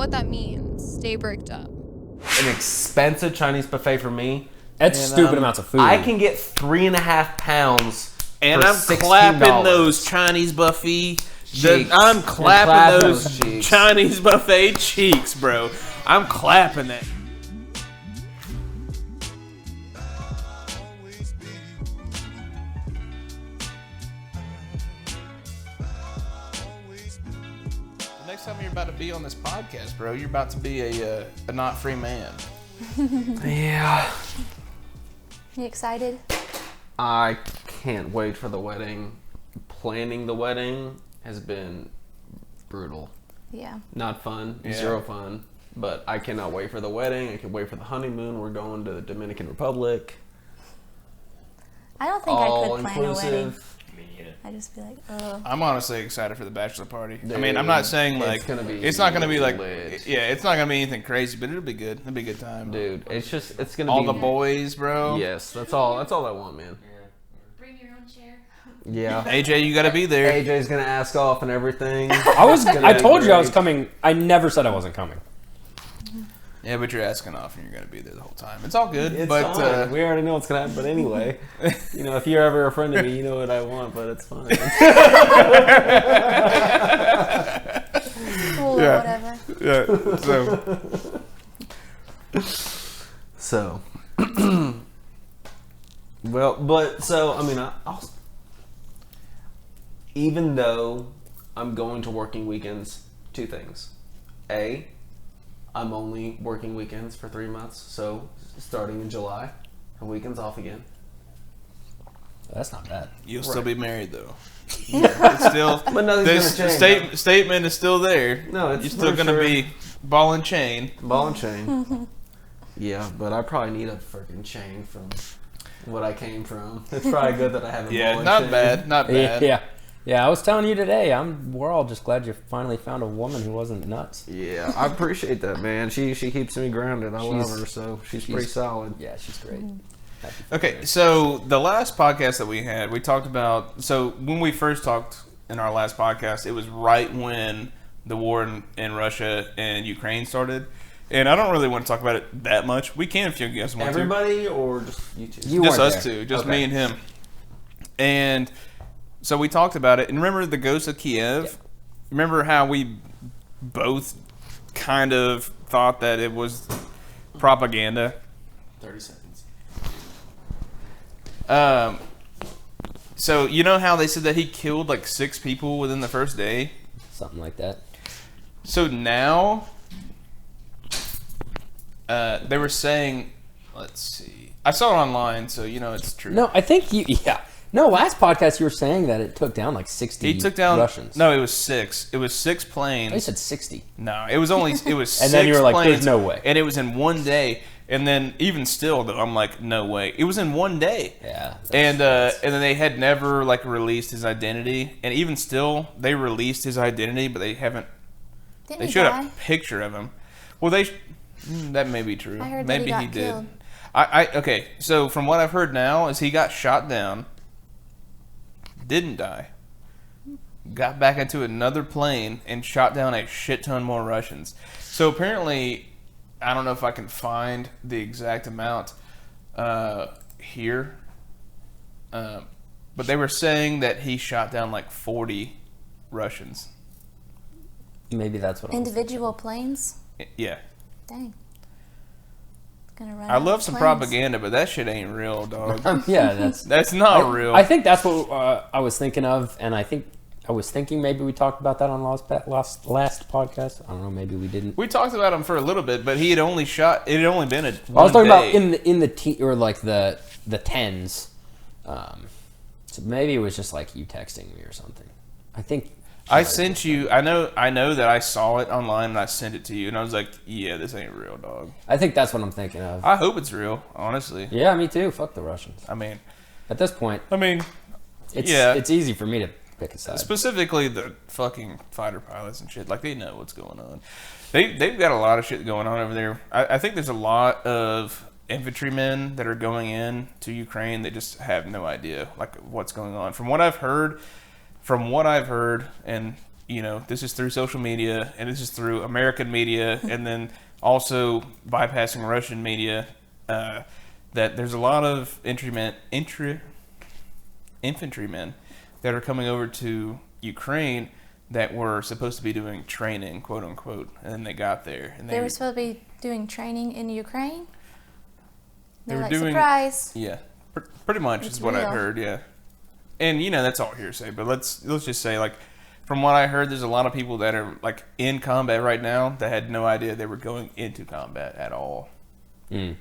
what that means. Stay bricked up. An expensive Chinese buffet for me. That's stupid amounts of food. I can get 3.5 pounds and for I'm $16. clapping those Chinese buffet. Cheeks. I'm clapping those cheeks. Chinese buffet cheeks, bro. I'm clapping that. The next time you're about to be on this podcast, bro, you're about to be a not free man. Yeah. You excited? I can't wait for the wedding. Planning the wedding has been brutal. Yeah. Not fun. Yeah. Zero fun. But I cannot wait for the wedding. I can wait for the honeymoon. We're going to the Dominican Republic. I don't think I could plan a wedding. inclusive. I'd just be like, oh. I'm honestly excited for the bachelor party. I Dude, mean, I'm not saying like it's not gonna be like lit. yeah, it's not gonna be anything crazy, but it'll be good. It'll be a good time, Dude, it's gonna all be the boys, bro. Yes, that's all I want, man. Bring your own chair. Yeah. AJ, you gotta be there. AJ's gonna ask off and everything. I told you I was coming. I never said I wasn't coming. Yeah, but you're asking off and you're gonna be there the whole time. It's all good. It's but fine. We already know what's gonna happen. But anyway, you know, if you're ever a friend of me, you know what I want. But it's fine. Cool, whatever. Yeah. So, well, but so I mean, I'll, even though I'm going to working weekends, two things: A, I'm only working weekends for 3 months, so starting in July, the weekends off again. That's not bad. You'll still be married though. Yeah. It's still, But nothing's gonna change. statement is still there. No, it's you're still for gonna sure. be ball and chain. Ball and chain. Yeah, but I probably need a freaking chain from what I came from. It's probably good that I have a ball Yeah, and not chain. bad, not bad. Yeah. I was telling you today. We're all just glad you finally found a woman who wasn't nuts. Yeah, I appreciate that, man. She keeps me grounded. I love her, so she's pretty solid. Yeah, she's great. Okay, so the last podcast that we had, we talked about. So when we first talked in our last podcast, it was right when the war in Russia and Ukraine started. And I don't really want to talk about it that much. We can if you guys want Everybody or just you two? You just weren't us there. two, just Okay. me and him. And so we talked about it. And remember the Ghost of Kiev? Yeah. Remember how we both kind of thought that it was propaganda? 30 seconds. So you know how they said that he killed like 6 people within the first day? Something like that. So now, they were saying, let's see. I saw it online, so you know it's true. No, I think No, last podcast you were saying that it took down like 60 He took down Russians. No, it was 6. It was 6 planes. I said 60. No, it was 6 And then you were like, planes, "There's no way." And it was in one day. And then even still, though, I'm like, no way. It was in one day. Yeah. And then they had never like released his identity. And even still, they released his identity, but they haven't. Didn't They he showed die? a picture of him. Well, that may be true. I heard that Maybe he got did. killed. Okay. So from what I've heard now is he got shot down. Didn't die. Got back into another plane and shot down a shit ton more Russians. So apparently, I don't know if I can find the exact amount here, but they were saying that he shot down like 40 Russians. Maybe that's what Individual planes? Yeah. Dang. Gonna run I out love of some planes. propaganda, but that shit ain't real, dog. Yeah, That's not real. I think that's what I was thinking of, and I was thinking maybe we talked about that on last podcast. I don't know, maybe we didn't. We talked about him for a little bit, but he had only shot. It had only been I was talking day. about in the or like the tens. So maybe it was just like you texting me or something. I think I sent you. I know that I saw it online and I sent it to you, and I was like, "Yeah, this ain't real, dog." I think that's what I'm thinking of. I hope it's real, honestly. Yeah, me too. Fuck the Russians. I mean, At this point, it's easy for me to pick a side. specifically the fucking fighter pilots and shit. Like they know what's going on. They've got a lot of shit going on over there. I think there's a lot of infantrymen that are going in to Ukraine. They just have no idea like what's going on. From what I've heard, and this is through social media, and this is through American media, and then also bypassing Russian media, that there's a lot of infantrymen that are coming over to Ukraine that were supposed to be doing training, quote unquote, and then they got there. And They were supposed to be doing training in Ukraine? They They're were like, doing, surprise. yeah, pretty much It's is what I real. heard, yeah. And, that's all hearsay, but let's just say, like, from what I heard, there's a lot of people that are, like, in combat right now that had no idea they were going into combat at all. Mm.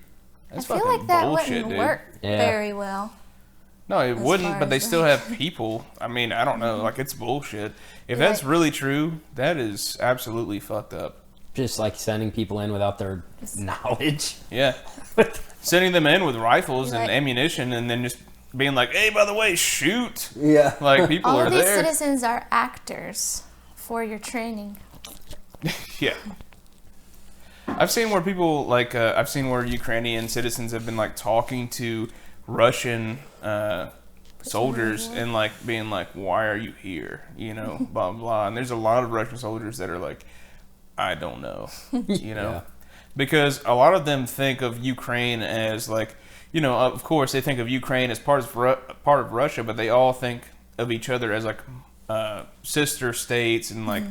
I That's feel fucking like that bullshit, wouldn't dude. work Yeah. very well. No, it as wouldn't, far but they as still that. have people. I mean, I don't know. Like, it's bullshit. If Yeah. that's really true, that is absolutely fucked up. Just like sending people in without their knowledge. Yeah. Sending them in with rifles and Like- ammunition and then just being like, hey, by the way, shoot. Yeah. Like, people All are of these there. citizens are actors for your training. Yeah. I've seen where people, like, I've seen where Ukrainian citizens have been, like, talking to Russian soldiers and, like, being like, why are you here? Blah, blah. And there's a lot of Russian soldiers that are like, I don't know, Yeah. Because a lot of them think of Ukraine as, like, of course they think of Ukraine as part of Russia, but they all think of each other as, like, sister states and, like,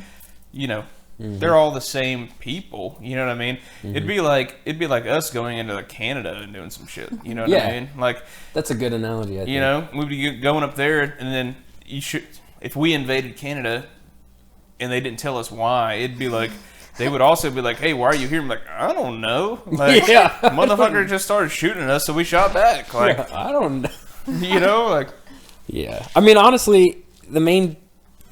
they're all the same people. You know what I mean? It'd be like us going into, like, Canada and doing some shit. You know what Yeah. I mean? Like, That's a good analogy, I think. we'd be going up there, and then if we invaded Canada and they didn't tell us why, it'd be like, they would also be like, hey, why are you here? I'm like, I don't know. Like, Yeah. motherfucker just started shooting at us, so we shot back. Like, Yeah, I don't know. like, Yeah. I mean, honestly, the main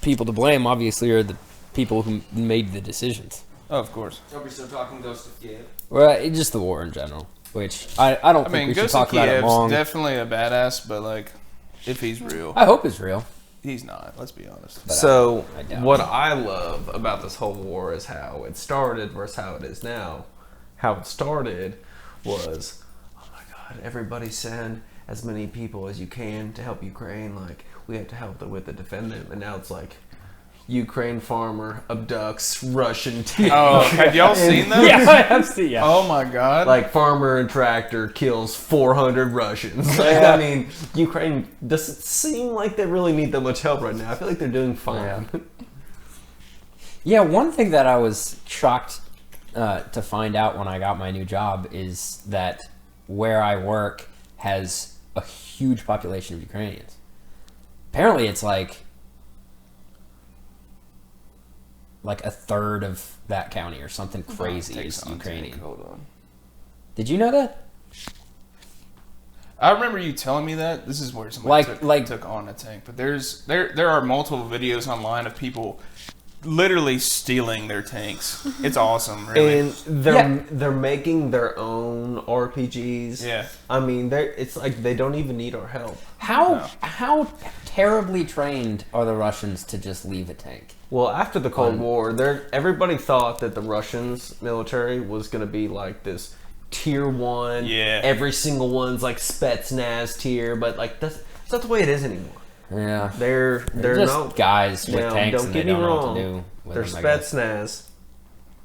people to blame, obviously, are the people who made the decisions. oh, of course. Are we still talking Ghost of Kiev? Well, just the war in general, which I don't think we should Ghost of talk about it Kiev's long. definitely a badass, but, like, if he's real, I hope it's real. he's not. Let's be honest. But So, I doubt what it. I love about this whole war is how it started versus how it is now. How it started was, oh my God, everybody send as many people as you can to help Ukraine. Like, we have to help them with the defendant. And now it's like, Ukraine farmer abducts Russian tank. Oh, have y'all seen that? Yeah, I have seen. Yeah. Oh my god. Like, farmer and tractor kills 400 Russians. Like, I mean, Ukraine doesn't seem like they really need that much help right now. I feel like they're doing fine. Yeah, one thing that I was shocked to find out when I got my new job is that where I work has a huge population of Ukrainians. Apparently, it's like a third of that county or something crazy is Ukrainian. Hold on. Did you know that? I remember you telling me that. This is where somebody Like- took on a tank. But there are multiple videos online of people literally stealing their tanks. It's awesome, really. And they're making their own RPGs. Yeah. I mean, it's like they don't even need our help. How terribly trained are the Russians to just leave a tank? Well, after the Cold War, everybody thought that the Russians military was going to be like this tier 1. Yeah. Every single one's like Spetsnaz tier, but like that's not the way it is anymore. Yeah, They're just not guys with now, tanks don't and they get me don't know wrong. what to do with Their them, I guess. Spetsnaz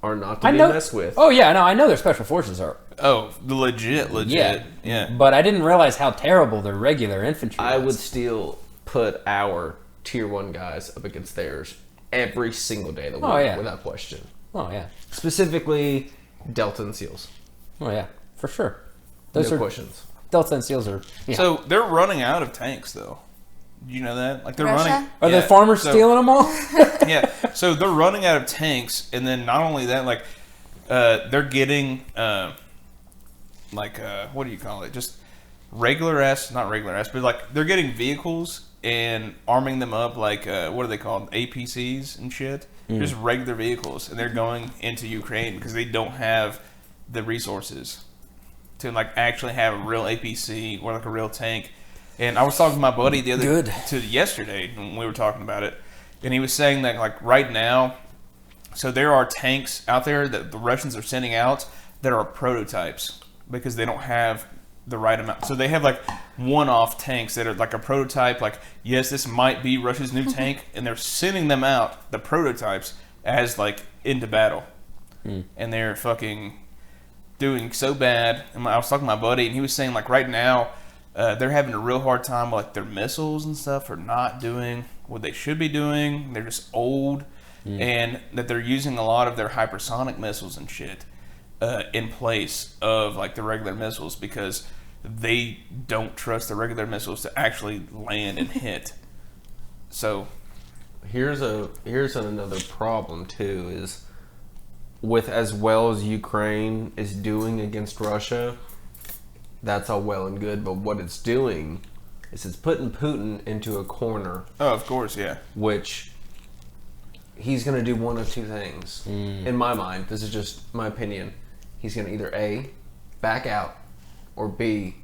are not to I be know. messed with. Oh yeah, no, I know their special forces are. Oh, the legit. Yeah. But I didn't realize how terrible their regular infantry I would was. still put our tier 1 guys up against theirs every single day of the week, Oh, yeah. without question. Oh yeah. Specifically, Delta and SEALs. Oh yeah, for sure. No Those are questions. Delta and SEALs are. Yeah. So they're running out of tanks, though. Do you know that? Like they're Russia? running. Are yeah, the farmers so- stealing them all? Yeah. So they're running out of tanks, and then not only that, like they're getting what do you call it? Just not regular ass, but like they're getting vehicles and arming them up like what are they called? APCs and shit. Just regular vehicles, and they're going into Ukraine because they don't have the resources to like actually have a real APC or like a real tank. And I was talking to my buddy yesterday when we were talking about it, and he was saying that like right now, so there are tanks out there that the Russians are sending out that are prototypes because they don't have the right amount. So they have like one-off tanks that are like a prototype. Like, yes, this might be Russia's new tank, and they're sending them out, the prototypes, as like into battle, and they're fucking doing so bad. And I was talking to my buddy, and he was saying like right now they're having a real hard time. Like their missiles and stuff are not doing what they should be doing. They're just old, and that they're using a lot of their hypersonic missiles and shit in place of like the regular missiles because they don't trust the regular missiles to actually land and hit. So here's another problem too, is with as well as Ukraine is doing against Russia, that's all well and good, but what it's doing is it's putting Putin into a corner. Oh, of course, yeah. Which he's going to do one of two things. In my mind, this is just my opinion. He's going to either A, back out, or B,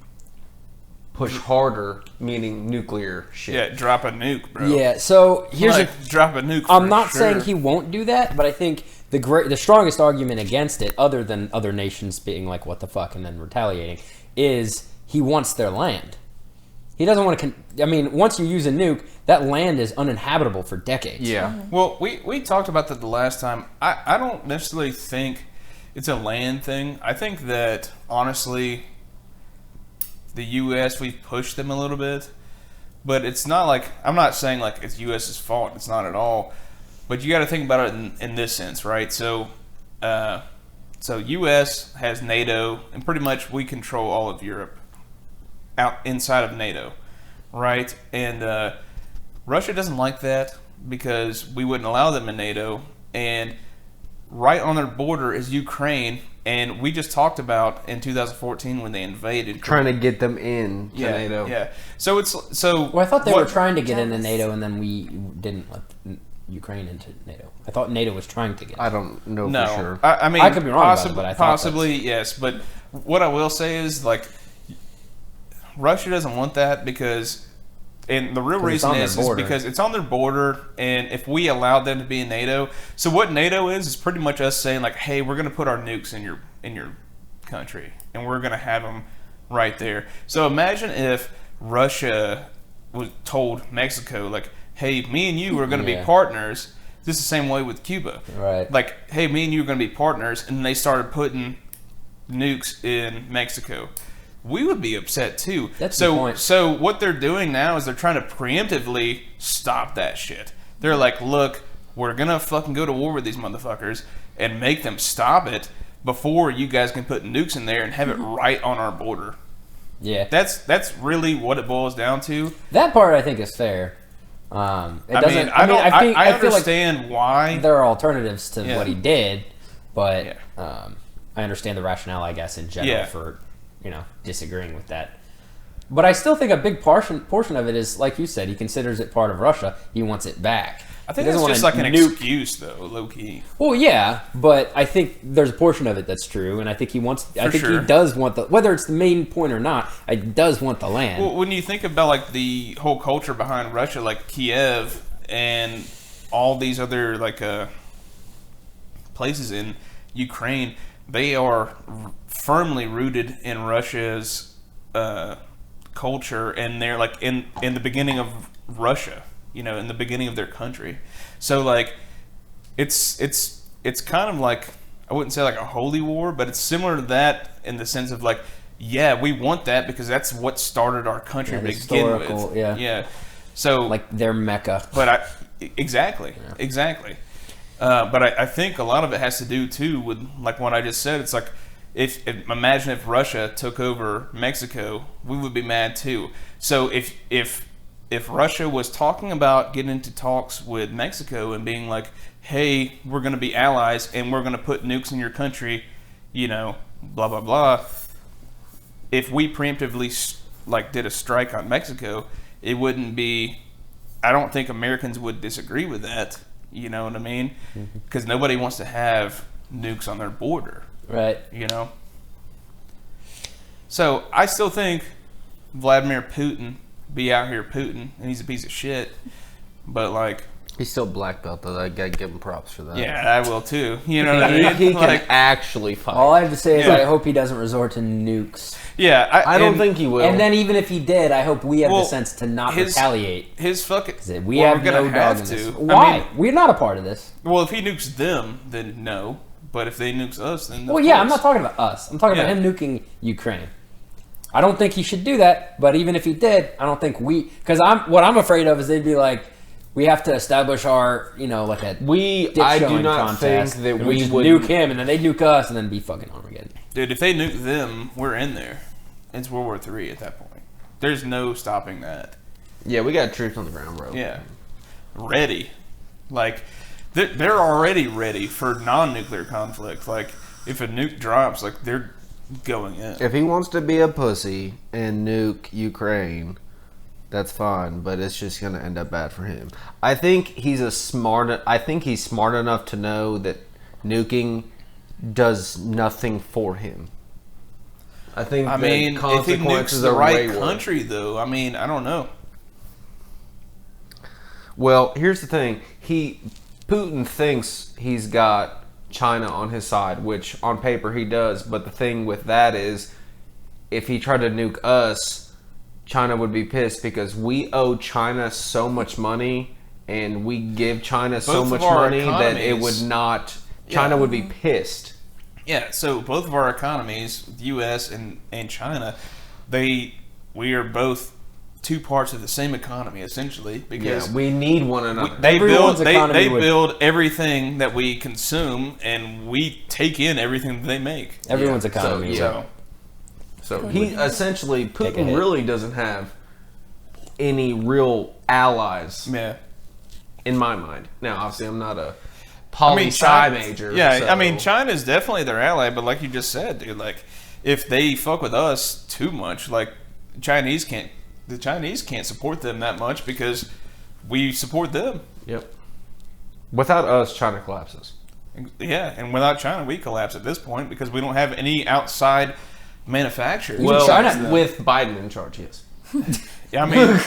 push harder, meaning nuclear shit. Yeah, drop a nuke, bro. Yeah, so here's drop a nuke. I'm not saying he won't do that, but I think the strongest argument against it, other than other nations being like, what the fuck, and then retaliating, is he wants their land. He doesn't want to... I mean, once you use a nuke, that land is uninhabitable for decades. Yeah. Well, we talked about that the last time. I don't necessarily think it's a land thing. I think that, honestly, the U.S., we've pushed them a little bit. But it's not like... I'm not saying like it's U.S.'s fault. It's not at all. But you got to think about it in this sense, right? So U.S. has NATO, and pretty much we control all of Europe out inside of NATO, right? And Russia doesn't like that because we wouldn't allow them in NATO. And right on their border is Ukraine, and we just talked about in 2014 when they invaded, trying to get them in to NATO. Yeah. So it's so. Well, I thought they were trying to get into NATO, and then we didn't let Ukraine into NATO. I thought NATO was trying to get. I don't know for sure. I mean, I could be wrong about it, but I thought possibly yes. But what I will say is like Russia doesn't want that because, and the real reason is because it's on their border, and if we allowed them to be in NATO, so what NATO is pretty much us saying like, hey, we're going to put our nukes in your country, and we're going to have them right there. So imagine if Russia was told Mexico like, hey, me and you are going to be partners. This is the same way with Cuba. Right. Like, hey, me and you are going to be partners, and they started putting nukes in Mexico. We would be upset too. That's the point. So what they're doing now is they're trying to preemptively stop that shit. They're like, look, we're going to fucking go to war with these motherfuckers and make them stop it before you guys can put nukes in there and have it right on our border. Yeah. That's really what it boils down to. That part I think is fair. I understand why there are alternatives to what he did, but I understand the rationale, I guess, in general for disagreeing with that. But I still think a big portion of it is, like you said, he considers it part of Russia. He wants it back. I think that's just like an excuse, though, low key. Well, yeah, but I think there's a portion of it that's true, and I think he wants. He does want whether it's the main point or not. He does want the land. Well, when you think about like the whole culture behind Russia, like Kiev and all these other like places in Ukraine, they are firmly rooted in Russia's culture, and they're like in the beginning of Russia. In the beginning of their country. So like it's kind of like, I wouldn't say like a holy war, but it's similar to that in the sense of like, yeah, we want that because that's what started our country to begin with. Yeah. So like their Mecca. But exactly. But I think a lot of it has to do too with like what I just said. It's like if imagine if Russia took over Mexico, we would be mad too. So if Russia was talking about getting into talks with Mexico and being like, hey, we're going to be allies and we're going to put nukes in your country, blah, blah, blah. If we preemptively like did a strike on Mexico, it wouldn't be, I don't think Americans would disagree with that. You know what I mean? Because nobody wants to have nukes on their border. Right. So I still think Vladimir Putin be out here Putin, and he's a piece of shit. But like, He's still black belt though. I gotta give him props for that. Yeah, I will too. You know what I mean? He can actually fight. All I have to say is I hope he doesn't resort to nukes. Yeah, I don't think he will. And then even if he did, I hope we have the sense to not retaliate. His fucking... We have no dog in this. Why? I mean, we're not a part of this. Well, if he nukes them, then no. But if they nukes us, then well, yeah, I'm not talking about us. I'm talking about him nuking Ukraine. I don't think he should do that. But even if he did, I don't think we... Because what I'm afraid of is they'd be like, we have to establish our, like a I do not think that we just would nuke him, and then they nuke us, and then be fucking Armageddon. Dude, if they nuke them, we're in there. It's World War III at that point. There's no stopping that. Yeah, we got troops on the ground, bro. Yeah. Ready. Like, they're already ready for non-nuclear conflict. Like, if a nuke drops, like, they're going in. If he wants to be a pussy and nuke Ukraine, that's fine, but it's just going to end up bad for him. I think he's smart enough to know that nuking does nothing for him. I think if he nukes the right country, though, I mean, I don't know. Well, here's the thing. Putin thinks he's got China on his side, which on paper he does, but the thing with that is if he tried to nuke us, China would be pissed because we owe China so much money and we give China so much money that it would not... China would be pissed. Yeah, so both of our economies, the U.S. and China, we are both two parts of the same economy, essentially, because we need one another. They build everything that we consume, and we take in everything that they make. Everyone's economy. So he essentially, Putin really doesn't have any real allies. Yeah. In my mind. Now, obviously, I'm not a poli-sci major. Yeah, so. I mean, China's definitely their ally, but like you just said, dude, like, if they fuck with us too much, like, the Chinese can't support them that much because we support them. Yep. Without us, China collapses. Yeah, and without China, we collapse at this point because we don't have any outside manufacturers. Well, China with Biden in charge, yes. Yeah, I mean,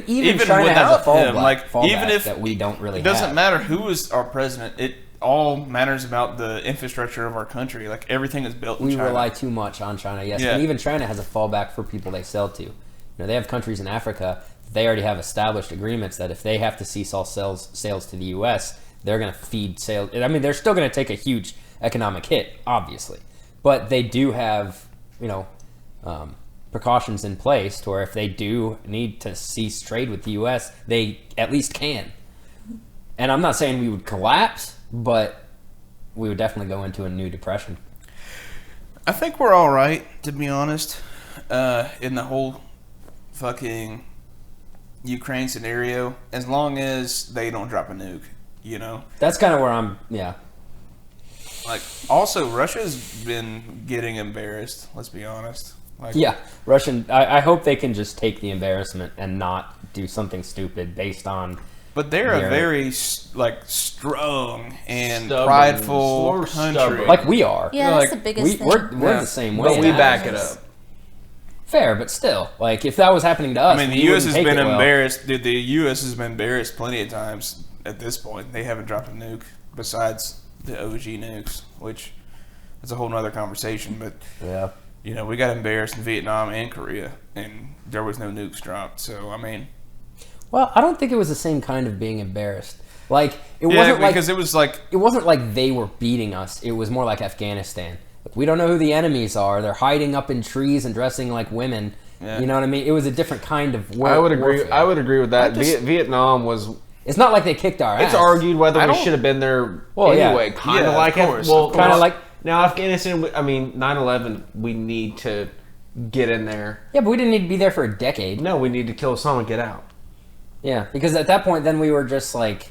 even China has a fallback, even if that we don't really. It doesn't matter who is our president. It all matters about the infrastructure of our country. Like everything is built in China. We rely too much on China, yes. And even China has a fallback for people they sell to. They have countries in Africa. They already have established agreements that if they have to cease all sales to the U.S., they're going to feed sales. I mean, they're still going to take a huge economic hit, obviously, but they do have, precautions in place to where if they do need to cease trade with the U.S., they at least can. And I'm not saying we would collapse, but we would definitely go into a new depression. I think we're all right, to be honest, in the whole fucking Ukraine scenario, as long as they don't drop a nuke, That's kind of where I'm, Like, also, Russia's been getting embarrassed, let's be honest. Like, I hope they can just take the embarrassment and not do something stupid based on... But they're a very, strong and prideful country. Like we are. Yeah, that's the biggest thing. We're the same way. But we back it up. Fair, but still, like if that was happening to us, I mean, the U.S. has been embarrassed. Dude, the U.S. has been embarrassed plenty of times. At this point, they haven't dropped a nuke besides the OG nukes, which is a whole nother conversation. But we got embarrassed in Vietnam and Korea, and there was no nukes dropped. So I mean, well, I don't think it was the same kind of being embarrassed. Like it wasn't because it was like it wasn't like they were beating us. It was more like Afghanistan. We don't know who the enemies are. They're hiding up in trees and dressing like women. Yeah. You know what I mean? It was a different kind of war. I would agree with that. Vietnam was... It's not like they kicked our ass. It's argued whether we should have been there anyway. Kind of like... kind of like... Now, Afghanistan, 9/11, we need to get in there. Yeah, but we didn't need to be there for a decade. No, we need to kill Osama and get out. Yeah, because at that point, then we were just like...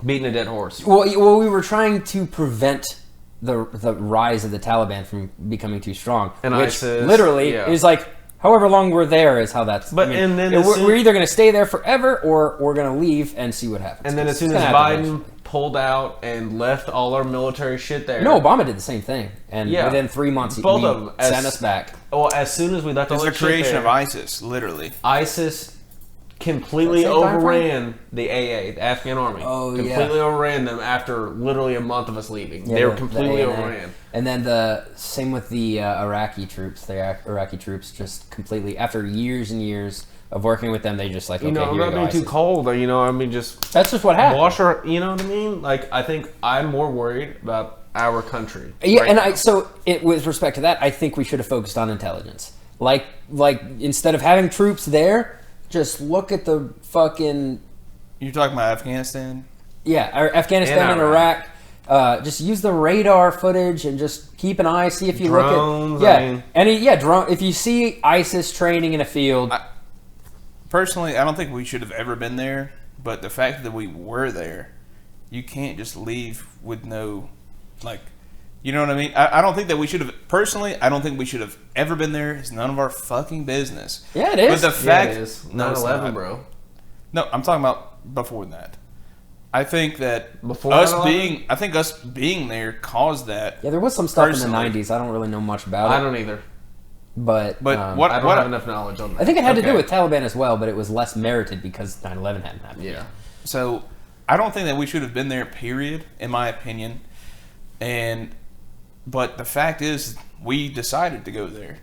beating a dead horse. Well, we were trying to prevent... the rise of the Taliban from becoming too strong, and which ISIS, literally is like however long we're there is how that's. But and then we're either going to stay there forever or we're going to leave and see what happens. And then as soon as Biden pulled out and left all our military shit there, Obama did the same thing, and within 3 months, both of them sent us back. Well, as soon as we left, it was the creation of ISIS, literally. ISIS completely That same time overran the AA, the Afghan army. Oh, completely overran them after literally a month of us leaving. Yeah, They were the completely ANA. overran. And then the same with the Iraqi troops. The Iraqi troops just completely, after years and years of working with them, they just like, okay, I'm here not you go, being too ISIS. cold. Just That's just what happened. wash our. You know what I mean? Like, I think I'm more worried about our country. Yeah, right and now. with respect to that, I think we should have focused on intelligence. Like instead of having troops there, just look at the fucking You're talking about Afghanistan? Afghanistan and And Iraq. Just use the radar footage and just keep an eye. See if you Drones, look at drone. If you see ISIS training in a field, Personally, I don't think we should have ever been there, but the fact that we were there, you can't just leave with no, like, you know what I mean? I don't think that we should have, personally, I don't think we should have ever been there. It's none of our fucking business. Yeah, it is. But the fact, it is. No, it's 9/11, not. bro. No, I'm talking about before that. I think that Before us 9/11? being there caused that. yeah, there was some stuff Personally. in the '90s. I don't really know much about it. I don't either. But What I don't have enough knowledge on that. I think it had to do Okay. with Taliban as well, but it was less merited because 9/11 hadn't happened. Yeah. So I don't think that we should have been there, period, in my opinion. But the fact is, we decided to go there,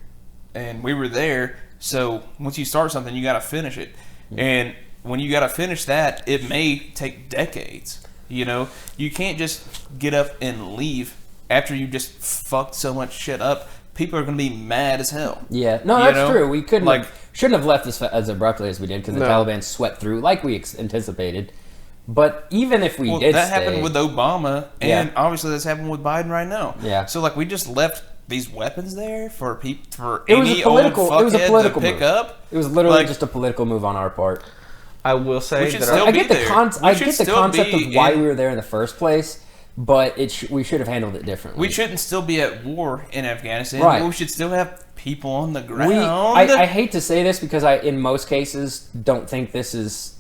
and we were there. So once you start something, you got to finish it, and when you got to finish that, it may take decades. You know, you can't just get up and leave after you just fucked so much shit up. People are going to be mad as hell. Yeah, no, You that's know? true. We Like- shouldn't have left as abruptly as we did because the No. Taliban swept through like we anticipated. But even if we Well, did that stay, happened with Obama, and Yeah. obviously that's happened with Biden right now. Yeah. So like we just left these weapons there for people for It was a any political- old it was a fuckhead political to pick move. up. it was literally like- just a political move on our part. I will say We should that still I be get the there. We I should get the still concept be of why in- we were there in the first place, but we should have handled it differently. We shouldn't still be at war in Afghanistan. Right. We should still have people on the ground. I hate to say this because I, in most cases, don't think this is,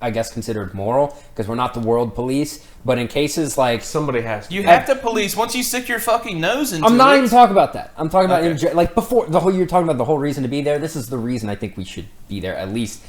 I guess, considered moral because we're not the world police. But in cases like, somebody has to. You have to police once you stick your fucking nose into I'm not it. even talking about that. I'm talking about Okay. like before the whole. You're talking about the whole reason to be there. This is the reason I think we should be there, at least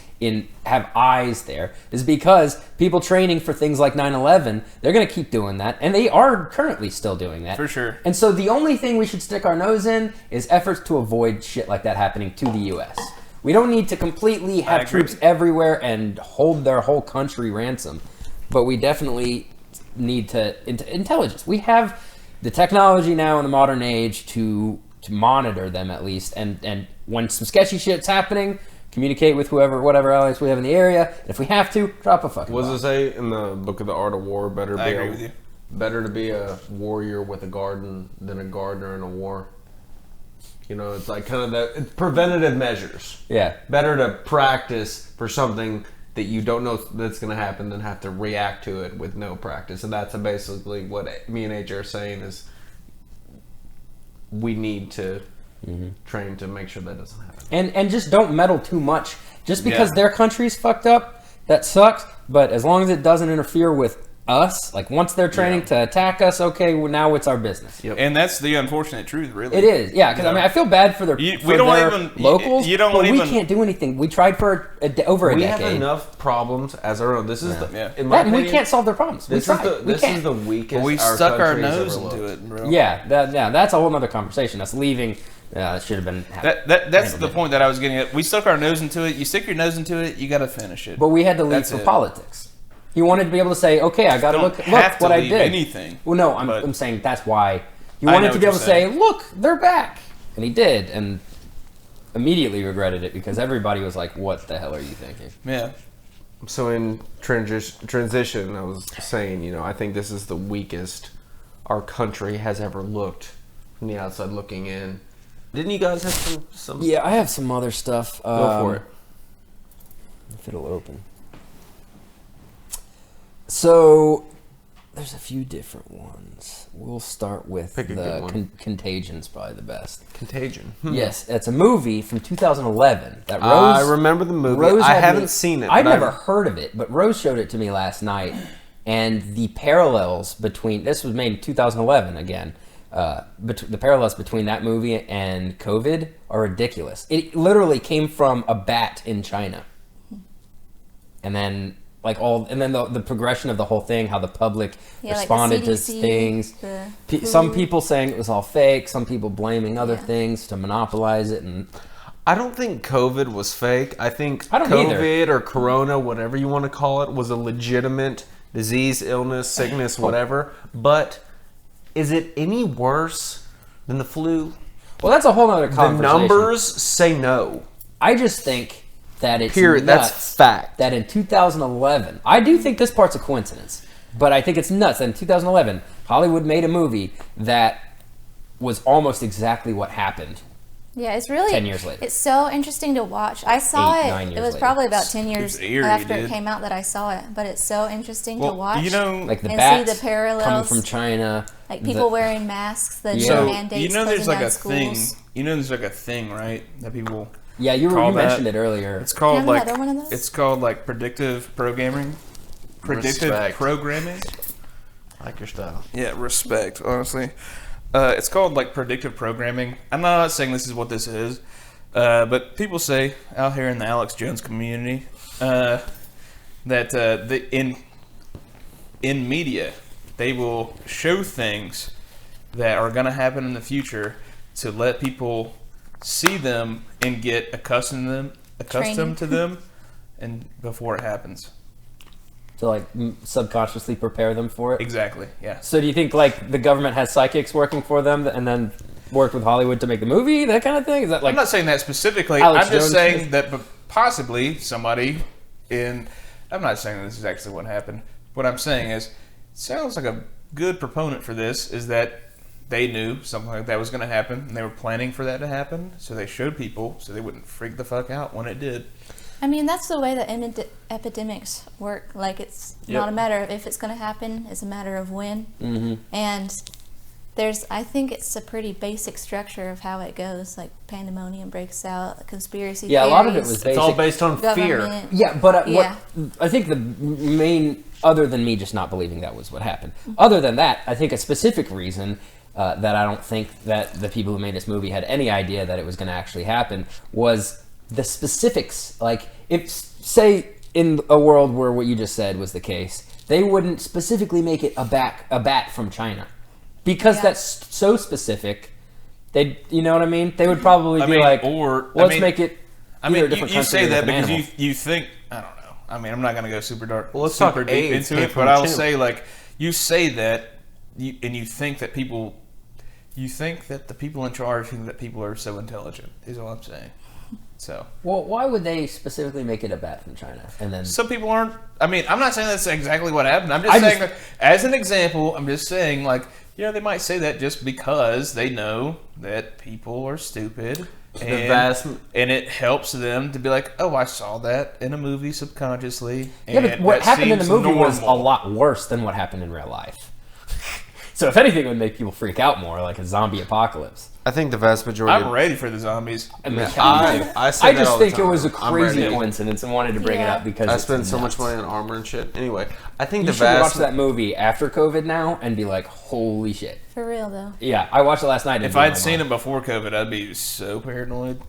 have eyes there, is because people training for things like 9/11, they're going to keep doing that, and they are currently still doing that For sure. And so the only thing we should stick our nose in is efforts to avoid shit like that happening to the U.S. We don't need to completely have agree. troops everywhere and hold their whole country ransom, but we definitely need to intelligence. We have the technology now in the modern age to monitor them at least, and when some sketchy shit's happening, communicate with whatever allies we have in the area. And if we have to, drop a fucking What bomb. does it say in the book of the Art of War? I agree with you. Better to be a warrior with a garden than a gardener in a war. You know, it's like kind of it's preventative measures. Yeah. Better to practice for something that you don't know that's going to happen than have to react to it with no practice. And that's basically what me and AJ are saying is we need to train to make sure that doesn't happen. And just don't meddle too much. Just because Yeah. their country's fucked up, that sucks. But as long as it doesn't interfere with us, like once they're training to attack us, okay, well, now it's our business. Yep. And that's the unfortunate truth, really. It is, yeah. Because You I know? mean, I feel bad for their We for don't their even- locals. you don't but we even- can't do anything. We tried for over a We decade. have enough problems as our own. This is the, Yeah. in my That, and we opinion, can't solve their problems. This we is tried. the we this can't. is the weakest. we stuck our country has nose ever into looked. it, bro. Yeah, that's a whole other conversation. That's leaving. That should have been. That's the point that I was getting at. We stuck our nose into it. You stick your nose into it, you got to finish it. But we had to leave That's for it. politics. He wanted to be able to say, "Okay, I got to Don't look have to what I leave did." anything, Well, no, but- I'm saying that's why he I wanted know to be what able to you're say, "Look, they're back," and he did, and immediately regretted it because everybody was like, "What the hell are you thinking?" Yeah. So in transition, I was saying, you know, I think this is the weakest our country has ever looked from the outside looking in. Didn't you guys have some? Yeah, I have some other stuff. Go for it. If it'll open. So, there's a few different ones. We'll start with Pick a good the one. Contagion's probably the best. Contagion. Yes, it's a movie from 2011 that Rose. I remember the movie. Rose I had haven't me- seen it. I'd but never heard of it, but Rose showed it to me last night, and the parallels between this was made in 2011 again. The parallels between that movie and COVID are ridiculous. It literally came from a bat in China. and then the progression of the whole thing, how the public Yeah, responded like the to CDC, things. Some people saying it was all fake, some people blaming other things to monopolize it, and I don't think COVID was fake. I think I don't COVID either. or Corona, whatever you want to call it, was a legitimate disease, illness, sickness, whatever. But is it any worse than the flu? well, that's a whole other The conversation. numbers say no. I just think that it's Period. nuts That's fact. that in 2011, I do think this part's a coincidence, but I think it's nuts that in 2011, Hollywood made a movie that was almost exactly what happened. Yeah, it's really 10 years later. It's so interesting to watch. I saw 9 it. years It was later. probably about 10 years It's eerie, after dude. it came out that I saw it. But it's so interesting to watch. You know, Like the And bats see the parallels. coming from China. like people wearing masks, the Yeah. new mandates you know, there's closing like down a schools. thing. You know, there's like a thing, right? That people Yeah, you call that- mentioned it earlier. It's called Can I have like another one of those? it's called like predictive programming. Predictive Respect. programming. I like your style. Yeah, respect. Honestly, it's called like predictive programming. I'm not saying this is what this is, but people say out here in the Alex Jones community that in media they will show things that are going to happen in the future to let people see them and get accustomed to them, and before it happens. To like subconsciously prepare them for it. Exactly. Yeah. So do you think like the government has psychics working for them and then worked with Hollywood to make the movie, that kind of thing? Is that like I'm not saying that specifically. Alex I'm just Jones saying is- that possibly somebody in. I'm not saying this is actually what happened. What I'm saying is, it sounds like a good proponent for this is that they knew something like that was going to happen, and they were planning for that to happen, so they showed people so they wouldn't freak the fuck out when it did. I mean, that's the way that epidemics work. Like, it's not a matter of if it's going to happen, it's a matter of when. Mm-hmm. And I think it's a pretty basic structure of how it goes. Like, pandemonium breaks out, conspiracy theories. a lot of it was It's basic. all based on fear. government. Yeah, but Yeah. what I think the main, other than me just not believing that was what happened, other than that, I think a specific reason that I don't think that the people who made this movie had any idea that it was going to actually happen was the specifics. Like, if, say, in a world where what you just said was the case, they wouldn't specifically make it a bat from China. Because that's so specific, you know what I mean? They would probably be like, let's make it. I mean, either a different you country say or a that different because animal. you think, I don't know. I mean, I'm not going to go super dark, Well, let's super talk deep AIDS into came it, from but I'll a chimp. say, like, you say that, and you think that people, you think that the people in charge think that people are so intelligent, is all I'm saying. So. Well, why would they specifically make it a bat from China? And then Some people aren't. I mean, I'm not saying that's exactly what happened. I'm just saying, like, as an example, I'm just saying, like, yeah, they might say that just because they know that people are stupid. And it helps them to be like, oh, I saw that in a movie subconsciously. yeah, but what that happened in the seems movie was a normal. lot worse than what happened in real life. So if anything, it would make people freak out more, like a zombie apocalypse. I think the vast majority. I'm ready for the zombies. I mean, I say that just all the think it time. was a I'm crazy ready. coincidence and wanted to bring it Yeah. up because I it's spend so nuts. much money on armor and shit. Anyway, I think You the should watch vast. that movie after COVID now and be like, holy shit. For real, though. Yeah, I watched it last night. If I'd seen it before COVID, I'd be so paranoid.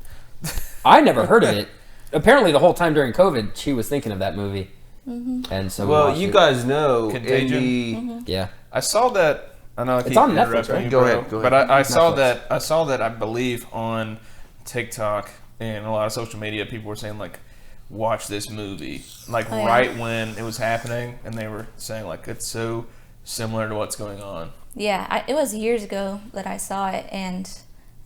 I never heard of it. Apparently, the whole time during COVID, she was thinking of that movie. And so we Well, watched you it. guys know Contagion? in the Yeah. I saw that. I know I keep on Netflix, interrupting right? you, Go bro, ahead, go But ahead. I saw Netflix. that. I saw that. I believe on TikTok and a lot of social media, people were saying like, "Watch this movie." Like Oh, yeah. right when it was happening, and they were saying like, "It's so similar to what's going on." Yeah, it was years ago that I saw it, and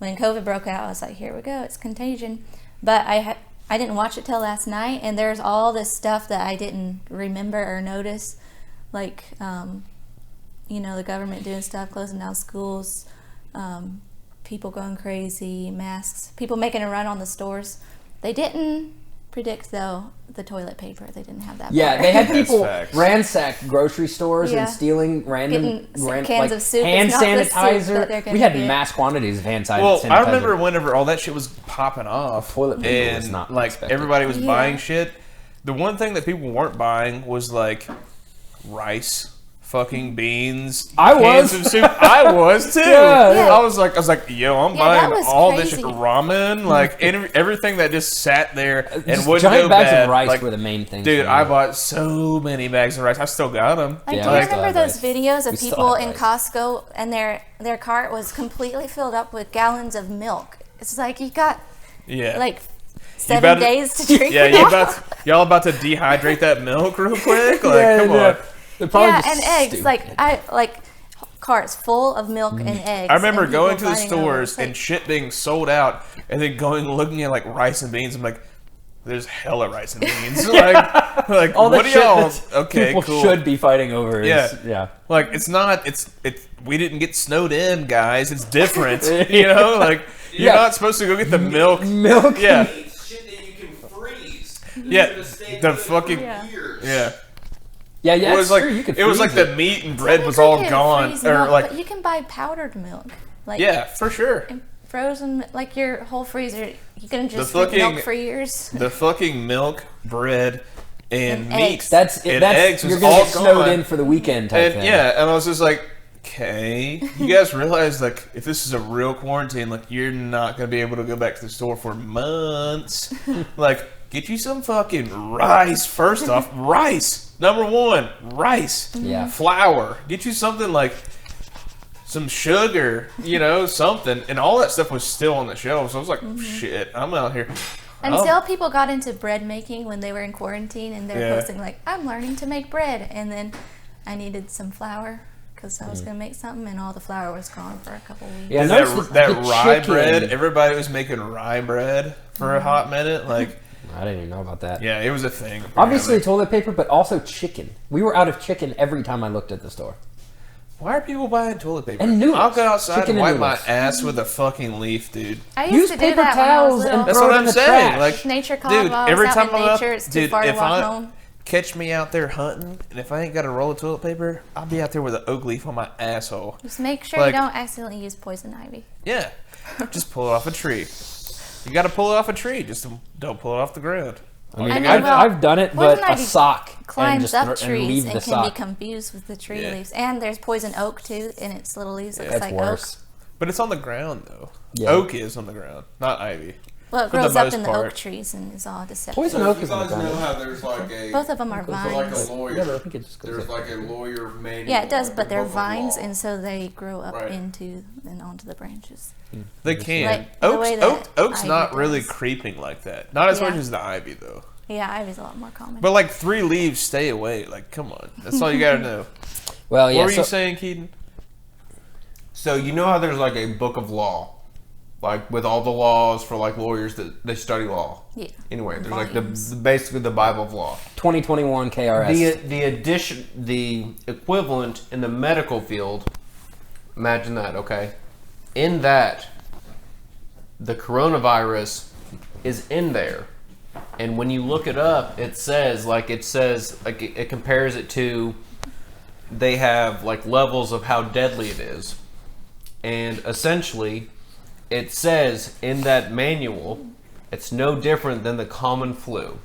when COVID broke out, I was like, "Here we go, it's Contagion." But I didn't watch it till last night, and there's all this stuff that I didn't remember or notice, like the government doing stuff, closing down schools, people going crazy, masks, people making a run on the stores. They didn't predict though the toilet paper. They didn't have that. Yeah, part. they had That's people facts. ransack grocery stores Yeah. and stealing random Getting cans of soup. hand It's not the soup that sanitizer. they're gonna We had get. mass quantities of hand sanitizer. Well, I remember whenever all that shit was popping off, Toilet paper was and not like expected. everybody was Yeah. buying shit. The one thing that people weren't buying was like rice, fucking beans. I cans was. of soup. I was too. Yeah. I was like, yo, I'm Yeah, that buying was all this crazy. ramen, like everything that just sat there and Just wouldn't giant go bags bad. of rice like, were the main thing. dude, for me. I bought so many bags of rice. I still got them. Like, Yeah, do we you still remember have those rice. videos We of still people have in rice. Costco and their cart was completely filled up with gallons of milk? It's like you got Yeah. like You 7 about to- days to drink Yeah, it all. y'all about to dehydrate that milk real quick? Like, Yeah, come yeah. on. They're probably Yeah, just and eggs. stupid. Like carts full of milk and eggs. I remember and people going to the fighting over it. stores It's like, and shit being sold out, and then looking at like rice and beans. I'm like, there's hella rice and beans. like all the what do shit y'all? that Okay, people cool. should be fighting over. Yeah. Is, yeah. Like it's not. It's. We didn't get snowed in, guys. It's different. You know, like you're Yeah. not supposed to go get the milk. Milk. Yeah, Shit that you can freeze. yeah. The fucking Yeah. yeah. Yeah, yeah. It was it's like true. You could it was like freeze the it. meat and bread was you all can gone, freeze or milk, like but you can buy powdered milk. Like yeah, for sure. frozen, like your whole freezer. You can just The drink milk fucking- for years. The fucking milk, bread, and And meat. eggs. That's and that's eggs was you're gonna all get snowed gone. in for the weekend type And thing. yeah, and I was just like, okay, you guys realize like if this is a real quarantine, like you're not gonna be able to go back to the store for months. Like, get you some fucking rice first off. Rice, number one, rice. Yeah. Flour. Get you something like some sugar, something, and all that stuff was still on the shelves. So I was like, shit, I'm out here. Until people got into bread making when they were in quarantine, and they're Yeah. posting like, "I'm learning to make bread," and then I needed some flour because I was gonna make something, and all the flour was gone for a couple weeks. Yeah, And notice that the rye chicken- bread, everybody was making rye bread for a hot minute. Like, I didn't even know about that. yeah, it was a thing. Obviously apparently. toilet paper, but also chicken. We were out of chicken every time I looked at the store. Why are people buying toilet paper? And noodles. I'll go outside Chicken and and wipe my noodles. ass with a fucking leaf, dude. I used Use to do paper that when I was towels little. and That's throw what it I'm in the saying. trash. Like, Nature called dude, while I was every out time in I'm nature, up, it's too dude, far to if walk I home. catch me out there hunting, and if I ain't got a roll of toilet paper, I'll be out there with an oak leaf on my asshole. Just make sure Like- you don't accidentally use poison ivy. Yeah, just pull it off a tree. You got to pull it off a tree. Just don't pull it off the ground. I mean, I mean, I've, well, I've done it, poison but a ivy sock Climbs and just up and trees leave and the can be sock. confused with the tree Yeah. leaves. And there's poison oak too, and its little leaves looks That's like worse. oak. But it's on the ground though. Yeah. Oak is on the ground, not ivy. Well, it For the grows up most in the part. oak trees and is all deceptive. Poison So oak you is on the guys know ground. how there's like a Both of them are so like a vines. lawyer. Yeah, but I think it just goes There's up. like a lawyer manual. Yeah, it does, like but a they're book of vines, law. and so they grow up Right. into and onto the branches. They can. Like the Oak's, way that oak's ivy not really does. creeping like that. Not as Yeah. much as the ivy though. Yeah, ivy's a lot more common. But like 3 leaves, stay away. Like, come on. That's all you gotta know. Well, yeah. What were so, you saying, Keaton? So you know how there's like a book of law, like with all the laws for like lawyers that they study law. Yeah. Anyway, there's like Volumes. basically the Bible of law. 2021 KRS. The equivalent in the medical field. Imagine that, okay? In that, the coronavirus is in there, and when you look it up, it says it compares it to. They have like levels of how deadly it is, and essentially, it says in that manual, it's no different than the common flu.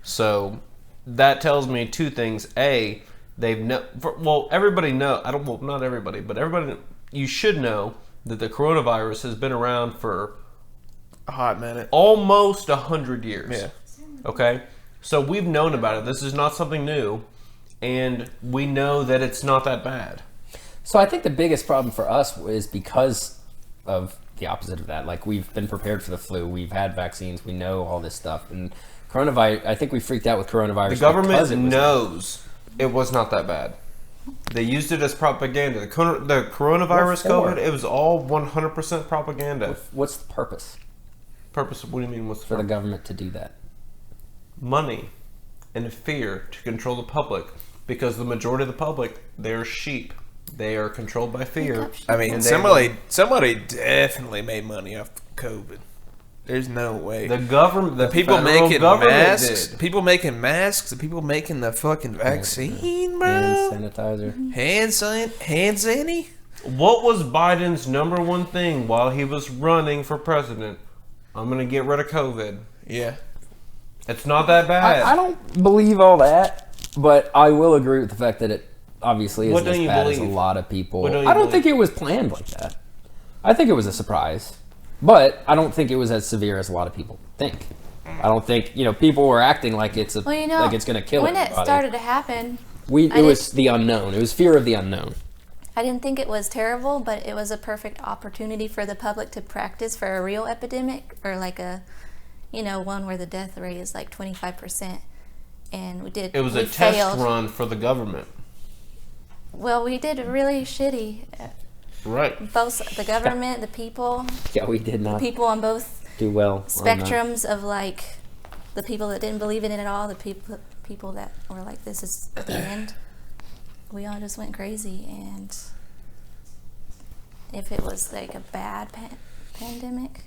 So that tells me 2 things. A, everybody know. Not everybody, but everybody. You should know that the coronavirus has been around for A hot minute. almost 100 years. Yeah. Okay, so we've known about it. This is not something new, and we know that it's not that bad. So I think the biggest problem for us is because of the opposite of that. Like, we've been prepared for the flu. We've had vaccines. We know all this stuff. And coronavirus, I think we freaked out with coronavirus. The government because it was knows it was not that bad. They used it as propaganda. The coronavirus What for? COVID, it was all 100% propaganda. What's the purpose Purpose? What do you mean? What's for the government to do that? money and fear to control the public? Because the majority of the public, they're sheep. They are controlled by fear. I mean, And they- somebody definitely made money off COVID. There's no way. The government, the people federal making government masks, did. people making masks, the people making the fucking vaccine, bro. Hand sanitizer. Hand sanitizer. What was Biden's number one thing while he was running for president? I'm gonna get rid of COVID. Yeah. It's not that bad. I don't believe all that, but I will agree with the fact that it obviously What isn't don't as you bad as a believe? lot of people. What don't you I don't believe? think it was planned like that. I think it was a surprise, but I don't think it was as severe as a lot of people think. I don't think people were acting like it's Well, like it's going to kill when everybody. it started to happen, It was the unknown. It was fear of the unknown. I didn't think it was terrible, but it was a perfect opportunity for the public to practice for a real epidemic, or like a, one where the death rate is like 25%. And It was we a test failed. run for the government. Well, we did really shitty. Right. Both the government, the people We did not on both do well. spectrums of like the people that didn't believe in it at all, the people that were like, this is the end. We all just went crazy, and if it was like a bad pandemic,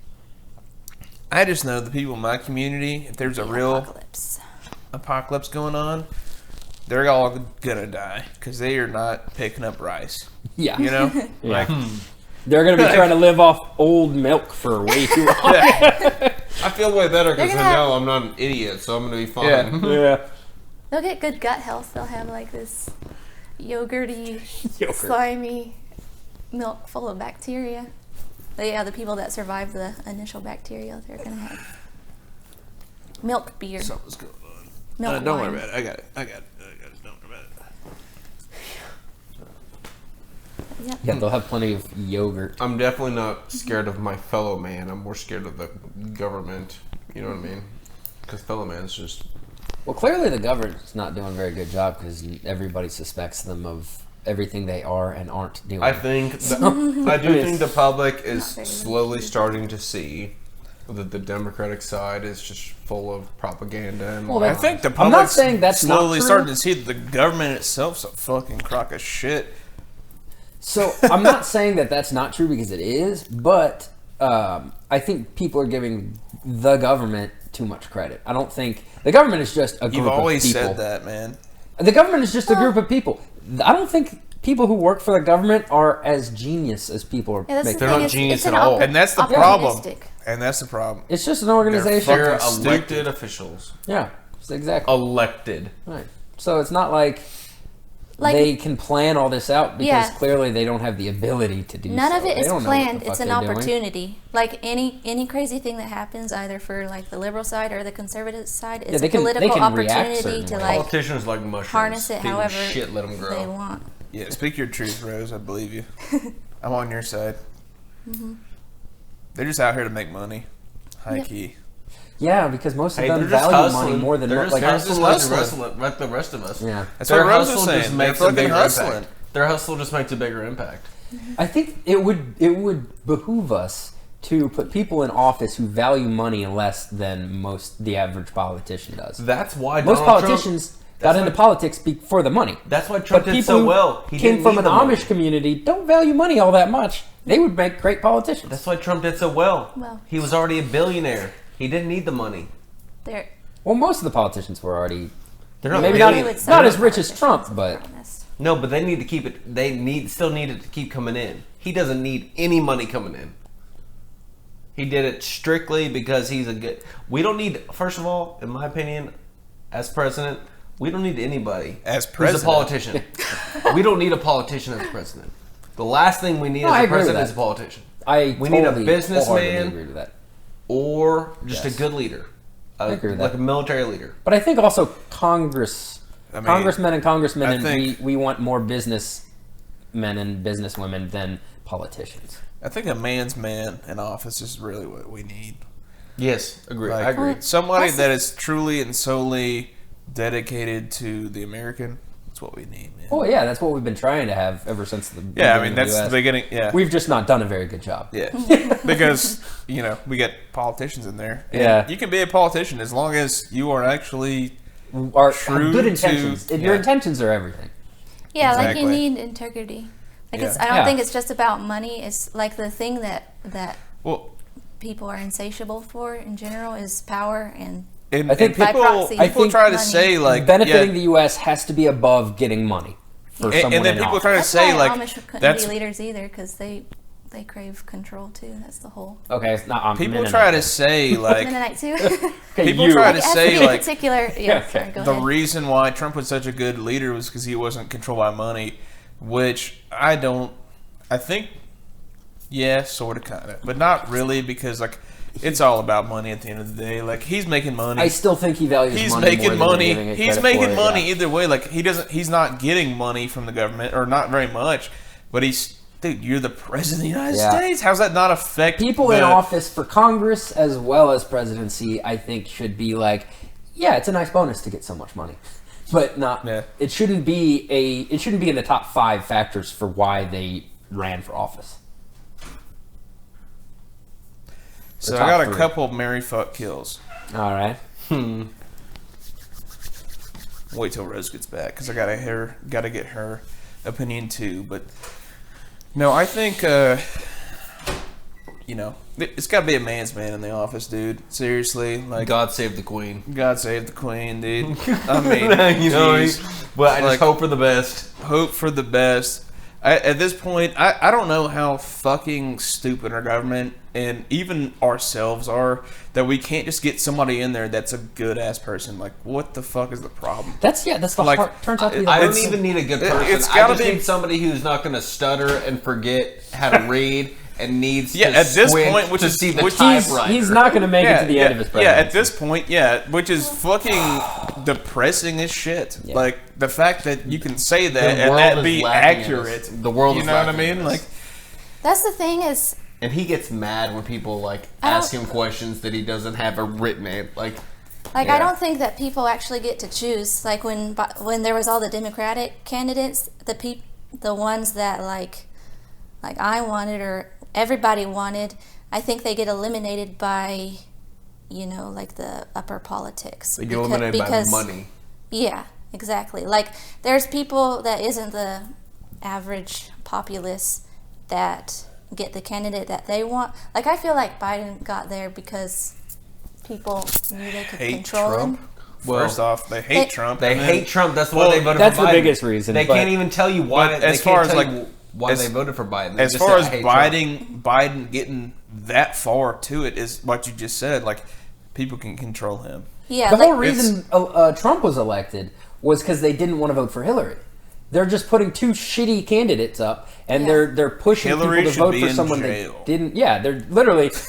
I just know the people in my community, if there's a the real apocalypse going on, they're all gonna die because they are not picking up rice. Yeah. You know, Yeah. They're going to be trying to live off old milk for way too long. I feel way better because They're I gonna know I'm not an idiot, so I'm going to be fine. Yeah. Yeah. they'll get good gut health. They'll have like this yogurty, Yogurt. slimy milk full of bacteria. But yeah, the people that survive the initial bacteria, they're gonna have milk beer. Something's going on. Milk Don't wine. worry about it. I got it. Don't worry about it. Yep. Yeah, they'll have plenty of yogurt. I'm definitely not scared of my fellow man. I'm more scared of the government. You know what I mean? Because fellow man's just... Well, clearly the government's not doing a very good job because everybody suspects them of everything they are and aren't doing. I think I do think the public is slowly starting to see that the Democratic side is just full of propaganda and Well, I that's- think the I'm not public's saying that's not slowly true. starting to see that the government itself's a fucking crock of shit. So I'm not saying that that's not true because it is, but I think people are giving the government too much credit. I don't think the government is just a group You've always of people. said that, man. The government is just a group of people. I don't think people who work for the government are as genius as people are Yeah, that's making. the They're thing. not It's genius an at all. And that's the problem. opportunistic. And that's the problem. It's just an organization. They're fucking elected stupid. officials. Yeah, exactly. Elected. Right. So it's not like Like, they can plan all this out because Yeah. clearly they don't have the ability to do none so. of it They is don't know what the planned. fuck It's an they're doing. opportunity. Like any crazy thing that happens, either for like the liberal side or the conservative side, it's they a can- they political can react opportunity certain to ways. like Politicians like mushrooms. harness it Feed 'em however shit, let them grow. they want. Yeah, speak your truth, Rose. I believe you. I'm on your side. Mm-hmm. They're just out here to make money. High Yep. key. Yeah, because most of Hey, them they're just value hustling. money more than they're like just hustling hustling. like the rest of us. yeah. That's Their what Rose was hustle saying. just They're makes a fucking bigger hustling. impact. Their hustle just makes a bigger impact. I think it would behoove us to put people in office who value money less than the average politician does. That's why Most Donald politicians Trump, got that's into why- politics for the money. That's why Trump But did people so who well. He came didn't from need an the money. Amish community don't value money all that much. They would make great politicians. That's why Trump did so well. Well- He was already a billionaire. He didn't need the money. They're Well, most of the politicians were already They're not maybe really, not as rich as Trump, but No, but they need to keep it. They still need it to keep coming in. He doesn't need any money coming in. He did it strictly because he's a good. We don't need. First of all, in my opinion, as president, we don't need anybody As who's a president. politician. We don't need a politician as president. The last thing we need No, I as a agree with president that. is a politician. we need a businessman. wholeheartedly agree with that. Or just Yes. a good leader, agree with like that. a military leader. But I think also congressmen and congressmen, I and think- we want more businessmen and businesswomen than politicians. I think a man's man in office is really what we need. Yes, agree. Like, I agree. Somebody Also- that is truly and solely dedicated to the American. That's what we need, man. Oh yeah, that's what we've been trying to have ever since the Yeah, I beginning mean, of that's the the US. beginning. Yeah. We've just not done a very good job. Yeah. Because, we get politicians in there. And Yeah. you can be a politician as long as you are actually. Our True good to- intentions. Your yeah. intentions are everything. Yeah, like Exactly. you need integrity. Like Yeah. I don't Yeah. think it's just about money. It's like the thing that Well, people are insatiable for in general is power and and, I think and people, by proxy, people try to money. say, like. Benefiting yeah, the U.S. has to be above getting money for someone and then in people office. try to that's say, why like. Amish couldn't That's. be leaders either because they they crave control too. That's the whole. Okay, it's not. People Mennonite. try to say like Mennonite too. Okay, people you. try Like, to it has say be a like particular. Yeah, sorry, go the ahead. reason why Trump was such a good leader was because he wasn't controlled by money, which I don't. I think, yeah, sort of, kind of, but not really, because like it's all about money at the end of the day. Like he's making money. I still think he values He's money making more than money. they're giving it He's credit making for, money yeah. either way. Like he doesn't. He's not getting money from the government, or not very much. But dude, you're the president of the United Yeah. States. How's that not affect People in office for Congress as well as presidency, I think, should be like, yeah, it's a nice bonus to get so much money, but not. Yeah. It shouldn't be It shouldn't be in the top 5 factors for why they ran for office. So The I got top a 3. couple Mary fuck kills. All right. Wait till Rose gets back, because I gotta get her opinion too. But no, I think it's got to be a man's man in the office, dude. Seriously, like God save the queen. God save the queen, dude. I mean, You know, jeez. but I just Like- hope for the best. Hope for the best. At this point, I don't know how fucking stupid our government and even ourselves are that we can't just get somebody in there that's a good ass person. Like, what the fuck is the problem? That's the Like, hard, turns out to be the I hard don't even need a good it- person. it's I gotta just be- need somebody who's not going to stutter and forget how to read and needs Yeah, to at this squint point, which to is- see the which typewriter. He's not going to make it to the end of his presidency. Yeah, at this point, which is fucking depressing as shit. Yeah. Like the fact that you can say that The and world that is be laughing at accurate. us. The world you is know what I laughing at mean? us. Like, That's the thing is, And he gets mad when people like I don't- ask him questions that he doesn't have a written it. Like, I Yeah. don't think that people actually get to choose. Like when there was all the Democratic candidates, the ones that like I wanted or everybody wanted, I think they get eliminated by, like the upper politics. they get eliminated by the money. Yeah, exactly. Like there's people that isn't the average populace that get the candidate that they want. Like I feel like Biden got there because people knew they could hate control Trump. him. Well, First off, they hate Trump. They and then- hate Trump. That's why Well, they voted that's for the Biden. biggest reason, They but- can't even tell you why. But They as can't far as, tell like, you why as- they voted for Biden. They As just far said, as "I hate Trump." Biden getting that far to it is what you just said. Like, people can control him. Yeah, The like, whole reason Trump was elected was because they didn't want to vote for Hillary. They're just putting 2 shitty candidates up, and Yeah. they're pushing Hillary people to should vote be for in someone jail. they didn't. Yeah, they're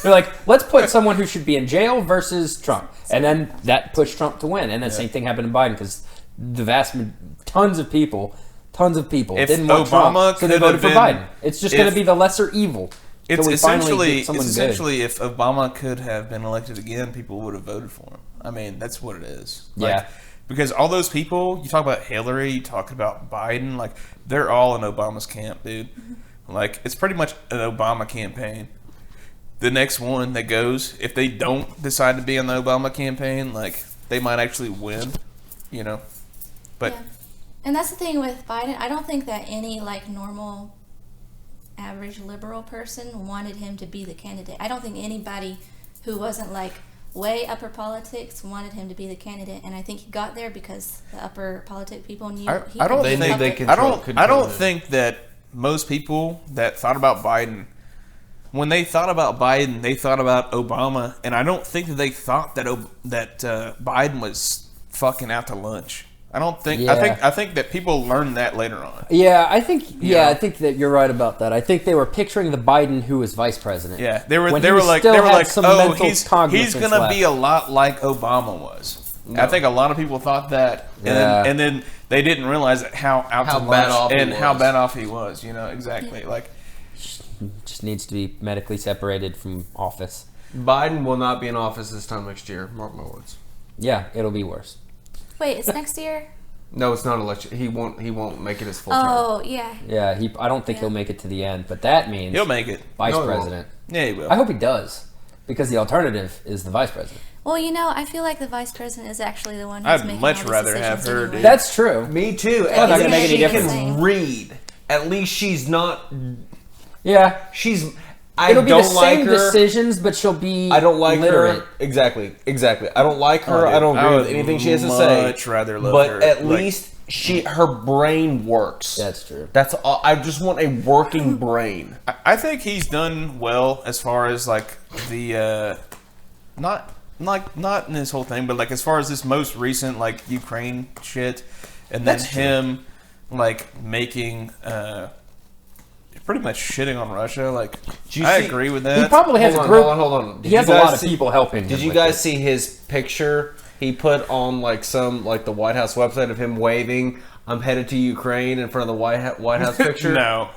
like, let's put someone who should be in jail versus Trump, and then that pushed Trump to win. And the same thing happened to Biden because the tons of people If didn't want Obama Trump, so they could voted have for been- Biden. It's just going if- to be the lesser evil. It's till we finally essentially, get someone it's good. essentially if Obama could have been elected again, people would have voted for him. I mean, that's what it is. Like, Yeah. Because all those people, you talk about Hillary, you talk about Biden, like, they're all in Obama's camp, dude. Like, it's pretty much an Obama campaign. The next one that goes, if they don't decide to be on the Obama campaign, like, they might actually win, But yeah. And that's the thing with Biden. I don't think that any like normal, average liberal person wanted him to be the candidate. I don't think anybody who wasn't like way upper politics wanted him to be the candidate. And I think he got there because the upper politic people knew. I don't They think knew they could. could- I don't control him. think that most people that thought about Biden, when they thought about Biden, they thought about Obama, and I don't think that they thought that Biden was fucking out to lunch. I don't think. Yeah. I think that people learned that later on. Yeah, I think. Yeah. I think that you're right about that. I think they were picturing the Biden who was vice president. Yeah, they were. When They he were was like, still had some oh, mental he's cognizance gonna left. be a lot like Obama was. I think a lot of people thought that, and then they didn't realize how out How to bad lunch off he and how was. bad off he was. Exactly. Like, Just needs to be medically separated from office. Biden will not be in office this time next year. Mark my words. Yeah, it'll be worse. Wait, it's next year? No, it's not election. He won't make it his full term. Oh, yeah. Yeah, I don't think Yeah. he'll make it to the end, but that means he'll make it. vice No, he won't. president. Yeah, he will. I hope he does, because the alternative is the vice president. Well, I feel like the vice president is actually the one who's I'd making much all these rather have decisions her, anyway. dude. That's true. Me too. Well, At not least gonna make any she difference. can read. At least she's not. Yeah, She's. I it'll be don't the like same her. decisions, but she'll be. I don't like literate. her. Exactly. I don't like her. Oh, dude, I don't I agree would with anything she has to say. much rather love but her, at like- least her brain works. That's true. That's all. I just want a working brain. I think he's done well as far as like the not in his whole thing, but like as far as this most recent like Ukraine shit, and then him like making pretty much shitting on Russia. Like I agree with that. He probably has a group. Hold on. He has a lot of people helping him. Did you guys see his picture he put on like the White House website of him waving, "I'm headed to Ukraine" in front of the White House picture? No.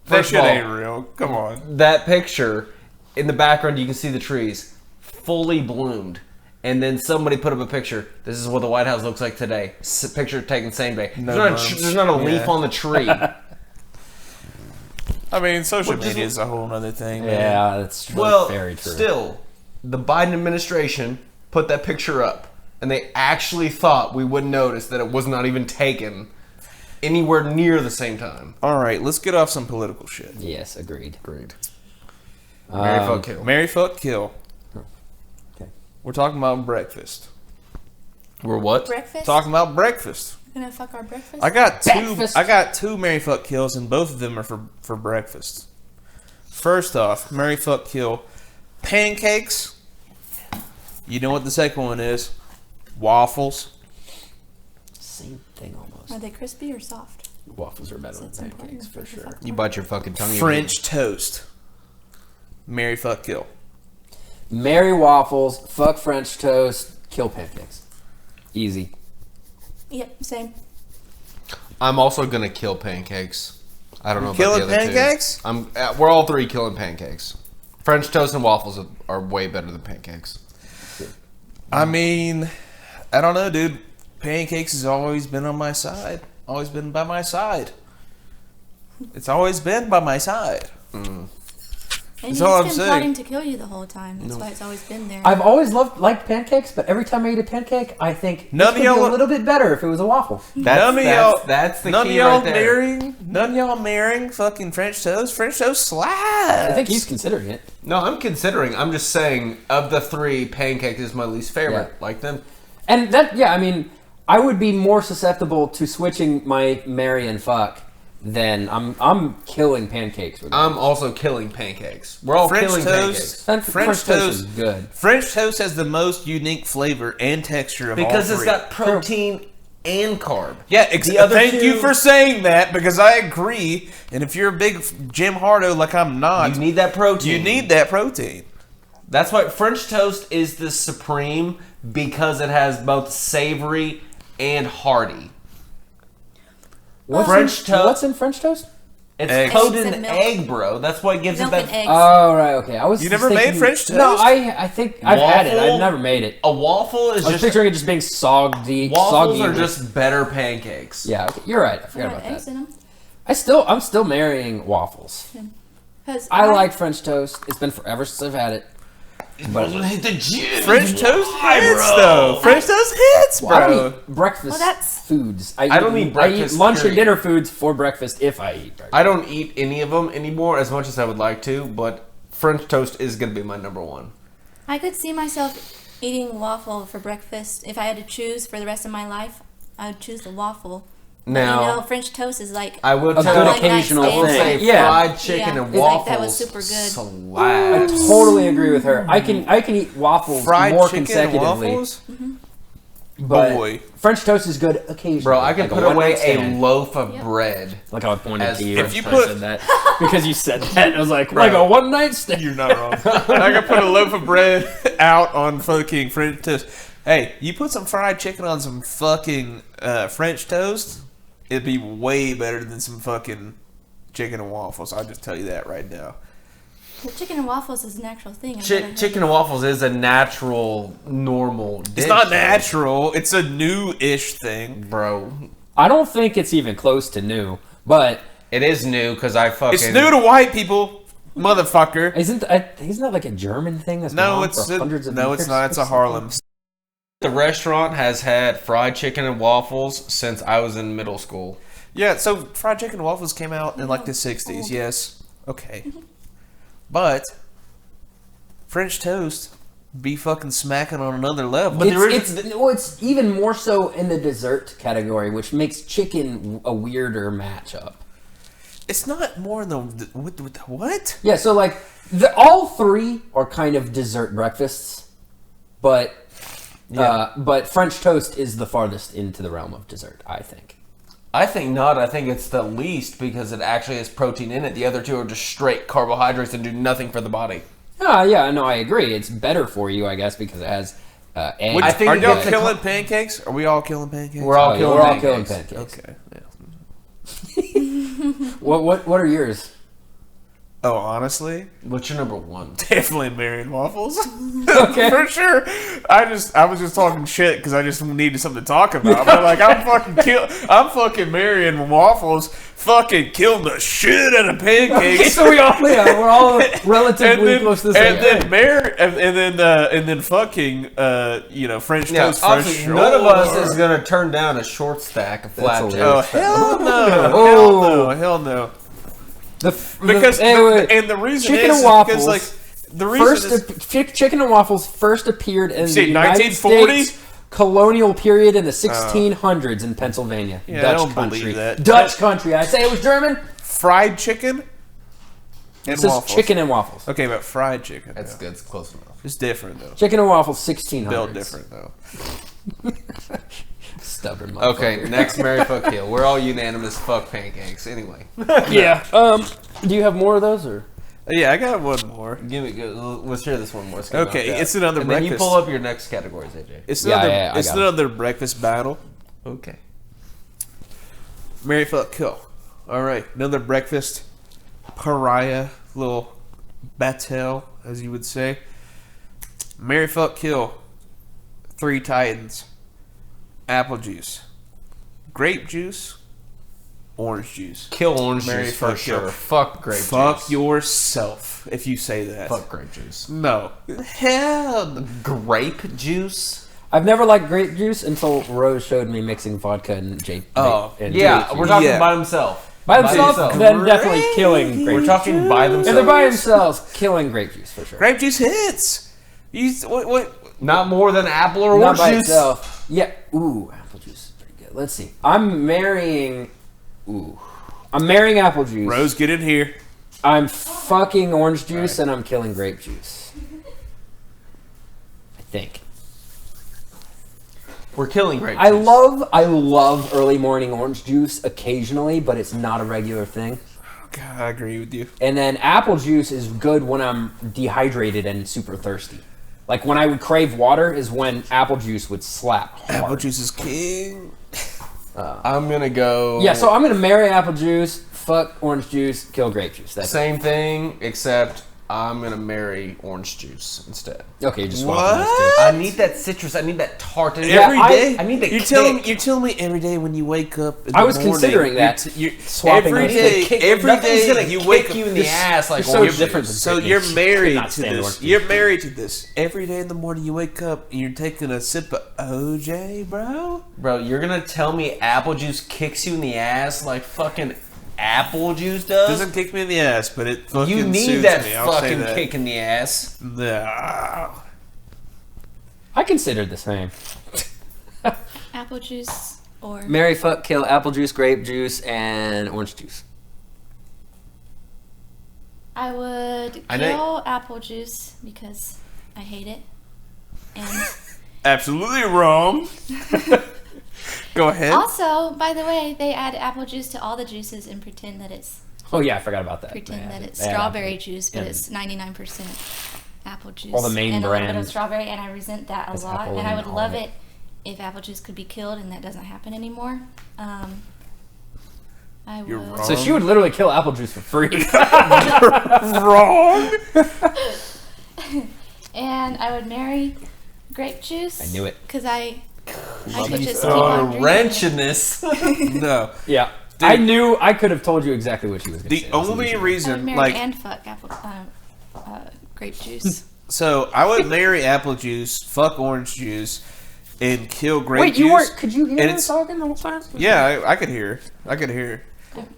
That First shit of all, ain't real. Come on. That picture, in the background you can see the trees fully bloomed. And then somebody put up a picture. This is what the White House looks like today. Picture taken same day. There's not a leaf on the tree. I mean, social media is a whole other thing. Man. Yeah, that's true. Well, very true. Still, the Biden administration put that picture up, and they actually thought we wouldn't notice that it was not even taken anywhere near the same time. All right, let's get off some political shit. Yes, agreed. Marry, fuck, kill. Marry, fuck, kill. Okay. We're talking about breakfast. We're what? Breakfast? Talking about breakfast. We're gonna fuck our breakfast? I got two. Breakfast. I got two marry, fuck, kills, and both of them are for breakfast. First off, marry, fuck, kill, pancakes. You know what the second one is? Waffles. Same thing almost. Are they crispy or soft? Waffles are better than That's pancakes important. for sure. You bite your fucking tongue. French toast. Marry, fuck, kill. Marry waffles, fuck French toast, kill pancakes. Easy. Yep, same. I'm also gonna kill pancakes. I don't know about Killing the other pancakes? two. We're all three killing pancakes. French toast and waffles are way better than pancakes. I mean, I don't know, dude. Pancakes has always been on my side. Always been by my side. It's always been by my side. And That's all I'm he's been saying. plotting to kill you the whole time. That's why it's always been there. I've always liked pancakes, but every time I eat a pancake, I think None this of would be y'all- a little bit better if it was a waffle. None of y'all. That's the None of key y'all right there. None of y'all marrying fucking French toast. French toast slaps. I think he's considering it. No, I'm considering. I'm just saying, of the three, pancake is my least favorite. Yeah. Like them. And that, yeah, I mean, I would be more susceptible to switching my marry and fuck than I'm killing pancakes with I'm also killing pancakes. We're all French killing toast. pancakes. French toast is good. French toast has the most unique flavor and texture of Because all it's three. got protein and carb. Yeah, other thank two- you for saying that because I agree. And if you're a big Jim Hardo like I'm not, You need that protein. you need that protein. That's why French toast is the supreme, because it has both savory and hearty. French toast. What's in French toast? It's Eggs. coated Eggs in and milk. egg, bro. That's what gives Milk it and that. eggs. Oh, right, okay. I was You just never made thinking- French toast? No, I think I've had it. Waffle? I've never made it. A waffle is I was just. picturing it just being soggy. Waffles soggy are with- just better pancakes. Yeah, okay, you're right. I They forgot have about eggs that. in them. I'm still marrying waffles. 'Cause I like French toast. It's been forever since I've had it. But Hit the gym. French toast Why, hits bro? though. French toast hits, I don't bro. eat breakfast Well, that's- foods. I don't eat breakfast, I eat lunch period. and dinner foods for breakfast if I eat breakfast. I don't eat any of them anymore as much as I would like to, but French toast is going to be my number one. I could see myself eating waffle for breakfast. If I had to choose for the rest of my life, I would choose the waffle. But, Now, you know, French toast is like I will A tell good you, occasional I will say thing. Yeah. fried chicken Yeah. and It's like waffles that was super good. I slaps. totally agree with her. I can eat waffles Fried more chicken consecutively. waffles? But Boy. French toast is good occasionally. Bro, I can Like put one-night away a stand. loaf of Yep. bread. Like I pointed As to you. if you when put- I said that because you said that. I was like Bro. a one night stand. You're not wrong. I could put a loaf of bread out on fucking French toast. Hey, you put some fried chicken on some fucking French toast, it'd be way better than some fucking chicken and waffles. I'll just tell you that right now. the chicken and waffles is an actual thing. I've never heard Chicken and waffles is a natural, normal dish. It's not natural. It's a new-ish thing. Bro. I don't think it's even close to new, but It is new because I fucking... It's new to white people, motherfucker. isn't that like a German thing that's been No, on it's for hundreds of no, years? it's not. It's a Harlem. The restaurant has had fried chicken and waffles since I was in middle school. Yeah, so fried chicken and waffles came out in like the 60s, yes. Okay. But French toast be fucking smacking on another level. But It's even more so in the dessert category, which makes chicken a weirder matchup. It's not more than what? Yeah, so like all three are kind of dessert breakfasts, but French toast is the farthest into the realm of dessert, I think. I think not. I think it's the least because it actually has protein in it. The other two are just straight carbohydrates and do nothing for the body. Yeah, no, I agree. It's better for you, I guess, because it has eggs. I think Are it y'all gets killing pancakes? Are we all killing pancakes? We're all killing killing pancakes. pancakes. Okay. Yeah. What are yours? Oh, honestly, What's your number one? definitely Marion waffles. Okay. For sure. I was just talking shit because I just needed something to talk about. But like, I'm fucking Marion waffles. Fucking killing the shit out of pancakes. So we're all relatively close to the same thing. And then fucking French Yeah, toast. obviously, none of us is gonna turn down a short stack of That's flapjacks. hilarious. Oh hell no! Oh. Hell no! Because The reason chicken is and waffles. because like the reason is chicken and waffles first appeared in the say United 1940? States colonial period in the 1600s in Pennsylvania. Yeah, I Dutch don't country. believe that. Dutch country. I say it was German. fried chicken and It says waffles. chicken and waffles. Okay, but fried chicken. That's though. good. It's close enough. It's different though. Chicken and waffles 1600s. Built different though. Stubborn motherfucker. Okay, next Mary fuck kill. We're all unanimous. Fuck pancakes. Anyway, Yeah. Do you have more of those or? Yeah, I got one more. let's hear this one more. Okay, it's another and then breakfast. you pull up your next categories, AJ. It's Yeah, another. yeah, I it's got it. another breakfast battle. Okay. Mary fuck kill. All right, another breakfast pariah, little battle, as you would say. Mary fuck kill. 3 titans. Apple juice, grape juice, orange juice. Kill orange Mary juice for fuck sure. kill. Fuck grape Fuck juice. yourself if you say that. Fuck grape juice. No. Hell no. Grape juice? I've never liked grape juice until Rose showed me mixing vodka and Oh, and Yeah, grape we're juice. talking Yeah. by himself. By themselves, then definitely killing grape We're juice. talking by If themselves. they're by themselves, killing grape juice for sure. Grape juice hits. What? Not more than apple or Not orange by juice. itself. Yeah. Ooh, apple juice is pretty good. Let's see. I'm marrying apple juice. Rose, get in here. I'm fucking orange juice and I'm killing grape juice. I think. We're killing grape juice. I love early morning orange juice occasionally, but it's not a regular thing. God, I agree with you. And then apple juice is good when I'm dehydrated and super thirsty. Like when I would crave water is when apple juice would slap hard. Apple juice is king. I'm gonna go. Yeah, so I'm gonna marry apple juice, fuck orange juice, kill grape juice. That's Same thing, except I'm gonna marry orange juice instead. okay. Just What? swap those two. I need that citrus. I need that tart. Yeah, Every day. I need the You're kick. telling me every day when you wake up. In I the was morning, considering that. You're Swapping every those day. Kick- Every nothing's day gonna you kick wake up. you in the ass like so orange different juice. than So you're married Cannot to stand this. orange juice. You're married to this. Every day in the morning you wake up and you're taking a sip of OJ, bro. Bro, you're gonna tell me apple juice kicks you in the ass like fucking apple juice does? Doesn't kick me in the ass, but it fucking You need soothes that me. I'll say fucking that. kick in the ass. Nah. I considered the same. Apple juice or Marry, fuck, kill, apple juice, grape juice, and orange juice. I would I know- kill apple juice because I hate it. And Absolutely wrong. Go ahead. also, by the way, they add apple juice to all the juices and pretend that it's Oh yeah, I forgot about that. pretend Yeah, that it's yeah. strawberry juice, but Yeah. it's 99% apple juice. All the main and a little bit brand of strawberry, and I resent that a has lot. apple And I in would all love of it it. if apple juice could be killed, and that doesn't happen anymore. I You're would. wrong. So she would literally kill apple juice for free. Wrong. And I would marry grape juice. I knew it. Because I could it. just keep on drinking wrench it. in this. No. Yeah. Dude. I knew I could have told you exactly what she was going to The say. That's only easy. I would reason, marry like, and fuck grape juice. so I would marry apple juice, fuck orange juice, and kill grape Wait, juice. you weren't? Could you hear And her it's- talking the whole time? Yeah, I could hear. I could hear. I just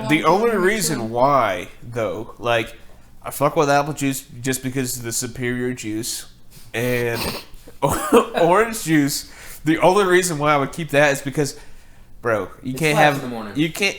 don't The want only to reason why, though, like, I fuck with apple juice just because of the superior juice, and orange juice. The only reason why I would keep that is because, bro, you can't have. In the morning. You can't.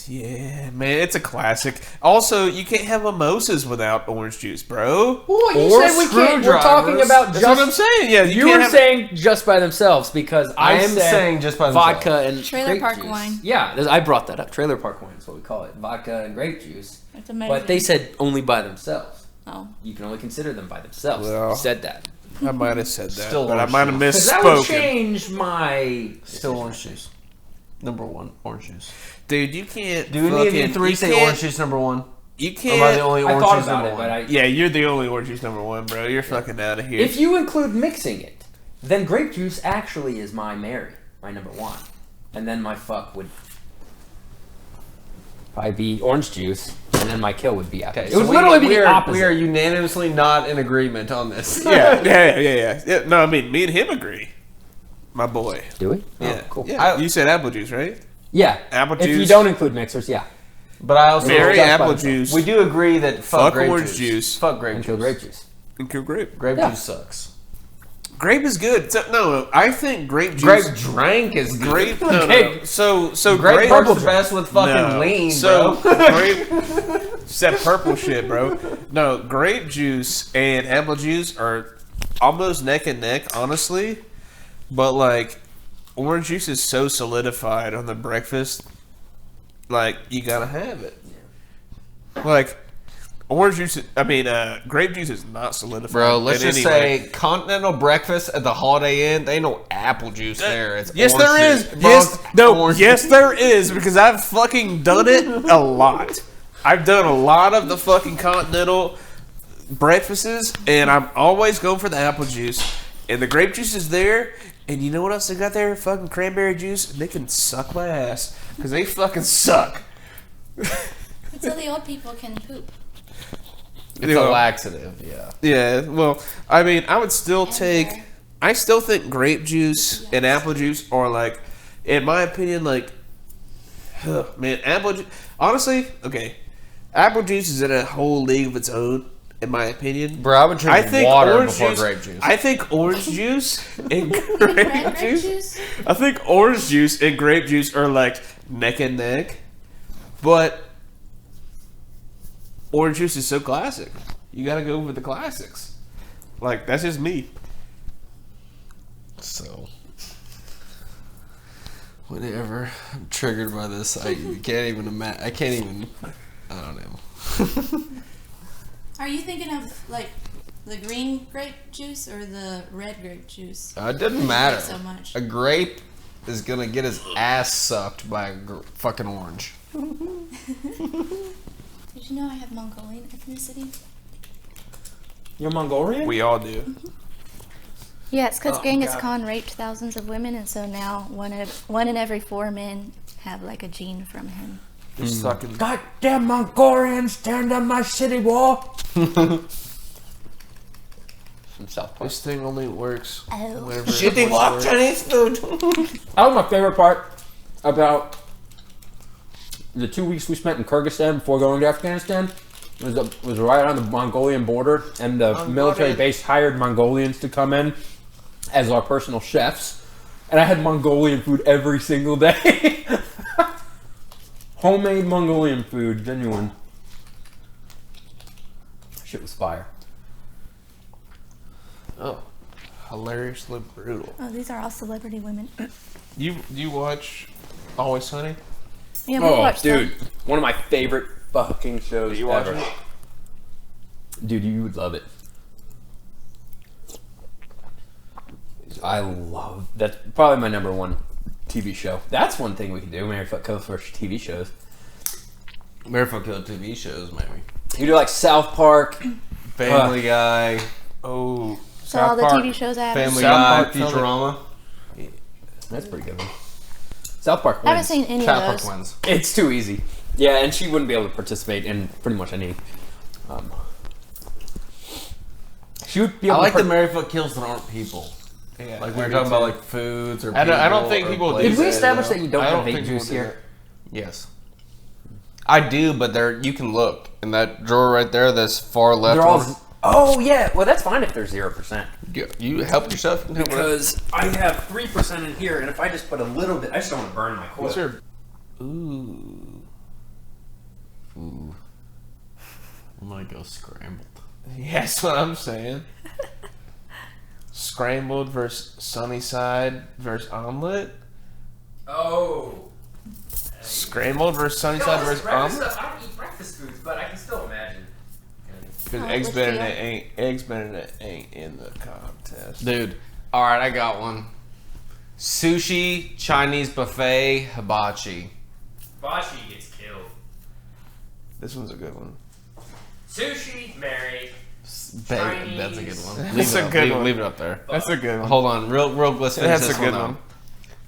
Yeah, man, it's a classic. Also, you can't have mimosas without orange juice, bro. Oh, you Or said we can't. We're talking about That's just. what I'm saying. Yeah, You were saying just by themselves because I I am said saying just by vodka and Trailer grape park juice. wine. Yeah, I brought that up. Trailer park wine is what we call it. Vodka and grape juice. It's amazing. But they said only by themselves. Oh. You can only consider them by themselves. Well, You said that. I might have said that, Still but I orange might have Because that would misspoken. change my. Still orange juice. Number one, orange juice. Dude, you can't. Do any of you fucking- three you say can't- orange juice number one? You Or am I can't. the only I orange thought juice about number it, one? but I. Yeah, you're the only orange juice number one, bro. You're fucking out of here. If you include mixing it, then grape juice actually is my number one. And then my fuck would probably be orange juice, and then my kill would be apple. Okay, It would literally be the opposite. We are unanimously not in agreement on this. yeah. No, I mean, me and him agree. My boy. Do we? Yeah, Oh, cool. Yeah, you said apple juice, right? Yeah. Apple If you juice. don't include mixers, yeah. But I also Berry just by apple themselves. juice. we do agree that Fuck grape orange juice. Fuck grape And juice. kill grape juice. And kill grape. Grape Yeah. juice sucks. Grape is good. So, no, I think grape juice. Grape drank is good. Grape. No, Okay. no. So Grape grape. works the best with fucking No. lean, So bro. grape. It's that purple shit, bro. No, grape juice and apple juice are almost neck and neck, honestly. But like, orange juice is so solidified on the breakfast. Like, you gotta have it. Like, orange juice. Grape juice is not solidified. Bro, let's in just any way. say continental breakfast at the Holiday Inn. They ain't no apple juice there. It's Yes, orange there is. juice. Yes, Bro, no. orange Yes, juice. there is because I've fucking done it a lot. I've done a lot of the fucking continental breakfasts, and I'm always going for the apple juice. And the grape juice is there. And you know what else they got there? Fucking cranberry juice. And they can suck my ass because they fucking suck. So the old people can poop. It's a laxative, yeah. Yeah. Well, I mean, I would still And take. beer. I still think grape juice and apple juice are like, in my opinion, like, man, apple juice. Honestly, okay, apple juice is in a whole league of its own, in my opinion. Bro, I would drink water before grape juice. I think orange juice and Red grape grape juice. juice? I think orange juice and grape juice are like neck and neck, but orange juice is so classic. You gotta go with the classics. Like, that's just me. So, whatever. I'm triggered by this. I can't even imagine. I can't even. I don't know. Are you thinking of like the green grape juice or the red grape juice? It doesn't matter. So much. A grape is gonna get his ass sucked by a fucking orange. Did you know I have Mongolian ethnicity? You're Mongolian? We all do. Yeah, it's because Oh, Genghis God. Khan raped thousands of women, and so now one in every 4 men have like a gene from him. You're sucking. Goddamn Mongolians tearing down my city wall. From South Park. This thing only works Oh. whenever. Shitty walk Chinese food. That was my favorite part about the 2 weeks we spent in Kyrgyzstan before going to Afghanistan. Was right on the Mongolian border, and the military base hired Mongolians to come in as our personal chefs. And I had Mongolian food every single day. Homemade Mongolian food, genuine. Shit was fire. Oh, hilariously brutal. Oh, these are all celebrity women. You watch Always Sunny? Yeah, we Oh, watched dude, them. one of my favorite fucking shows You watch ever. it? Dude, you would love it. I love that's probably my number one TV show. That's one thing we can do. Mary Fuck Kill for TV shows. Marathon Kill TV shows, maybe. You do like South Park. Family Guy, Oh, So all the TV shows I have. Family South Guy, Park, Family- Futurama. That's pretty good one. South Park I haven't wins. seen any South of Park those. wins. It's too easy. Yeah, and she wouldn't be able to participate in pretty much any. She would be I able like to. the Mary Fuck Kills that aren't people. yeah. Like we were talking about, like foods or. I don't think people do Did we that, establish though. that you don't I have don't vape think juice people do here? Yes. I do, but there you can look in that drawer right there. That's far left. They're all. one. Oh yeah, well that's fine if they're 0%. You help yourself. You can help Because I have 3% in here, and if I just put a little bit, I just don't want to burn my coil. What's your... Ooh. I might go scrambled. Yeah, that's what I'm saying. Scrambled versus sunny side versus omelet. Oh. Scrambled versus sunny side versus omelet. I don't eat breakfast foods, but I can still imagine. Because Oh, eggs let's Benedict ain't in the contest. Dude, all right, I got one. Sushi, Chinese buffet, hibachi. Hibachi gets killed. This one's a good one. Sushi, Mary. Babe, that's a good one. That's a good one. Leave it up there. That's a good one. Hold on, real. Let's finish That's this a good one. one. Out.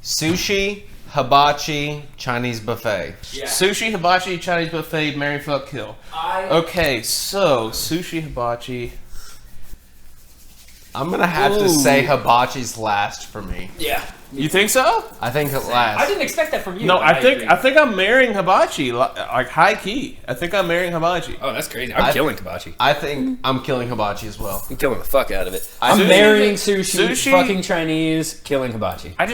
Sushi, hibachi, Chinese buffet. Yeah. Sushi, hibachi, Chinese buffet, marry, fuck, kill. Okay, so sushi, hibachi. I'm gonna have to Ooh. say hibachi's last for me. Yeah. You think so? I think it last. I didn't expect that from you. No, but I agree. think I'm marrying hibachi, like high key. I think I'm marrying hibachi. Oh, that's crazy. I'm killing hibachi. I think I'm killing hibachi as well. I'm killing the fuck out of it. I'm I'm Sushi- marrying sushi, sushi- fucking Chinese, killing hibachi. I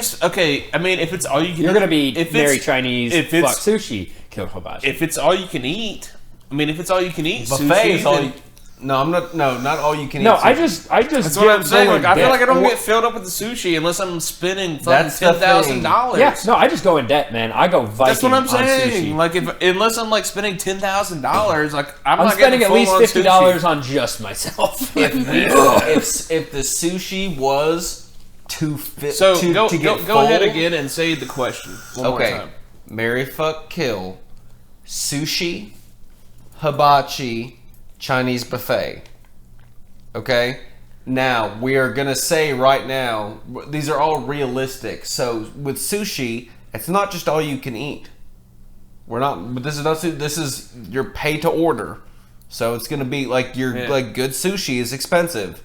mean, if it's all you can You're eat, gonna be if marry it's, Chinese, if fuck it's- sushi, kill hibachi. if it's all you can eat, I mean, if it's all you can eat, Buffet sushi, is all. then- You, no, I'm not. No, not all you can eat. No, sushi. I just That's what I'm saying. go in Like, I feel debt. like I don't get filled up with the sushi unless I'm spending fucking That's the $10,000. Yeah, no, I just go in debt, man. I go Viking That's what I'm on saying. sushi. Like, unless I'm like spending $10,000, like I'm I'm not spending getting at least full-on $50 sushi. on just myself. if the sushi was So to go get go ahead full- again and say the question one more Okay, time. marry, fuck, kill, sushi, hibachi, Chinese buffet. Okay, now we are gonna say right now these are all realistic. So with sushi, it's not just all you can eat. We're not. But this is not. This is your pay to order. So it's gonna be like your like good sushi is expensive.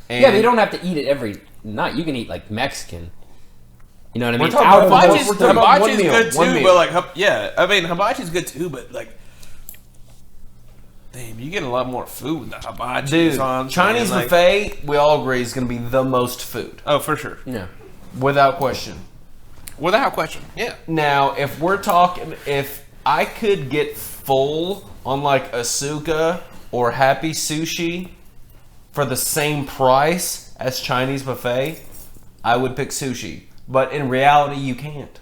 And Yeah, but you don't have to eat it every night. You can eat like Mexican. You know what I mean? talking Out of about the- hibachi's- we're talking about Hibachi's one meal, good one too, meal. but like yeah, I mean hibachi's good too, but like. Damn, you get a lot more food with the hibachi. Dude, so I'm Chinese saying, like- buffet, we all agree is gonna be the most food, Oh, for sure, Yeah. without question. without question. Yeah. Now, if we're talking, if I could get full on like Asuka or Happy Sushi for the same price as Chinese buffet, I would pick sushi. But in reality, you can't.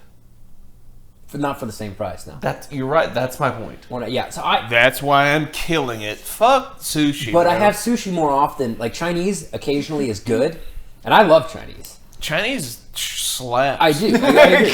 Not for the same price, no. You're right. That's my point. Yeah, so I. That's why I'm killing it. Fuck sushi. But bro. I have sushi more often. Like Chinese occasionally is good, and I love Chinese. Chinese slaps. I do. I agree.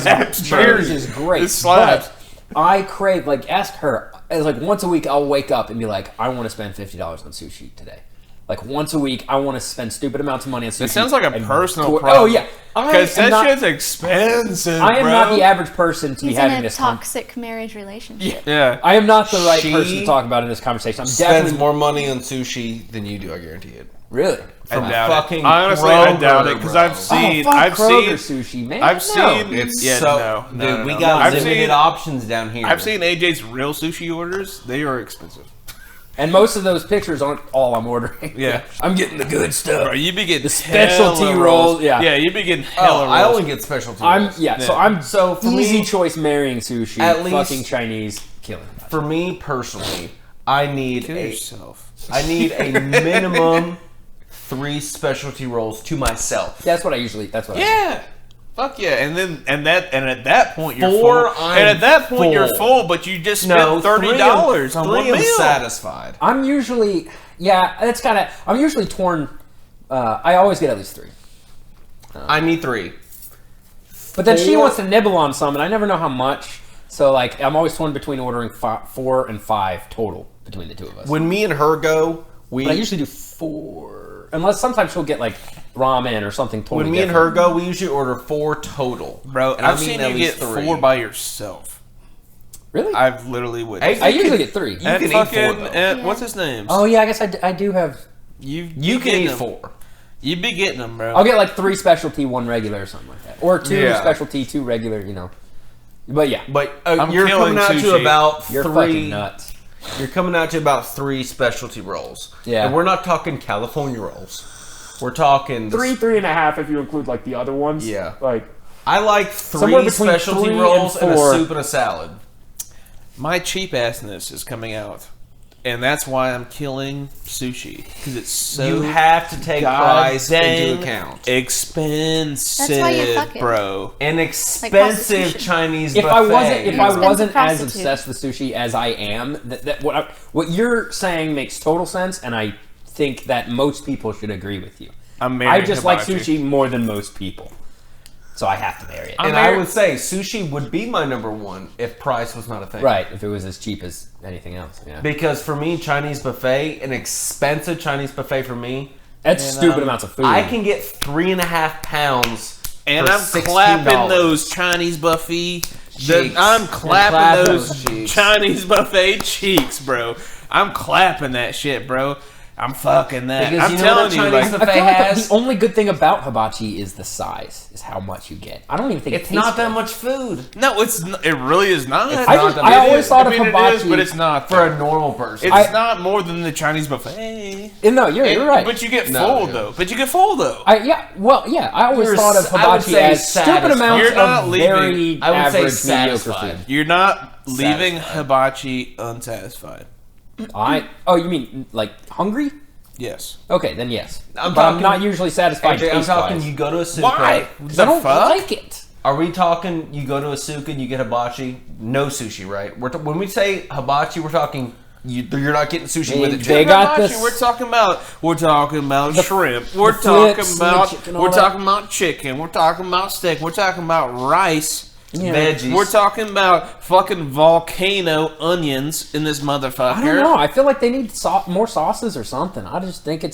slaps, Chinese is great. It slaps. But I crave, like, ask her. It's like once a week, I'll wake up and be like, I want to spend $50 on sushi today. Like once a week, I want to spend stupid amounts of money on sushi. It sounds like a and personal go- problem. Oh yeah, Because that shit's expensive. I am bro. not the average person to He's be having in a this. toxic marriage relationship. Yeah. I am not the right She person to talk about in this conversation. I'm Spends definitely more money on sushi than you do. I guarantee it. really. From I doubt fucking it. Honestly, I Kroger, doubt it because bro. I've seen, fuck I've Kroger seen, sushi, man. I've No. seen. It's yeah, so, no, dude, we no. got I've limited seen, options down here. I've seen AJ's real sushi orders. They are expensive. And most of those pictures aren't all I'm ordering. Yeah. I'm getting the good stuff. Bro, you be getting The specialty hella rolls, yeah. Yeah, you be getting Oh, hella I rolls. only get specialty. So rolls. I'm So for easy me- choice marrying sushi. At least- fucking Chinese killing. For me personally, I need Kill a yourself. minimum 3 specialty rolls to myself. That's what I usually. That's what. I Yeah. Fuck yeah, and at that point you're Four, full. I'm And at that point you're full. full, but you just spent No, $30 on one three I'm meal. satisfied. I'm usually. Yeah, that's kind of. I'm usually torn. I always get at least 3. I need 3. But then she Four- wants to nibble on some, and I never know how much. So like, I'm always torn between ordering 4 and 5 total between the two of us. When me and her go, But I usually do 4, unless sometimes she'll get like ramen or something totally. when me and her go, we usually order 4 total. Bro, and I I've mean seen at you least get 3. 4 by yourself. Really? I've literally witnessed. I usually get 3. You And can eat fucking, 4 though. and what's his name? Oh yeah, I guess I do have. You You can eat them. 4. You be getting them, bro. I'll get like 3 specialty, 1 regular, or something like that, or 2 Yeah. specialty, 2 regular. You know. But yeah, But I'm you're killing coming out to sushi. about you're 3. fucking nuts. you're coming out to about 3 specialty rolls. Yeah. And we're not talking California rolls. We're talking... 3.5 if you include, like, the other ones. Yeah. Like, I like somewhere 3 between specialty 3 rolls and and a 4. soup and a salad. My cheap assness is coming out, and that's why I'm killing sushi because it's so You have to take price into account. Expensive, That's why you're fucking. bro. An expensive prostitution. Chinese If buffet. I wasn't Expensive as prostitute. obsessed with sushi as I am, what you're saying makes total sense, and I think that most people should agree with you. I'm I marrying just like hibachi. sushi more than most people, so I have to marry it. And I would say sushi would be my number 1 if price was not a thing. Right, if it was as cheap as anything else. Yeah, Because for me, Chinese buffet, an expensive Chinese buffet for me, that's stupid amounts of food. I can get 3.5 pounds And for I'm $16. clapping those Chinese buffet. Cheeks. I'm clapping those those cheeks. Chinese buffet cheeks, bro. I'm clapping that shit, bro. I'm fucking that. Because I'm you know telling what you, Chinese like, buffet I feel like has? the only good thing about hibachi is the size, is how much you get. I don't even think It's it not tastes that good. much food no, it really is not. It's I, not just, that I big. always thought of I mean, hibachi. it is, but it's not for a normal person. It's not more than the Chinese buffet. No, you're right. But you get No, full yeah. though. But you get full though. I always You're thought of I would hibachi say as stupid satisfied. amounts You're not of leaving- very I would say average, mediocre satisfied. food. You're not leaving Satisfied. hibachi unsatisfied. Oh, you mean like hungry? Yes. Okay, then yes. I'm But I'm talking- not usually satisfied. AJ, I'm taste-wise. talking you go to a soup. Why? Because I don't fuck? like it. Are we talking you go to a souk and you get hibachi? No sushi, right? When we say hibachi, we're talking you're not getting sushi with it. They got Hibachi, this- We're talking about shrimp. We're the talking flips and the about chicken, all we're that. talking about chicken. We're talking about steak. We're talking about rice. Yeah. Veggies. We're talking about fucking volcano onions in this motherfucker. I don't know. I feel like they need more sauces or something. I just think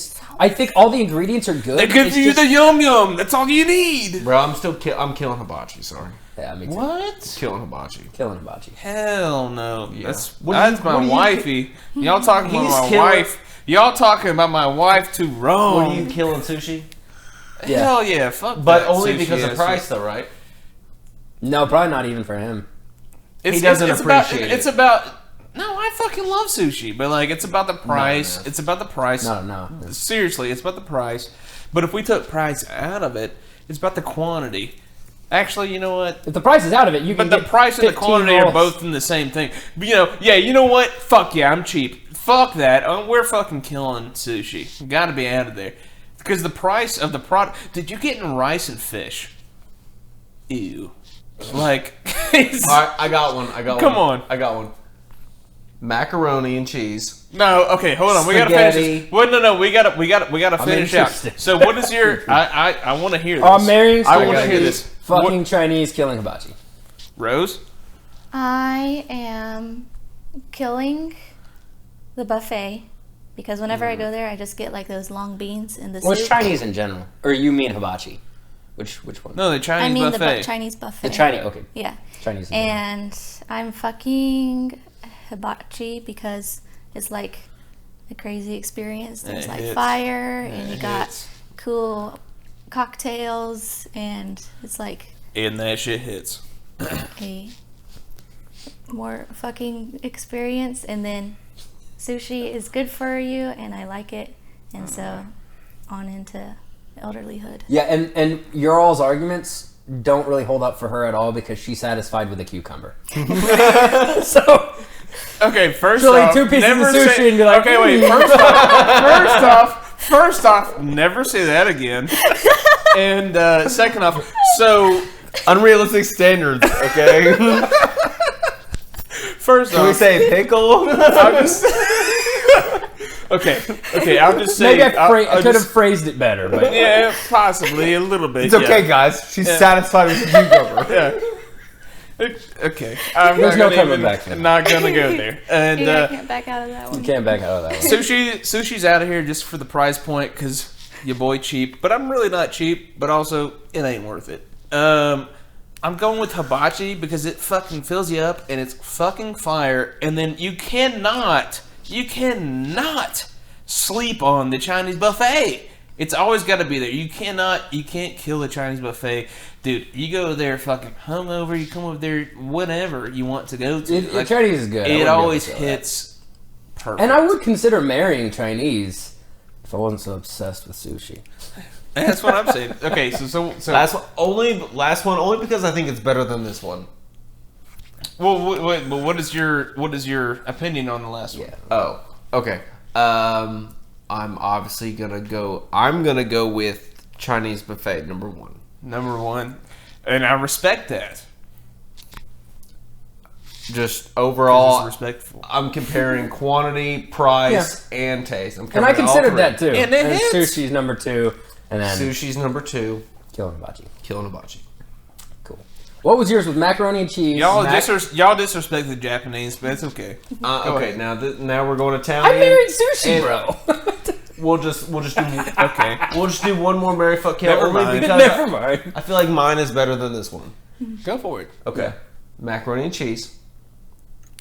I think all the ingredients are good. They give It's you just- the yum yum. That's all you need. Bro, I'm killing hibachi. Sorry, Yeah, me too. What? killing hibachi. Killing hibachi. Hell no. Yeah. That's What do you- my what do you- wifey. Y'all talking about He's my killing- wife. Y'all talking about my wife too wrong. What are you killing sushi? Yeah. Hell yeah, fuck But that only sushi because of ass price, shit. though, right? No, probably not even for him. It's, He doesn't it's appreciate about, it. It's about... No, I fucking love sushi, but like, it's about the price. No. It's about the price. No. Seriously, it's about the price. But if we took price out of it, it's about the quantity. Actually, you know what? If the price is out of it, you can But the get price and the 15 quantity are rolls. both in the same thing. But, you know what? Fuck yeah, I'm cheap. Fuck that. We're fucking killing sushi. Gotta be out of there. Because the price of the product... Did you get in rice and fish? Ew. Like... it's- All right, I got one. Come on. I got one. Macaroni and cheese. No, okay, hold on. We gotta finish Spaghetti. this. Well, no, we gotta finish out. interested. So what is your... I want to hear this. I'm marrying I want to sushi. hear this. Fucking What- Chinese killing hibachi. Rose? I am killing the buffet because whenever I go there, I just get like those long beans in the Well, it's soup. Chinese in general. Or you mean hibachi? Which one? No, the Chinese I mean buffet. the Chinese buffet. The Chinese. Okay. Yeah. Chinese. In general. And I'm fucking hibachi because it's like a crazy experience. There's It like hits. fire and you It got hits. cool cocktails and it's like And that shit hits. a more fucking experience. And then sushi is good for you and I like it. And so on into elderlyhood. Yeah, and your all's arguments don't really hold up for her at all because she's satisfied with a cucumber. So Okay, first she'll eat off, 2 pieces of never sushi say, and be like, okay, wait. First off, never say that again. And second off, so Unrealistic standards, okay? first Can we off, say pickle? I'll just okay. I'll just say maybe I I'll could have just- phrased it better, but Yeah, possibly a little bit. It's okay, guys. She's satisfied with the cucumber. Yeah. Okay, I'm There's not no gonna coming even, back from that. not gonna go there. And I can't back out of that one. can't back out of that one. sushi's out of here just for the price point because your boy cheap, but I'm really not cheap. But also, it ain't worth it. I'm going with hibachi because it fucking fills you up and it's fucking fire. And then you cannot sleep on the Chinese buffet. It's always got to be there. You can't kill the Chinese buffet. Dude, you go there fucking hungover, you come over there whenever you want to go to. Chinese is good. I It wouldn't be able to always say that. hits perfect. And I would consider marrying Chinese if I wasn't so obsessed with sushi. That's what I'm saying. Okay, so Last one only because I think it's better than this one. well, what is your opinion on the last one? Yeah. Oh, okay. I'm obviously gonna go. I'm gonna go with Chinese buffet number 1. Number 1, and I respect that. Just overall, It's respectful. I'm comparing quantity, price, and taste. I'm And I comparing all considered three. that too. And it hits. sushi's number 2, and then Sushi's number 2. killing hibachi. Killing hibachi. Cool. What was yours with macaroni and cheese? Y'all disrespect the Japanese, but it's okay. Okay, now we're going to I Italian. married sushi, And- bro. We'll just do Okay. we'll just do one more Mary Fuck Kill Never only mind. because Never mind. I feel like mine is better than this one. Go for it. Okay. Macaroni and cheese,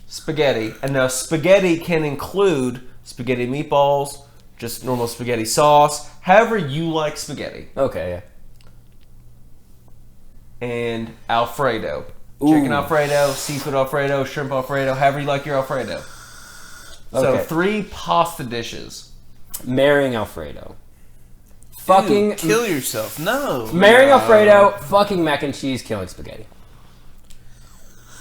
spaghetti, and now spaghetti can include spaghetti meatballs, just normal spaghetti sauce, however you like spaghetti, Okay, yeah. and Alfredo. Ooh. Chicken Alfredo, seafood Alfredo, shrimp Alfredo, however you like your Alfredo. So Okay. 3 pasta dishes. Marrying Alfredo. Fucking Dude, kill yourself. No. marrying Alfredo, fucking mac and cheese, killing spaghetti.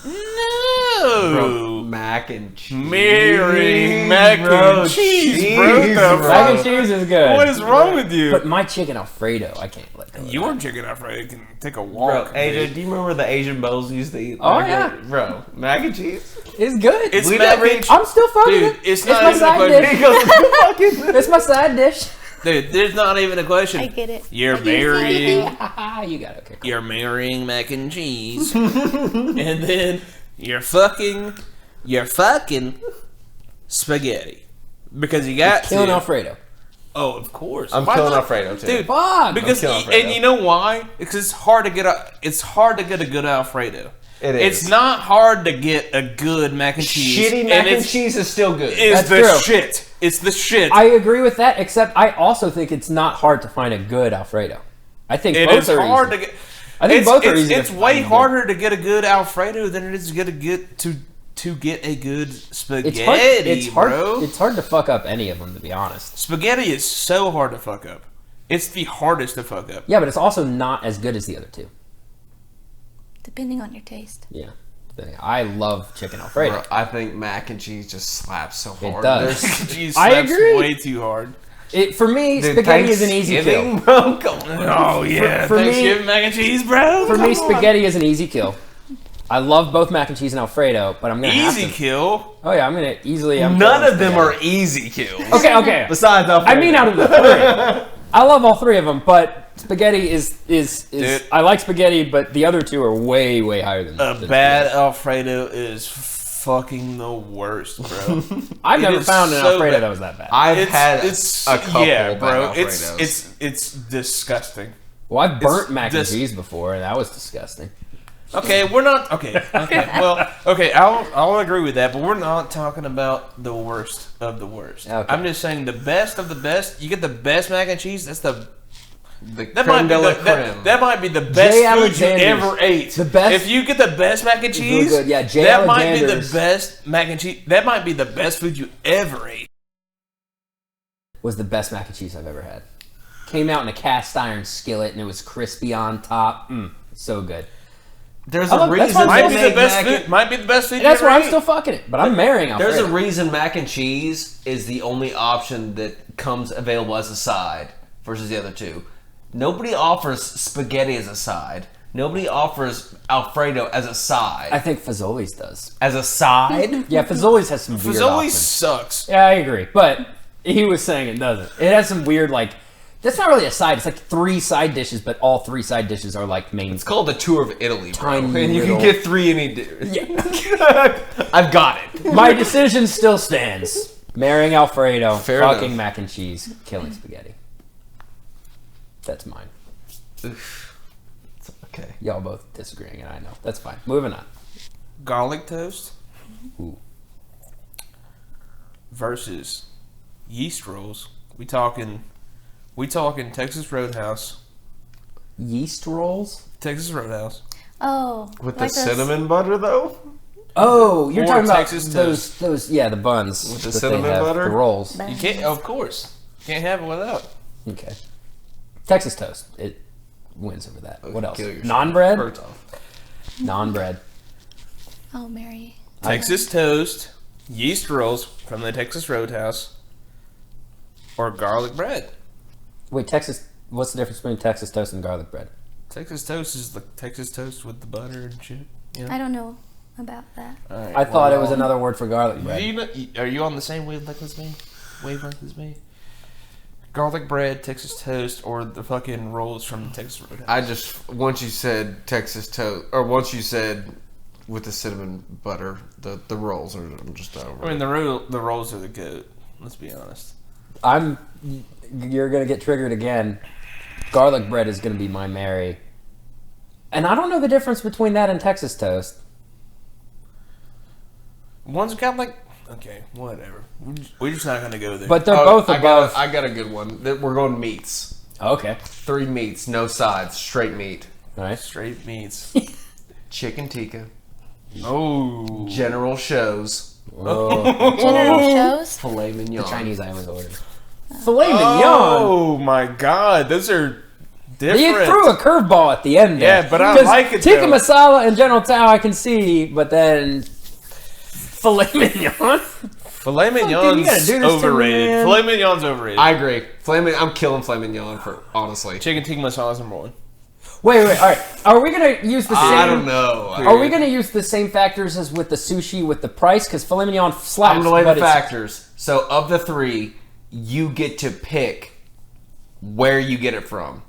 No. Mac and cheese. Marrying mac and cheese, bro. The bro. Mac and fuck? cheese is good. What is wrong with you? But my chicken Alfredo, I can't let go of Your that. chicken Alfredo can take a Bro, walk. AJ, dude. do you remember the Asian bowls used to eat? Oh, macaroni- Bro, mac and cheese? It's good. It's We mac never and eat- I'm still fucking Dude, it. it's not my even a side question. dish. He goes, fucking It's my side dish. Dude, there's not even a question. I get it. You're I get it. marrying. You got it. Okay, cool. You're marrying mac and cheese, and then you're fucking spaghetti because you got Killing to. Alfredo. Oh, of course. I'm Why killing not? Alfredo, too. dude. Fuck. Because killing Alfredo. and you know why? Because it's hard to get a good Alfredo. It is. It's not hard to get a good mac and cheese. Shitty mac and it's- cheese is still good. Is That's the true. shit. It's the shit. I agree with that, except I also think it's not hard to find a good Alfredo. I think It both is are hard easy. to get. I think both are it's, easy to It's way find. harder to get a good Alfredo than it is to get a good spaghetti, It's hard. It's hard. bro. It's hard to fuck up any of them, to be honest. Spaghetti is so hard to fuck up. It's the hardest to fuck up. Yeah, but it's also not as good as the other two. Depending on your taste. Yeah. I love chicken Alfredo. Bro, I think mac and cheese just slaps so hard. does. There's- Cheese I slaps agree. way too hard. For me, Dude, spaghetti is an easy Thanksgiving, kill. Bro, come on. Oh yeah, for me- Thanksgiving mac and cheese, bro. For me, Come on. spaghetti is an easy kill. I love both mac and cheese and Alfredo, but I'm gonna have Easy to. kill. Oh yeah, I'm gonna easily. None killing of them spaghetti. are easy kills. Okay. Besides Alfredo. I mean, out of the three, I love all three of them, but spaghetti is Dude. I like spaghetti, but the other two are way higher than A than bad spaghetti. Alfredo is fucking the worst, bro. I've It never is found an so Alfredo bad. that was that bad. I've had a couple yeah, bad bro. Alfredos. It's disgusting. Well, I've burnt it's mac dis- and cheese before, and that was disgusting. Okay, we're not okay. Well, okay, I'll agree with that, but we're not talking about the worst of the worst. Okay. I'm just saying the best of the best. You get the best mac and cheese. That's that creme might be de la the, that, creme. that might be the best Jay food you Alexander's. ever ate. The best- If you get the best mac and It's real cheese, good. Yeah, Jay that might be the Alexander's. best mac and cheese. That might be the best food you ever ate. Was the best mac and cheese I've ever had. Came out in a cast iron skillet, and it was crispy on top. So good. There's I a love- that's reason why Might I'm be they the make best mac food. and, Might be the best food. And that's you why ever I'm ate. still fucking it, but I'm marrying Alfredo. There's a reason mac and cheese is the only option that comes available as a side versus the other two. Nobody offers spaghetti as a side. Nobody offers Alfredo as a side. I think Fazoli's does. As a side? Yeah, Fazoli's has some weird Fazoli options. sucks. Yeah, I agree. But he was saying it doesn't. It has some weird, like, that's not really a side. It's like 3 side dishes, but all 3 side dishes are like main. It's called the tour of Italy, bro. Tiny And you little- can get 3 any day. Yeah. I've got it. My decision still stands. Marrying Alfredo, Fair fucking enough. mac and cheese, killing spaghetti. That's mine. Okay. Y'all both disagreeing, and I know. That's fine. Moving on. Garlic toast Ooh. versus yeast rolls. We talking Texas Roadhouse. Yeast rolls? Texas Roadhouse. Oh, With like the those- cinnamon butter, though? Oh, you're Or talking about Texas toast. those the buns With the that they cinnamon have, butter? the rolls. But You can't, of course. Can't have it without. Okay. Texas toast. It wins over that. What else? Kill yourself. Non-bread? First off. Non-bread. Oh, Mary. Texas toast, yeast rolls from the Texas Roadhouse, or garlic bread. Wait, Texas. What's the difference between Texas toast and garlic bread? Texas toast is the Texas toast with the butter and shit. You know? I don't know about that. All right, I thought it was well, another word for garlic bread. Are you on the same wavelength as me? Garlic bread, Texas toast, or the fucking rolls from Texas Roadhouse? I just once you said Texas toast, or once you said with the cinnamon butter, the rolls are I'm just over. I mean, the rolls are the goat. Let's be honest. You're gonna get triggered again. Garlic bread is gonna be my Mary. And I don't know the difference between that and Texas toast. One's got like, okay, whatever. We're just not gonna go there. But they're both I above. I got a good one. We're going meats. Okay. 3 meats, no sides, straight meat. Nice. straight meats. Chicken tikka, Oh, General Shows, Oh, General shows? filet mignon. the Chinese I always order. Filet mignon. oh my God, those are different. You threw a curveball at the end there. Yeah, but I 'Cause like it, Tikka though. masala and General Tao I can see, but then filet mignon. Filet Dude, you mignon's gotta do this to me, overrated. man. Filet mignon's overrated. I agree. I'm killing filet mignon for honestly. Chicken tikka masala is number one. Wait, all right. Are we gonna use the same? I don't know. Are we gonna use the same factors as with the sushi with the price? Because filet mignon slaps. I'm gonna lay but the it's- factors. So of the 3, you get to pick where you get it from.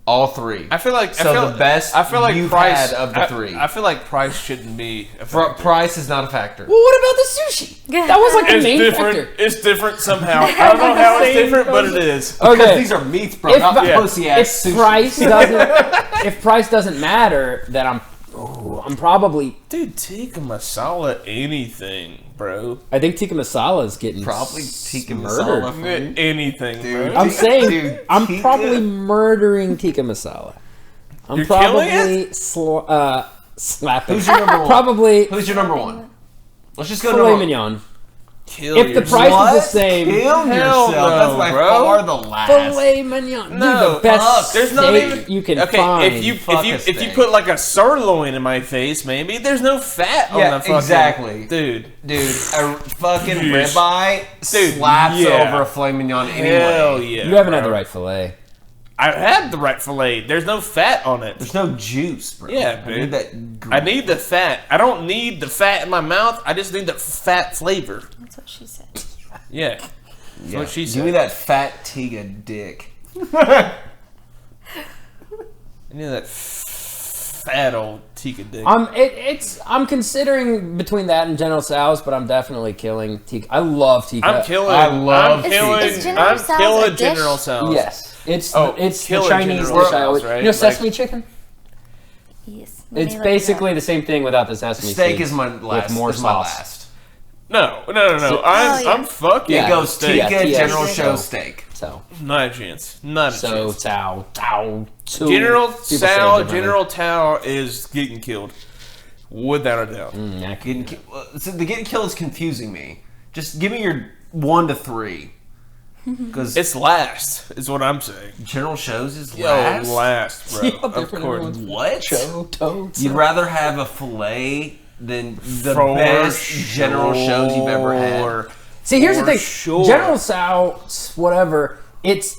All 3. I feel like So the best I feel like you've price had of the 3. I feel like price shouldn't be a factor. Price is not a factor. Well, what about the sushi? That was like the It's main different. factor. It's different somehow. I don't know how it's different, but it is. Because Okay. these are meats, bro. If- Not yeah. pussy ass If sushi. price doesn't matter, then I'm probably. Dude, tikka masala anything, bro. I think tikka masala is getting Probably tikka murdered. masala. Dude. Anything, Dude. bro. I'm saying Dude, I'm tikka- probably murdering tikka masala. I'm You're killing probably slapping. Who's your number one? Probably Who's your number 1? Let's just go filet to mignon. Kill If the yourself. price is the same, Kill Hell yourself. That's no, by bro. far the last. filet mignon. No, Dude, the best fuck. There's not steak even you can okay, find. if you Fuck a if you steak. put like a sirloin in my face, maybe there's no fat on Yeah, the fucking exactly. dude. Dude, a fucking Yes. ribeye Dude, slaps yeah. over a filet mignon anyway. Hell yeah! you haven't had bro. the right filet. I had the right fillet. There's no fat on it. There's no juice, bro. Yeah, I dude. need that. I need the fat. I don't need the fat in my mouth. I just need the fat flavor. That's what she said. Yeah. That's what she Give me said. that fat Tiga dick. I need that fat old tikka dick. I'm considering between that and General Tso's, but I'm definitely killing tikka. I love tikka. I'm killing. I love I'm tikka. killing. Is General I'm Tso's a killing dish? General Tso's. Yes, it's Oh, it's the killing Chinese General dish. I always, Tso's, right? You know, sesame Like- chicken. Yes. Let It's me look it basically up. the same thing without the sesame Steak seeds is my last. with more is my sauce. last. No. So- I'm yeah. I'm fucking. It goes steak. Tikka, Yeah, General yeah. Show steak. So Not a chance. Not a so chance. Tao. General People say it Tso, differently. General Tao is getting killed, without a doubt. Yeah, So the getting killed is confusing me. Just give me your 1 to 3. Because It's last, is what I'm saying. General Shows is Yo, last. last, bro. See how Of different course. everyone's- What? Toads. You'd rather have a fillet than the For best General Shows you've ever had. sure. See, here's the For thing. sure. General Tso, whatever. It's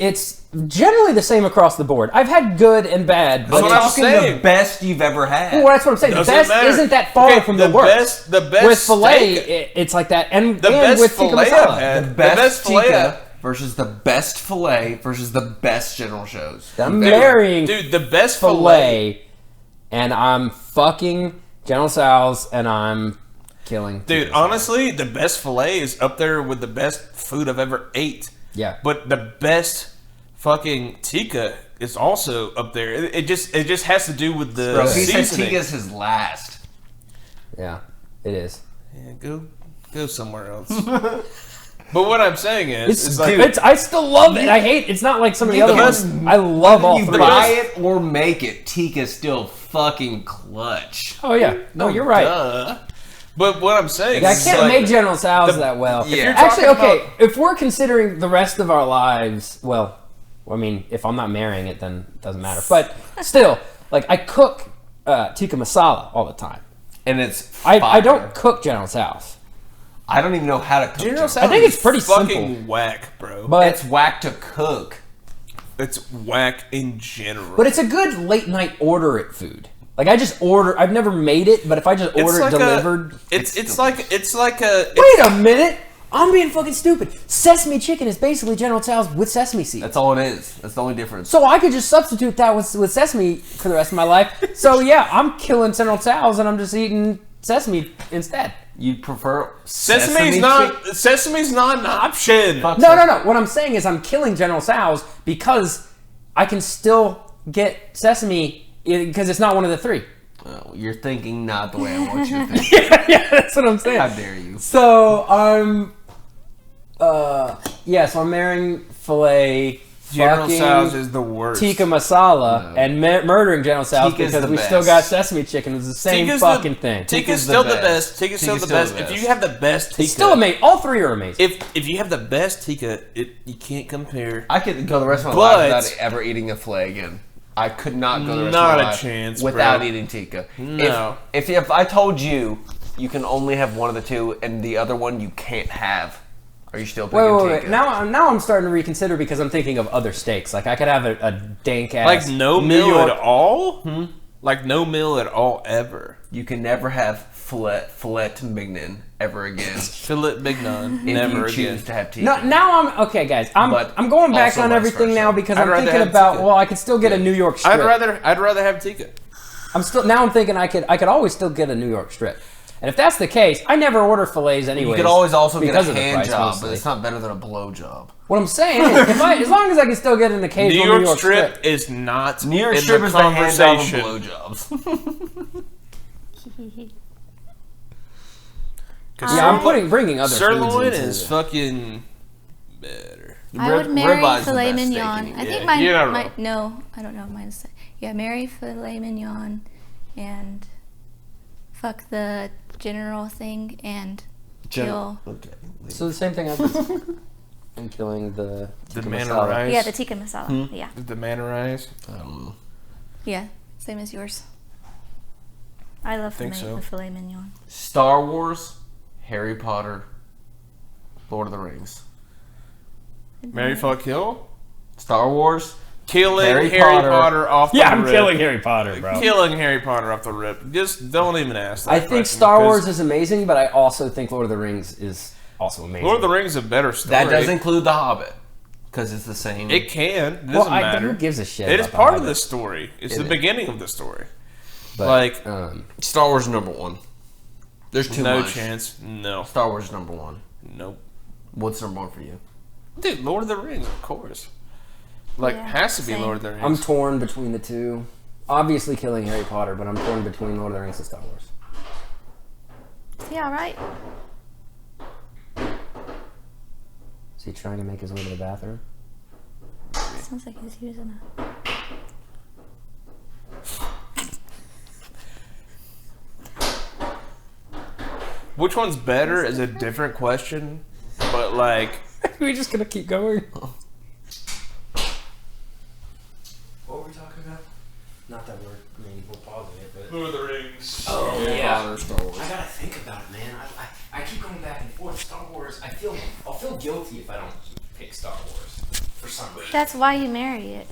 generally the same across the board. I've had good and bad, but But what I'm it's, talking saying. the best you've ever had. well, that's what I'm saying. The Doesn't best matter. isn't that far Okay, from the worst. The best With filet, steak- it's like that, and The best with tikka filet masala. I've had. the best filet tikka versus the best fillet versus the best General Shows. I'm marrying Dude, the best filet, filet. and I'm fucking General Tso's, and I'm killing. Dude, tikka masala. honestly, the best filet is up there with the best food I've ever ate. Yeah. But the best fucking tikka is also up there. It just has to do with the Bro, he said seasoning. Tikka's his last. Yeah, it is. Yeah, go somewhere else. But what I'm saying is, It's, like, it's I still love it. I hate. It's not like some of the You other guys- ones. I love all You three. buy it or make it, Tikka's still fucking clutch. Oh yeah, no, you're right. But what I'm saying I is can't like, make General Tso's that well. If you're Actually, talking okay, about- if we're considering the rest of our lives, well, I mean, if I'm not marrying it, then it doesn't matter. But still, like, I cook tikka masala all the time. And it's I fire. don't cook General Tso's. I don't even know how to cook. General General Tso I think is it's pretty fucking simple. whack, bro. But It's whack to cook. It's whack in general. But it's a good late night order it food. Like I just order. I've never made it, but if I just order it delivered, It's like a. wait a minute, I'm being fucking stupid. Sesame chicken is basically General Tso's with sesame seeds. That's all it is. That's the only difference. So I could just substitute that with sesame for the rest of my life. So yeah, I'm killing General Tso's and I'm just eating sesame instead. You'd prefer Sesame's not an option. Fuck No. What I'm saying is I'm killing General Tso's because I can still get sesame because it's not one of the three. Oh, you're thinking not the way I want you to think. Yeah, that's what I'm saying. How dare you? So so I'm marrying filet General fucking Tso's is the worst. tikka masala No. and murdering General Tso's Tikka's because the we best. still got sesame chicken. It's the same Tikka's fucking thing. Tikka's Tikka's still the the best. best. Tikka's still the Tikka's best. still the If you best. have the best tikka, It's still amazing. All three are amazing. If you have the best tikka, you can't compare. I could go the rest of my But- life without ever eating a filet again. I could not go the rest Not of my a life chance, without bro. eating tikka. No. If I told you you can only have one of the two and the other one you can't have, are you still picking Wait. tikka? Now I'm starting to reconsider because I'm thinking of other steaks. Like I could have a dank ass Like no New meal York- at all. Like no meal at all ever. You can never have filet mignon ever again. Filet mignon. If Never you again. choose to have tikka. No, now I'm okay, guys. But I'm going back also on vice everything versa. now because I'd I'm rather thinking have about. tikka. Well, I could still get a New York strip. I'd rather have tikka. I'm thinking I could always still get a New York strip. And if that's the case, I never order fillets anyway. You could always also get because a of the hand price, job, mostly. but it's not better than a blow job. What I'm saying is, as long as I can still get an occasional New York strip is not New York in strip the is the hand job of conversation. blow jobs. Yeah, I'm bringing other Sirloin foods into is it. fucking better. I would marry Ribeye is the filet best steak mignon. you can I get. think mine. you're not my, wrong. no, I don't know. Mine's marry filet mignon, and fuck the general thing and kill. Okay. So the same thing I'm killing the The tikka manna masala. rice. Yeah, the tikka masala. Yeah, The manna rice. I don't know. yeah, same as yours. I love Think so. the filet mignon. Star Wars, Harry Potter, Lord of the Rings. Mary fuck kill. Star Wars, Killing Harry Harry Potter. Potter off the Yeah, I'm rip. killing Harry Potter, bro. Killing Harry Potter off the rip. Just don't even ask that I think question, Star 'cause Wars is amazing, but I also think Lord of the Rings is also amazing. Lord of the Rings is a better story. that does include The Hobbit, because it's the same. It can. It doesn't well, matter. who gives a shit? It about is part the of the Hobbit? story. It's Is the it? beginning of the story. But, like, Star Wars is number one. There's too no much. chance. No. Star Wars is number one. Nope. What's number one for you? Dude, Lord of the Rings, of course. Like, Yeah, has to be same. Lord of the Rings. I'm torn between the two. Obviously, killing Harry Potter, but I'm torn between Lord of the Rings and Star Wars. Yeah, all right. Is he trying to make his way to the bathroom? Sounds like he's using a. Which one's better is a different question, but like, We're just gonna keep going. What were we talking about? Not that we're pausing it, but. Lord of the Rings. Oh Harry yeah. Potter, Star Wars. I gotta think about it, man. I keep going back and forth. Star Wars. I'll feel guilty if I don't pick Star Wars for some reason. That's why you marry it,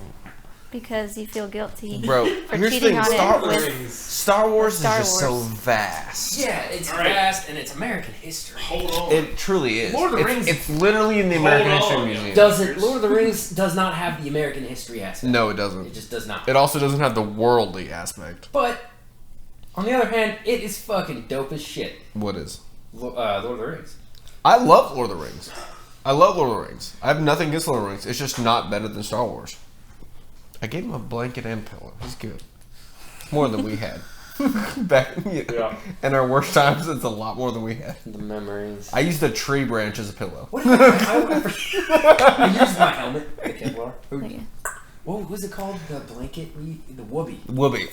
because you feel guilty Bro, for here's the cheating thing, on Star it with. Star Wars Star is just so Wars. vast. Yeah, it's All right. vast and it's American history. Hold on. It truly is. Lord of the It's- Rings- It's literally in the American Hold History on. Museum. Doesn't Lord of the Rings does not have the American history aspect. No, it It doesn't. just does not. It also doesn't have the worldly aspect. But on the other hand, it is fucking dope as shit. What is? Lord of the Rings. I love Lord of the Rings. I love Lord of the Rings. I have nothing against Lord of the Rings. It's just not better than Star Wars. I gave him a blanket and pillow. He's good. More than we had. Back in our worst times, it's a lot more than we had. The memories. I used a tree branch as a pillow. What did I used my helmet. The Kevlar. Okay. What was it called? The blanket? The whoopee. Whoopee.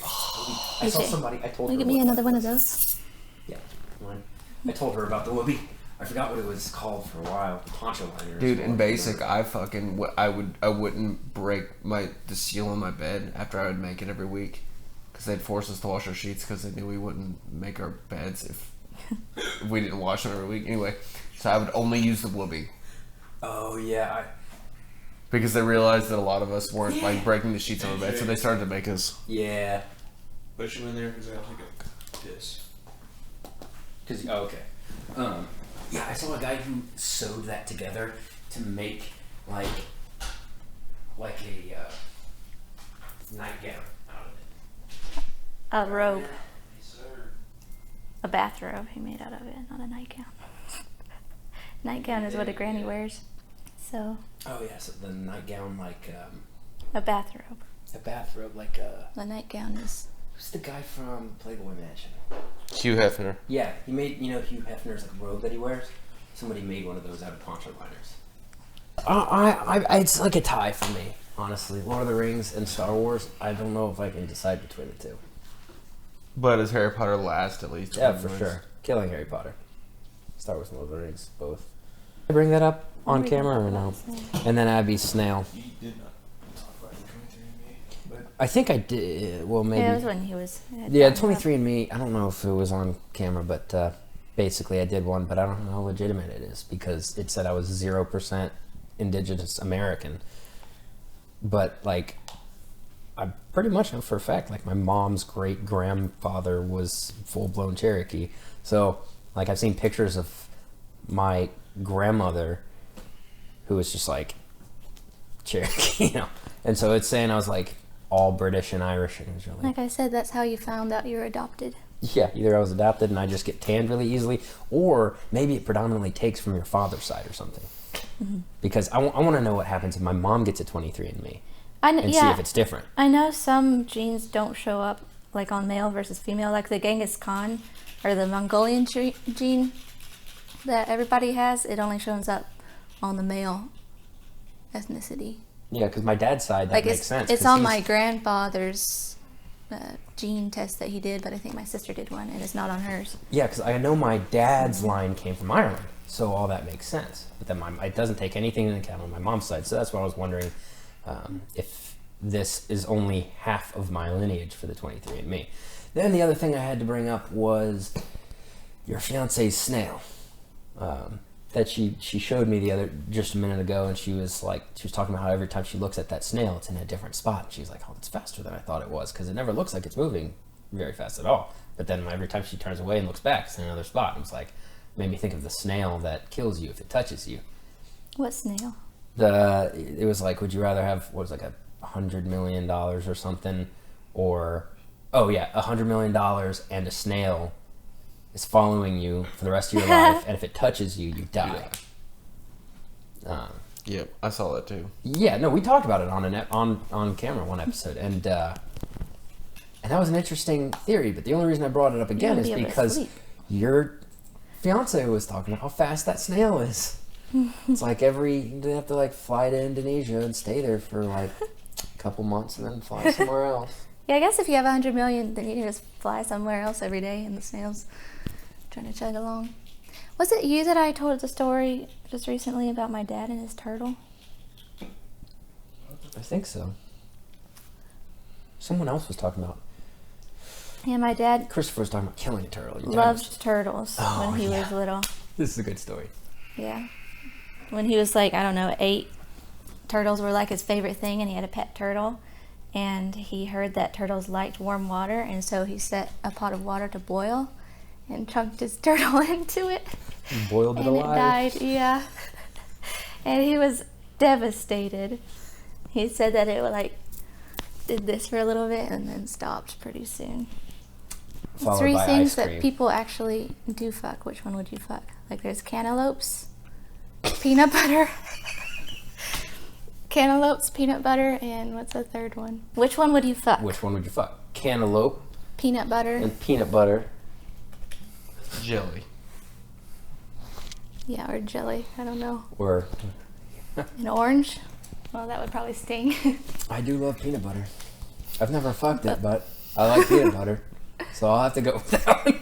I saw Okay. somebody. I told Will you her. give me what- another one of those? Yeah. One. I told her about the whoopee. I forgot what it was called for a while. Poncho liners. Dude, in basic, I wouldn't break the seal on my bed after I would make it every week, because they'd force us to wash our sheets because they knew we wouldn't make our beds if we didn't wash them every week. Anyway, so I would only use the whoopee. Oh yeah. Because they realized that a lot of us weren't like breaking the sheets on our bed, so they started to make us. Yeah. Push them in there because I'll take a piss. Okay. Yeah, I saw a guy who sewed that together to make like a nightgown out of it. A robe. Yes, sir. A bathrobe he made out of it, not a nightgown. Nightgown is what a granny wears. So, Oh yeah, so the nightgown a bathrobe. a bathrobe like The nightgown is... who's the guy from Playboy Mansion? Hugh Hefner. Yeah, he made Hugh Hefner's like robe that he wears. Somebody made one of those out of poncho liners. It's like a tie for me, honestly. Lord of the Rings and Star Wars. I don't know if I can decide between the two. But does Harry Potter last at least? Yeah, 20 for minutes? sure. Killing Harry Potter. Star Wars and Lord of the Rings, both. Did I bring that up on camera or no? And then Abby's snail. You did not talk about the 23andMe, but I think I did. Well, maybe. Yeah, it was when he was... Yeah, 23andMe. I don't know if it was on camera, but basically I did one, but I don't know how legitimate it is because it said I was 0% indigenous American. But, like, I pretty much know for a fact, like, my mom's great-grandfather was full-blown Cherokee. So, like, I've seen pictures of my grandmother who was just, like, Cherokee, And so it's saying I was, like, all British and Irish, and it was really... Like I said, that's how you found out you were adopted. Yeah, either I was adopted and I just get tanned really easily, or maybe it predominantly takes from your father's side or something. Mm-hmm. Because I want to know what happens if my mom gets a 23andMe and see if it's different. I know some genes don't show up like on male versus female, like the Genghis Khan or the Mongolian gene that everybody has. It only shows up on the male ethnicity. Yeah, because my dad's side, that makes sense. It's on my grandfather's gene test that he did, but I think my sister did one, and it's not on hers. Yeah, because I know my dad's line came from Ireland, so all that makes sense. But then it doesn't take anything into account on my mom's side, so that's why I was wondering if this is only half of my lineage for the 23andMe. Then the other thing I had to bring up was your fiance's snail. That she showed me just a minute ago, and she was talking about how every time she looks at that snail, it's in a different spot. And she's like, "Oh, it's faster than I thought it was," because it never looks like it's moving very fast at all. But then every time she turns away and looks back, it's in another spot. And it made me think of the snail that kills you if it touches you. What snail? It was like, would you rather have $100 million or something, or $100 million and a snail is following you for the rest of your life, and if it touches you, you die. Yep, I saw that too. Yeah, no, we talked about it on camera one episode, and that was an interesting theory. But the only reason I brought it up again is because your fiance was talking about how fast that snail is. It's like they have to fly to Indonesia and stay there for a couple months and then fly somewhere else. Yeah, I guess if you have 100 million, then you can just fly somewhere else every day, and the snail's trying to chug along. Was it you that I told the story just recently about my dad and his turtle? I think so. Someone else was talking about. Yeah, my dad Christopher was talking about killing a turtle. loved turtles when he was little. This is a good story. Yeah. When he was 8, turtles were his favorite thing, and he had a pet turtle. And he heard that turtles liked warm water, and so he set a pot of water to boil and chunked his turtle into it. Boiled it and alive. it died, yeah. And he was devastated. He said that it did this for a little bit and then stopped pretty soon. Followed 3 by things ice that cream. people actually do fuck. Which one would you fuck? There's cantaloupes, peanut butter. Cantaloupes, peanut butter, and what's the third one? Which one would you fuck? Which one would you fuck? Cantaloupe Peanut butter. and peanut butter. Jelly. Yeah, or jelly. I don't know. Or An orange? Well, that would probably sting. I do love peanut butter. I've never fucked it, but I like peanut butter. So I'll have to go with that one.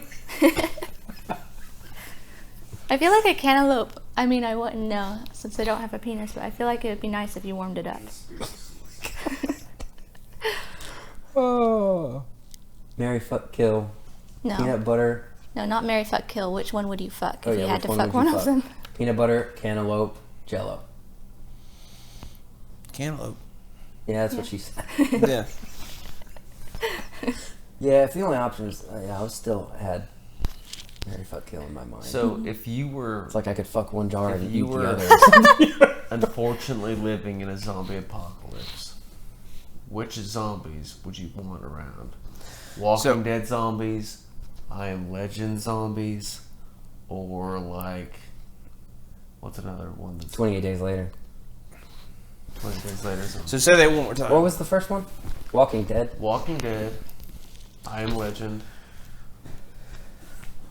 I feel like a cantaloupe. I mean, I wouldn't know since I don't have a penis, but I feel like it would be nice if you warmed it up. Oh. Marry, fuck, kill. No, Peanut butter. no, not marry, fuck, kill. Which one would you fuck Oh, if yeah, you had which to one fuck would you one of fuck? them? Peanut butter, cantaloupe, Jello. Cantaloupe. Yeah, that's what she said. Yeah. Yeah, if the only option is, I was still had marry, fuck, kill in my mind. So if you were it's like I could fuck one jar If and you eat were- the other. unfortunately living in a zombie apocalypse, which zombies would you want around? Walking Dead zombies, I Am Legend zombies, or like, what's another one that's 28 days later. 20 days later zombies? So say that one more time. What was the first one? Walking Dead. Walking Dead, I Am Legend.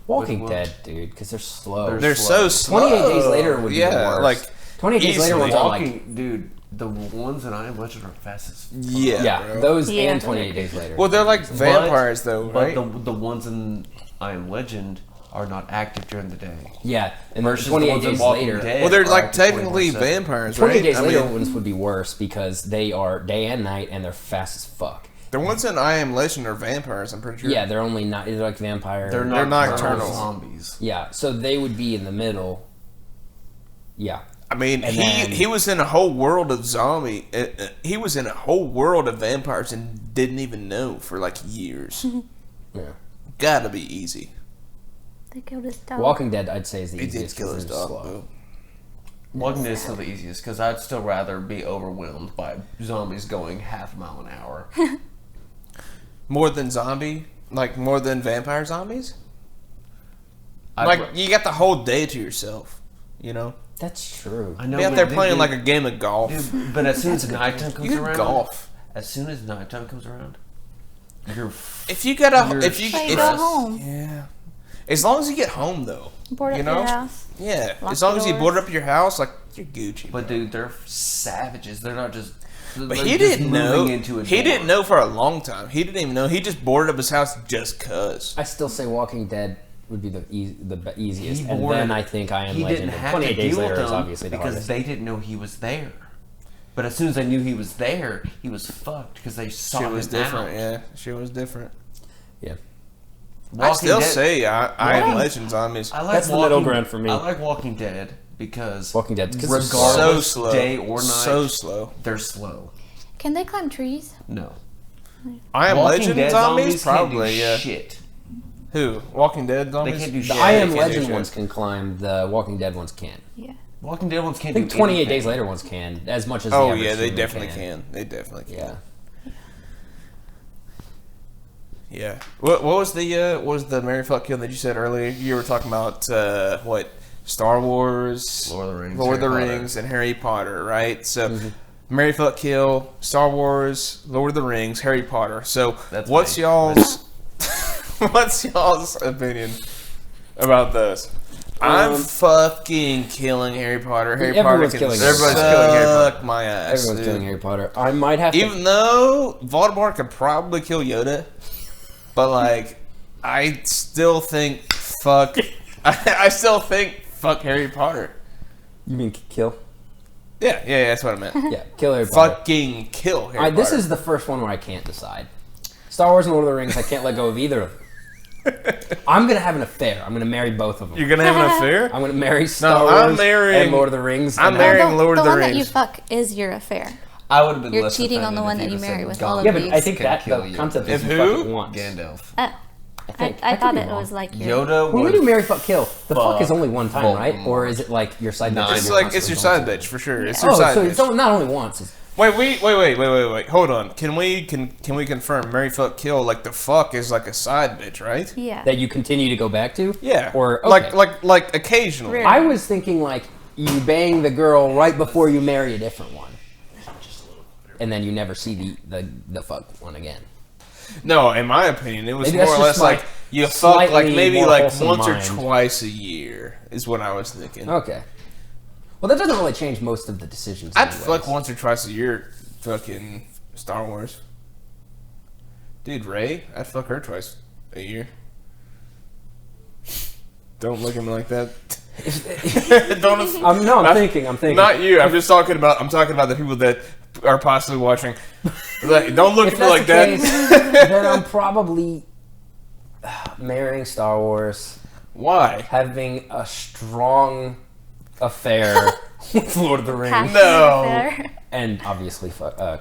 Walking Which one? Dead, dude, because they're slow. They're so slow. 28 days later would be the worst. like 28 days later easily. ones are like, Walking, dude, the ones in I Am Legend are fast as fuck. yeah, bro. those Yeah. and 28 days later. Well, they're like vampires, though, But right? the ones in I Am Legend are not active during the day. Yeah, and Versus the 28 ones in days Walking later. Dead Well, they're are like active technically 24/7. vampires, 28 right? days I later mean, ones would be worse because they are day and night and they're fast as fuck. the ones in I Am Legend are vampires. I'm pretty sure. Yeah, they're only not. They're like vampire. They're They're nocturnal nocturnal. zombies. Yeah, so they would be in the middle. Yeah, I mean, And he then- he was in a whole world of zombie. He was in a whole world of vampires and didn't even know for like years. yeah. Gotta be easy. They killed his dog. Walking Dead, I'd say, is the He did easiest. kill 'cause his they're dog. slow. Though. Walking Dead is still the easiest because I'd still rather be overwhelmed by zombies going half a mile an hour. More than zombie, like more than vampire zombies. I'd Like ra- you got the whole day to yourself. You know, That's true. I know, be out but there dude, playing dude, like a game of golf. dude, but as soon as nighttime comes You can around, golf. as soon as nighttime comes around, you're If you got a, You're if you, So you if, go home. yeah, as long as you get home though, Board up you know, your house. yeah, Lock as long the as you doors. board up your house, like you're Gucci. But dude, they're savages. They're not just. But they're he just didn't moving know. Into a He door. didn't know for a long time. He didn't even know. He just boarded up his house just cause. I still say Walking Dead would be the easiest, He and boarded- then I think I Am He Legend. didn't and have 28 to days deal later with is them obviously the because hardest. they didn't know he was there. But as soon as they knew he was there, he was fucked because they saw She him was different. out. Yeah, she was different. Yeah, I Walking still Dead- say I am Walking- Legend zombies. I like That's the middle ground for me. I like Walking Dead because Walking Dead, 'cause regardless, it's So slow, day or night, so slow. they're slow. Can they climb trees? No, I am Walking Legend Dead zombies, can't do probably. Yeah. shit. Who? Walking Dead zombies? They can't do the shit. I Am they can't do Legend shit. ones can climb. The Walking Dead ones can't. Yeah. Walking Dead ones I can't think do 28 anything. days later ones can, as much as. Oh the average yeah, they human definitely can. They definitely can. Yeah. Yeah. What was the Mary Fuck Kill that you said earlier? You were talking about what? Star Wars, Lord of the Rings, Lord of the Harry Potter. Rings, and Harry Potter, right? So, Mary Fuck Kill, Star Wars, Lord of the Rings, Harry Potter. So, That's what's me. y'all's what's y'all's opinion about those? I'm fucking killing Harry Potter. Harry Potter Everyone's can killing Harry suck Potter. Everybody's killing Harry Potter. my ass. Everyone's dude. killing Harry Potter. I might have to. Even though Voldemort could probably kill Yoda, but like, I still think fuck. I still think fuck Harry Potter. You mean kill? Yeah, that's what I meant. Yeah, kill Harry Potter. Fucking kill Harry Potter. This is the first one where I can't decide. Star Wars and Lord of the Rings, I can't let go of either of them. I'm gonna have an affair. I'm gonna marry both of them. You're gonna have an affair. I'm gonna marry Star I'm Wars marrying- and Lord of the Rings. I'm and marrying the, Lord of the the one that you Rings. fuck is your affair. I would have been. You're less cheating on the offended one if that you'd you have marry said with Gandalf all of Yeah, but these. I think can that kill the you. concept If is you who? fucking once. Gandalf. I think. I could thought be it wrong. was like your... Yoda When we would. do marry, fuck, kill, the fuck is only one time, right? Voldemort. Or is it like your side bitch? No, It's you're like it's your constantly side going bitch for sure. It's to? your Oh, side so bitch. it's not only once. It's, Wait. Hold on. Can we confirm Mary Fuck Kill like the fuck is like a side bitch, right? Yeah. that you continue to go back to? Yeah. Or okay. like occasionally. Rare. I was thinking like you bang the girl right before you marry a different one, and then you never see the fuck one again. No, in my opinion, it was Maybe more that's or just less like my you fuck like slightly maybe more like wholesome once mind. or twice a year is what I was thinking. Okay. Well, that doesn't really change most of the decisions. I'd anyways. fuck once or twice a year. Fucking Star Wars. Dude, Ray, I'd fuck her twice a year. Don't look at me like that. I'm thinking. Not you. I'm talking about the people that are possibly watching. Like, don't look at me like that. Then I'm probably marrying Star Wars. Why? Having a strong affair with Lord of the Rings. No. And obviously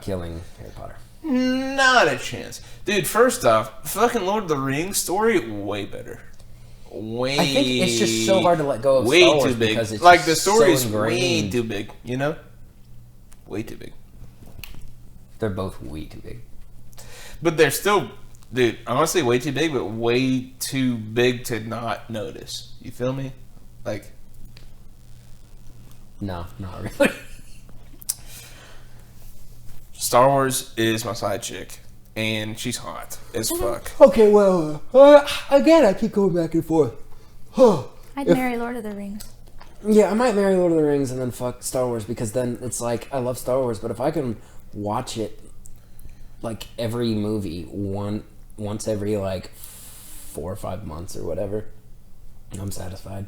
killing Harry Potter. Not a chance. Dude, first off, fucking Lord of the Rings story, way better. I think it's just so hard to let go of way Star Wars too big. because it's like just the story is so way ingrained. too big, you know? Way too big. They're both way too big. But they're still, dude, honestly, way too big, but way too big to not notice. You feel me? Like, No, not really. Star Wars is my side chick, and she's hot as fuck. Okay, well, again, I keep going back and forth. I'd marry Lord of the Rings. Yeah, I might marry Lord of the Rings and then fuck Star Wars because then it's like, I love Star Wars, but if I can watch it, like, every movie once every, like, 4 or 5 months or whatever, I'm satisfied.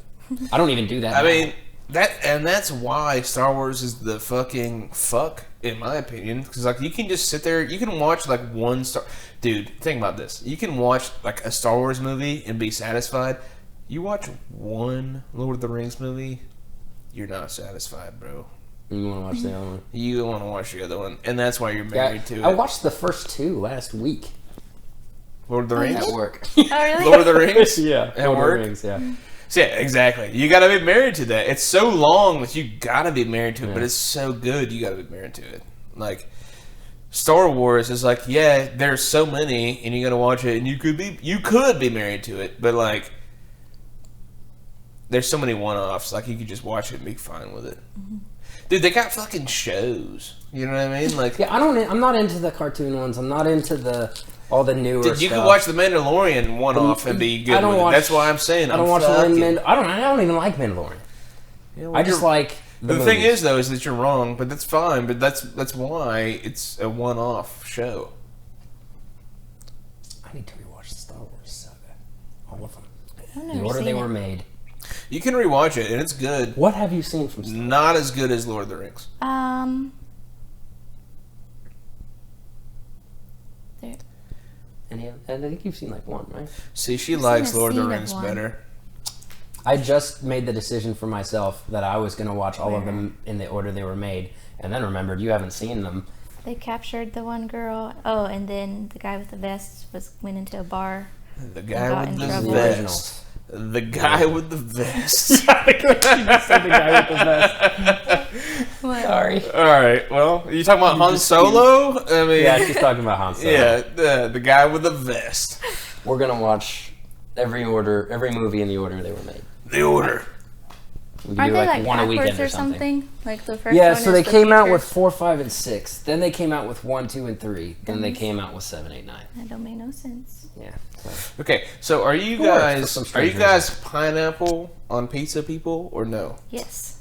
I don't even do that I now. mean, that's why Star Wars is the fucking fuck, in my opinion. Because, like, you can just sit there, you can watch, like, one Star... Dude, think about this. You can watch, like, a Star Wars movie and be satisfied. You watch one Lord of the Rings movie, you're not satisfied, bro. You want to watch the other one? You want to watch the other one, and that's why you're married to it. I watched the first 2 last week. Lord of the Rings? At work. Oh, really? Lord of the Rings? Yeah. At Lord work? of the Rings, yeah. So, yeah, exactly. You gotta be married to that. It's so long that you gotta be married to it, but it's so good you gotta be married to it. Like, Star Wars is like, yeah, there's so many, and you gotta watch it, and you could be married to it, but like, there's so many one-offs. Like, you could just watch it and be fine with it. Mm-hmm. Dude, they got fucking shows. You know what I mean? Like, yeah, I'm not into the cartoon ones. I'm not into all the newer dude, you stuff. could watch The Mandalorian one-off and be good with it. That's why I'm saying I don't watch I don't even like Mandalorian. Yeah, well, I just like the thing is, though, is that you're wrong, but that's fine. But that's why it's a one-off show. I need to rewatch the Star Wars saga, all of them. I've The never order seen they it. were made. You can rewatch it, and it's good. What have you seen from Star Wars? Not as good as Lord of the Rings. There. And I think you've seen like one, right? See, she I've likes seen a Lord of the scene of Rings one. better. I just made the decision for myself that I was going to watch all of them in the order they were made, and then remembered you haven't seen them. They captured the one girl. Oh, and then the guy with the vest went into a bar. The got guy in with the trouble. vest. The guy with the vest. What? Sorry. All right. Well, are you talking about Han Solo? I mean, Yeah, she's talking about Han Solo. yeah, the guy with the vest. We're going to watch every movie in the order they were made. The Order. We Aren't do they like one a backwards weekend or or something. Like the first Yeah, one so is they the came out future? with 4, 5, and 6. Then they came out with 1, 2, and 3. Then they came out with 7, 8, 9. That don't make no sense. Yeah. So. Okay, so are you Or for guys some strange pineapple on pizza people or no? Yes.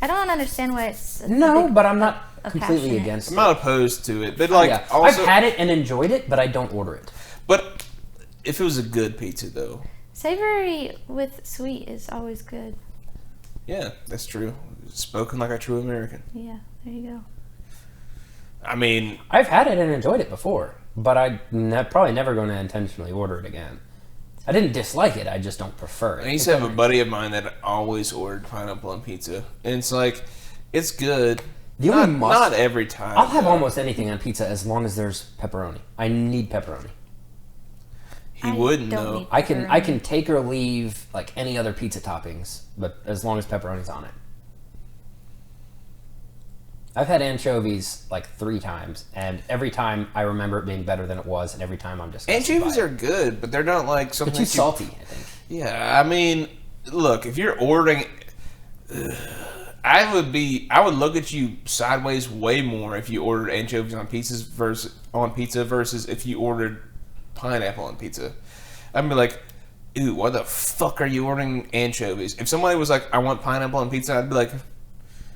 I don't understand why it's No, but I'm not a completely passionate- against I'm it. not opposed to it, but like Yeah. also, I've had it and enjoyed it, but I don't order it. but if it was a good pizza though, Savory with sweet is always good. yeah, that's true. Spoken like a true American. Yeah, there you go. I mean, I've had it and enjoyed it before, but I'm probably never going to intentionally order it again. I didn't dislike it, I just don't prefer it. I used to have a buddy of mine that always ordered pineapple on pizza, and it's like, it's good. The only Not every time. I'll have though. almost anything on pizza as long as there's pepperoni. I need pepperoni. He I wouldn't don't know. need I can pepperoni. take or leave like any other pizza toppings, but as long as pepperoni's on it. I've had anchovies like 3 times, and every time I remember it being better than it was, and every time I'm disgusted Anchovies by are it. good, but they're not like something. They're too that you- salty, I think. Yeah, I mean, look, if you're ordering, I would look at you sideways way more if you ordered anchovies on pizza versus if you ordered pineapple on pizza. I'd be like, ew, why the fuck are you ordering anchovies? If somebody was like, I want pineapple on pizza, I'd be like,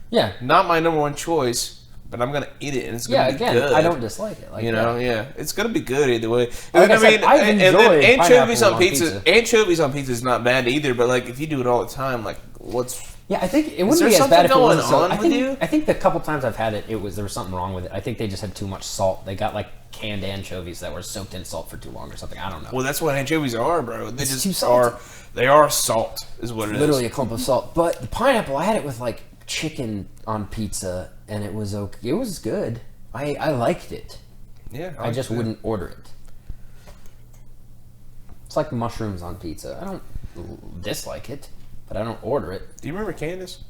Yeah, not my number one choice, but I'm gonna eat it, and it's Yeah, gonna be again, good. I don't dislike it. Like You know, that. yeah, it's gonna be good either way. Like And I said, I've and then enjoyed anchovies pineapple on pizza. Anchovies on pizza is not bad either. But like, if you do it all the time, like, what's Yeah, I think it there wouldn't be as something bad if it going wasn't so. on I with think you? I think the couple times I've had it, there was something wrong with it. I think they just had too much salt. They got like canned anchovies that were soaked in salt for too long or something. I don't know. well? That's what anchovies are, bro. They It's just too salty. are. They are salt, is what it is. Literally a clump of salt. But the pineapple, I had it with like chicken on pizza, and it was okay. It was good. I liked it. Yeah, I just wouldn't order it. It's like mushrooms on pizza. I don't dislike it, but I don't order it. Do you remember Candace?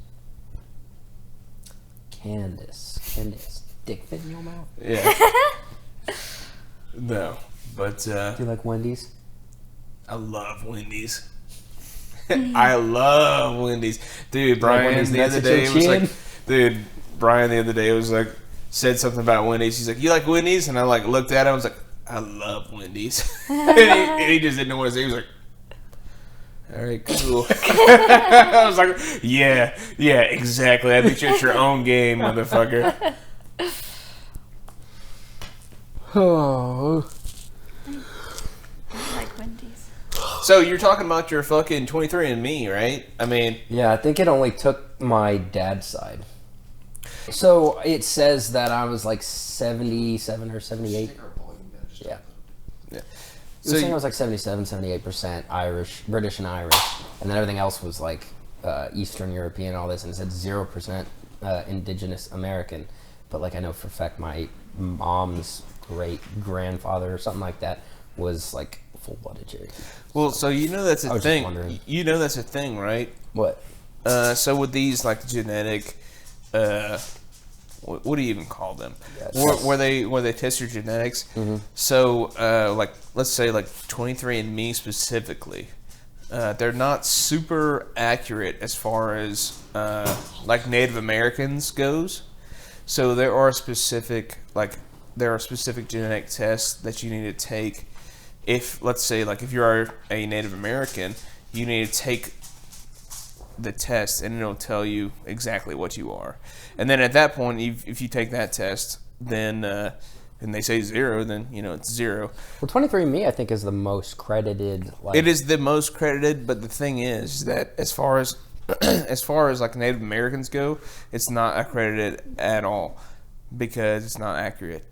Candace, dick fit in your mouth? Yeah. No, but Do you like Wendy's? I love Wendy's. I love Wendy's, dude. Brian Wendy's the other nuts at your day was like, chin? dude. Brian the other day was like, said something about Wendy's. He's like, "You like Wendy's?" And I like looked at him. I was like, "I love Wendy's," and he just didn't know what to say. He was like, "All right, cool." I was like, "Yeah, exactly. I think you're at your own game, motherfucker." Oh. I like Wendy's. So you're talking about your fucking 23andMe, right? I mean, Yeah, I think it only took my dad's side. So it says that I was like 77 or 78. Yeah. yeah. It So was saying I was like 77, 78% Irish, British and Irish. And then everything else was like Eastern European, all this. And it said 0% indigenous American. But like I know for a fact my mom's great grandfather or something like that was like full-blooded Cherokee. well, so you know that's I a was just thing. wondering. You know that's a thing, right? What? So with these like genetic, what do you even call them? Yeah, where they test your genetics. Mm-hmm. So like let's say like 23andMe specifically, they're not super accurate as far as like Native Americans goes. So there are specific genetic tests that you need to take. If let's say like if you are a Native American, you need to take the test and it'll tell you exactly what you are. And then at that point, if you take that test, then and they say 0, then you know it's 0. Well, 23andMe I think is the most credited. Like, It is the most credited, but the thing is that as far as as far as like Native Americans go, it's not accredited at all because it's not accurate.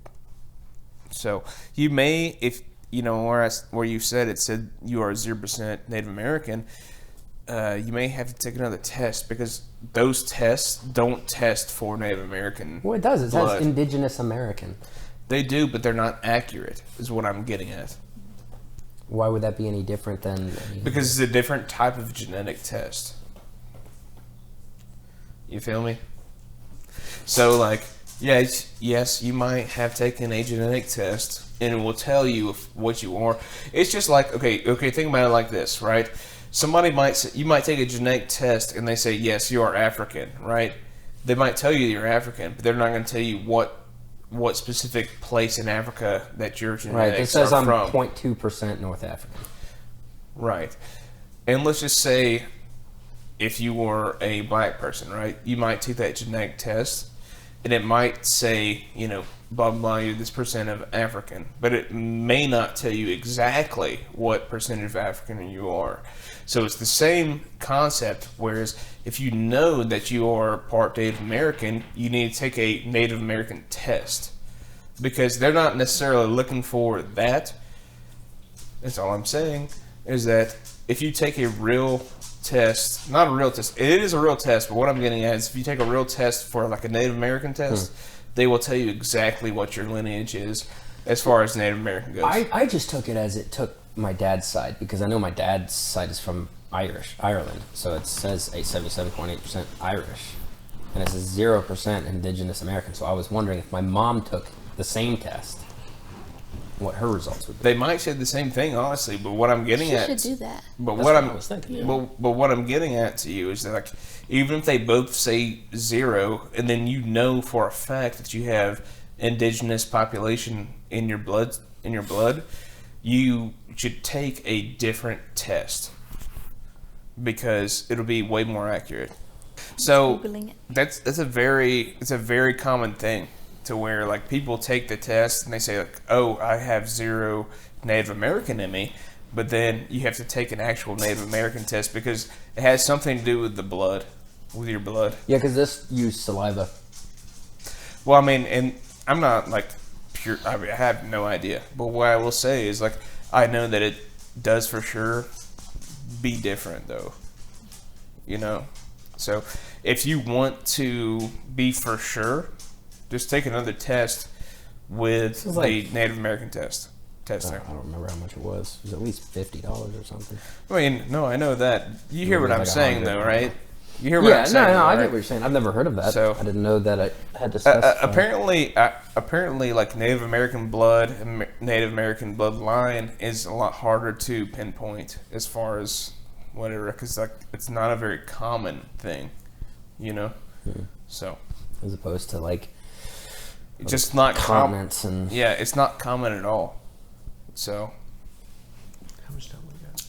So you may, if you know where you said it said you are 0% Native American, you may have to take another test because those tests don't test for Native American. well, it does. It blood. says indigenous American. They do, but they're not accurate. Is what I'm getting at. Why would that be any different than? Because it's a different type of genetic test. You feel me? So, like, yes, you might have taken a genetic test, and it will tell you what you are. It's just like, okay, think about it like this, right? You might take a genetic test, and they say, yes, you are African, right? They might tell you you're African, but they're not going to tell you what specific place in Africa that your Right. It genetics says are I'm from. 0.2% North African. Right. And let's just say if you were a black person, right, you might take that genetic test and it might say, you know, blah, blah, you're this percent of African, but it may not tell you exactly what percentage of African you are. So it's the same concept, whereas if you know that you are part Native American, you need to take a Native American test because they're not necessarily looking for that. That's all I'm saying, is that if you take a real test, not a real test, it is a real test, but what I'm getting at is if you take a real test for like a Native American test, they will tell you exactly what your lineage is as far as Native American goes. I just took it as it took my dad's side because I know my dad's side is from Ireland, so it says a 77.8% Irish, and it says 0% Indigenous American. So I was wondering if my mom took the same test, what her results would be. They might say the same thing, honestly, but what I'm getting She at, should do that. but That's what what I'm I was thinking. but what I'm getting at to you is that like even if they both say 0, and then you know for a fact that you have indigenous population in your blood, you should take a different test because it'll be way more accurate. So Googling it. it's a very common thing to where like people take the test and they say like, oh, I have 0 Native American in me, but then you have to take an actual Native American test because it has something to do with the blood, with your blood. Yeah, because this used saliva. Well, I mean, and I'm not like pure. I mean, I have no idea, but what I will say is like I know that it does for sure be different though. You know, so if you want to be for sure, just take another test with the like- Native American test. I Testing. don't remember how much it was. It was at least $50 or something. I mean, no, I know that. You hear Maybe what I'm like saying, 100. though, right? You hear what I'm Yeah, saying? no, though, I right? get what you're saying. I've never heard of that. So- I didn't know that I had to specify. Apparently, like Native American blood, and Native American bloodline is a lot harder to pinpoint as far as whatever, because like it's not a very common thing, you know. So As opposed to like it's just not common. continents and Yeah, it's not common at all. So How much time we got?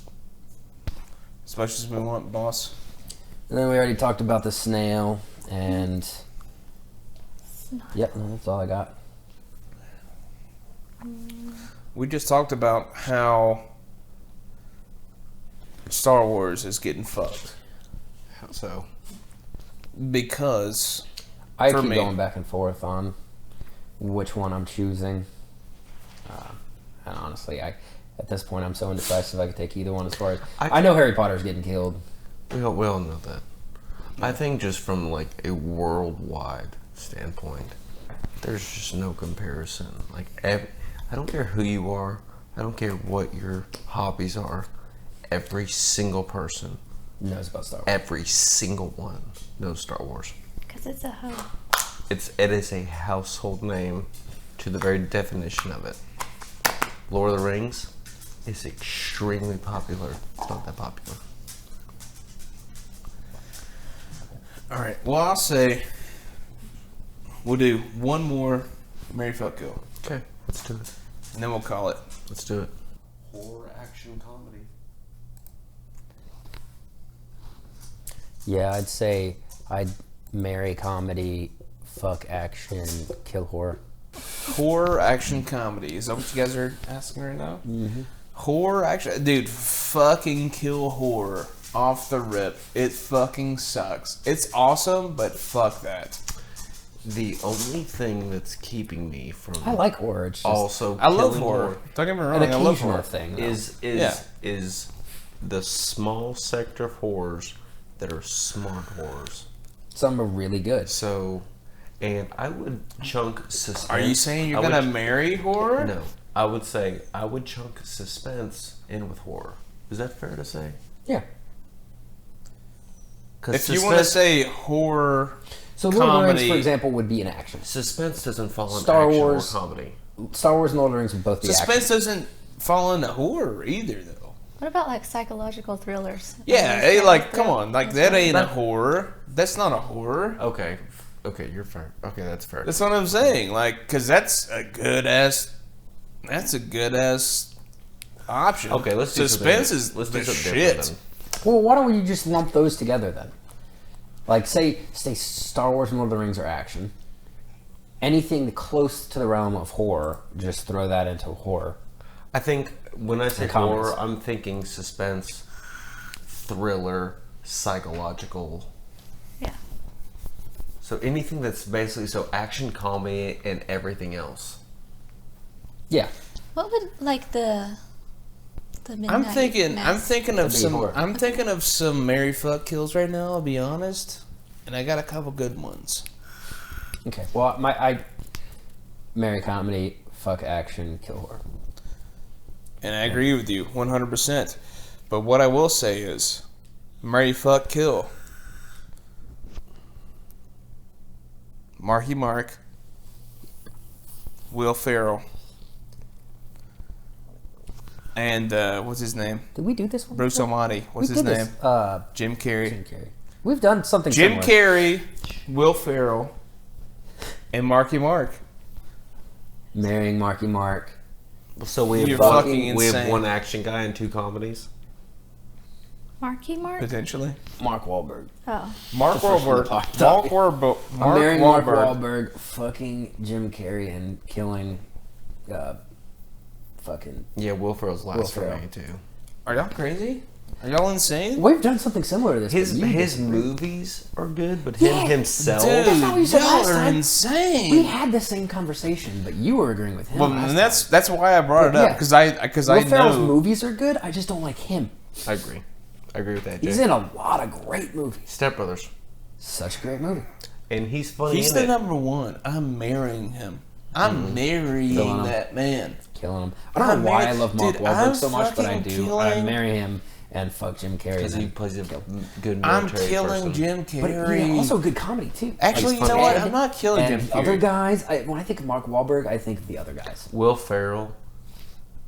as much as we want, boss. And then we already talked about the snail, and yep, no, that's all I got. We just talked about how Star Wars is getting fucked How so? because I For keep me. going back and forth on which one I'm choosing. And honestly, at this point I'm so indecisive I could take either one. As far as I know, Harry Potter's getting killed. We all know that. I think just from like a worldwide standpoint, there's just no comparison. Like, I don't care who you are. I don't care what your hobbies are. Every single person, Knows about Star Wars. every single one knows Star Wars. Because it's a hoe. It is a household name to the very definition of it. Lord of the Rings is extremely popular. It's not that popular. all right. Well, I'll say we'll do one more Mary Fuck Kill, Okay, let's do it. and then we'll call it Let's do it. horror action comedy. Yeah, I'd say I'd marry comedy, fuck action, kill horror. Horror action comedy. Is that what you guys are asking right now? Mm-hmm. Horror action, dude. Fucking kill horror off the rip. It fucking sucks. It's awesome, but fuck that. The only thing that's keeping me from I like horror. It's just also I love killing horror. Don't get me wrong. an I love occasional horror. thing. though. is the small sector of horrors that are smart horrors. Some are really good. So, and I would chunk suspense. Are you saying you're I would- gonna marry horror? No, I would say I would chunk suspense in with horror. Is that fair to say? Yeah. 'Cause If you want to say horror, So Lord of the Rings, Comedy. for example, would be an action. suspense doesn't fall in Star action Wars. or comedy. Star Wars and Lord of the Rings would both be suspense action. doesn't fall into horror either, though. What about like psychological thrillers? Yeah, Those hey, kind like of come thrill- on, like those that ones? ain't a horror. That's not a horror. Okay, you're fair. Okay, that's fair. That's what I'm saying. Like, cause that's a good ass option. Okay, let's do suspense something- is let's the do something shit. different Well, why don't you just lump those together then? Like, say Star Wars and Lord of the Rings are action. Anything close to the realm of horror, just throw that into horror. I think when I say And comedies. horror, I'm thinking suspense, thriller, psychological. Yeah. So anything that's basically action, comedy, and everything else. Yeah. What would like the midnight I'm thinking mass? of That'd be some horror. I'm thinking of some Mary fuck kills right now, I'll be honest. And I got a couple good ones. Okay. Well, I marry comedy, fuck action, kill horror. And I agree with you 100%. But what I will say is Mary fuck kill. Marky Mark, Will Ferrell, and what's his name? Did we do this one? Bruce before? Almighty. What's We his did name? this. Jim Carrey. Jim Carrey. We've done something Jim similar. Carrey, Will Ferrell, and Marky Mark. Marrying Marky Mark. So we You're have fucking we have insane. one action guy and two comedies. Marky Mark? potentially. Mark Wahlberg. Oh. Mark The first one Wahlberg. that popped Mark up. Wahlberg. I'm marrying Mark Wahlberg. Wahlberg, fucking Jim Carrey, and killing, fucking. Yeah, Will Ferrell's Will last for Ferrell. me too. Are y'all crazy? Are y'all insane? We've done something similar to this. His but you disagree. movies are good, but him Yeah, himself. Dude, That's not what you said y'all last are time. We insane. had the same conversation, but you were agreeing with him. Well, last and that's why I brought it But up yeah. because I Will Ferrell's know movies are good. I just don't like him. I agree. I agree with that. He's Jay. in a lot of great movies. Step Brothers, Such a great movie. and he's funny. he's in the it. number one. I'm marrying him. I'm marrying Killing him. that man. Killing him. I don't know why I love Mark Dude, Wahlberg I'm so much, but I fucking do. I killing- marry him and fuck Jim Carrey. Because he then plays a kill him. good I'm military killing person. Jim But Carrey. yeah, also good comedy too. Actually, Like, you know funny. what? I'm not killing and Jim the other Carrey. guys, when I think of Mark Wahlberg, I think of the other guys. Will Ferrell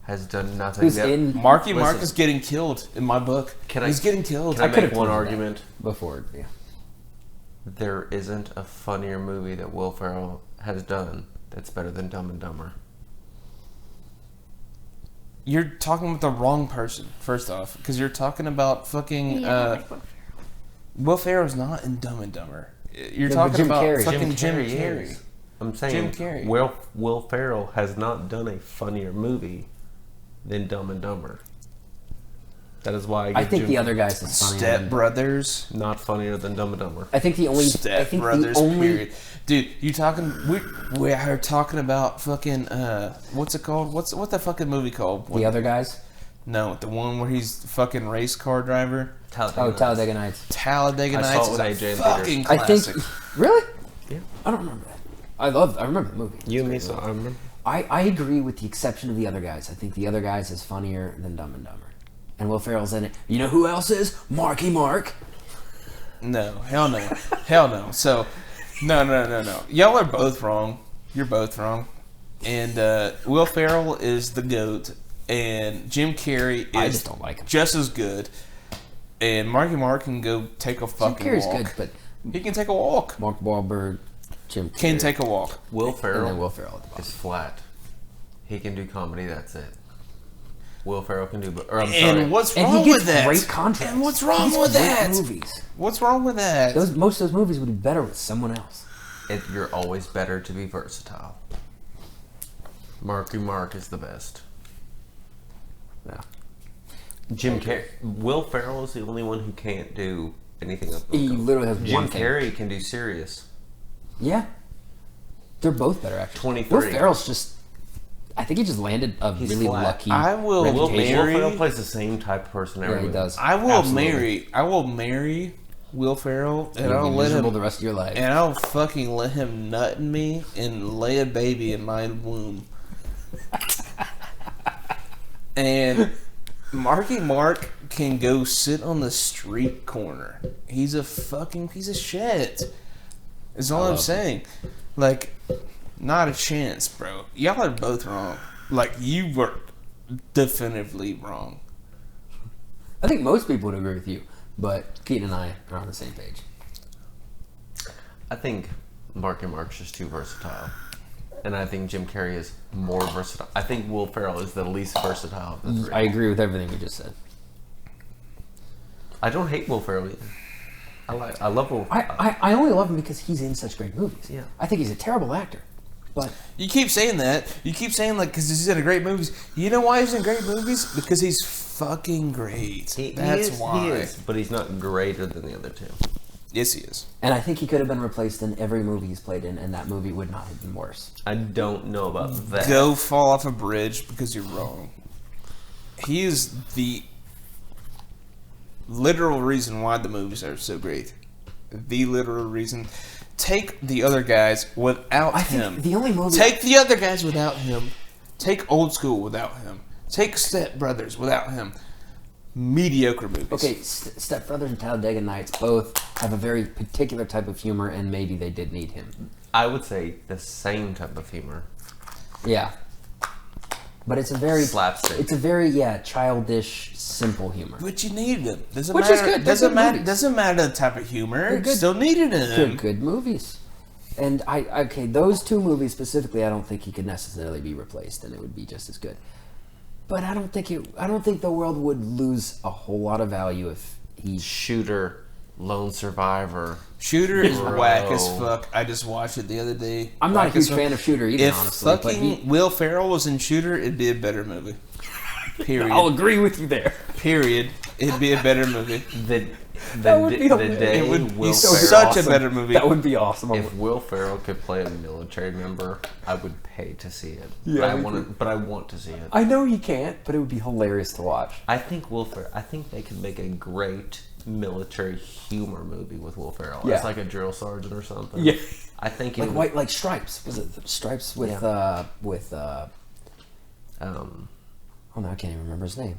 has done nothing. Who's that, in Marky Mark Listen. is getting killed in my book. He's getting killed. Can I could've make one told you that. argument? before? Yeah. There isn't a funnier movie that Will Ferrell has done that's better than Dumb and Dumber. You're talking with the wrong person, first off, because you're talking about fucking. Yeah, I like Will Ferrell. Will Ferrell's not in Dumb and Dumber. You're Yeah, but talking Jim about Carrey. fucking Jim Carrey Carrey. is. I'm saying Jim Carrey. Will Ferrell has not done a funnier movie than Dumb and Dumber. That is why I give think Jim the other guys is funnier. Step than- Brothers. not funnier than Dumb and Dumber. I think the only. I Step think Brothers. the only. Period. Dude, you talking? We are talking about fucking. What's it called? What's the fucking movie called? The other guys. No, the one where he's the fucking race car driver. Oh, Talladega Nights. Talladega I saw Nights it is with a AJ in fucking I classic. think. Really? Yeah. I don't remember that. I remember the movie. You and me, so I remember. I agree with the exception of the other guys. I think the other guys is funnier than Dumb and Dumber. And Will Ferrell's in it. You know who else is? Marky Mark. No, hell no, hell no. So, no. Y'all are both wrong. You're both wrong. And Will Ferrell is the GOAT, and Jim Carrey is I just don't like him. just as good. And Marky Mark can go take a Jim fucking Carrey's walk. good, but He can take a walk. Mark Wahlberg, Jim Carrey, Can take a walk. Will and then Ferrell Will Ferrell at the bottom. is flat. He can do comedy. That's it. Will Ferrell can do. Or I'm sorry. And what's And wrong he gets with that? great contracts. And what's wrong He's with great that? Movies. What's wrong with that? Most of those movies would be better with someone else. You're always better to be versatile. Marky Mark is the best. Yeah. Jim Carrey. Will Ferrell is the only one who can't do anything else. He literally has Jim one thing. Carrey can do serious. Yeah. They're both better actors. 23. Will Ferrell's just. I think he just landed a He's really flat. lucky. I will Will marry. Ferrell plays the same type of person every Yeah, he movie. does. I will Absolutely. marry Will Ferrell, and You'll I'll be let miserable him. the rest of your life. And I'll fucking let him nut in me and lay a baby in my womb. And Marky Mark can go sit on the street corner. He's a fucking piece of shit. Is all I I'm love saying. Like, not a chance, bro. Y'all are both wrong. Like, you were definitively wrong. I think most people would agree with you, but Keaton and I are on the same page. I think Marky Mark's just too versatile. And I think Jim Carrey is more versatile. I think Will Ferrell is the least versatile of the three. I agree with everything you just said. I don't hate Will Ferrell either. I love Will. I only love him because he's in such great movies. Yeah. I think he's a terrible actor, but You keep saying that. You keep saying, like, because he's in great movies. You know why he's in great movies? Because he's fucking great. That's why. He is, but he's not greater than the other two. Yes, he is. and I think he could have been replaced in every movie he's played in, and that movie would not have been worse. I don't know about that. Go fall off a bridge because you're wrong. He is the literal reason why the movies are so great. The literal reason. Take the other guys without I him. think the only movie Take the other guys without him. Take Old School without him. Take Step Brothers without him. Mediocre movies. Okay, Step Brothers and Talladega Nights both have a very particular type of humor, and maybe they did need him. I would say the same type of humor. Yeah, but it's a very Slapstick. It's a very childish, simple humor. But you needed him. Doesn't Which matter. is good. They're Doesn't good matter. movies. Doesn't matter the type of humor. They're good. Still needed They're him. good movies. And those two movies specifically, I don't think he could necessarily be replaced, and it would be just as good. But I don't think the world would lose a whole lot of value if Shooter, Lone Survivor. Shooter is Bro. whack as fuck. I just watched it the other day. I'm not a Whack huge as fuck. fan of Shooter either, If honestly. But fucking Will Ferrell was in Shooter, it'd be a better movie. Period. I'll agree with you there. Period. It'd be a better movie. That would be The hilarious. day It would be Will such Ferrell, a better movie. That would be awesome. if Will Ferrell could play a military member, I would pay to see it. Yeah, but I want to see it. I know he can't, but it would be hilarious to watch. I think I think they could make a great military humor movie with Will Ferrell. Yeah. It's like a drill sergeant or something. Yeah. I think Like Stripes. Was it Stripes with oh no, I can't even remember his name.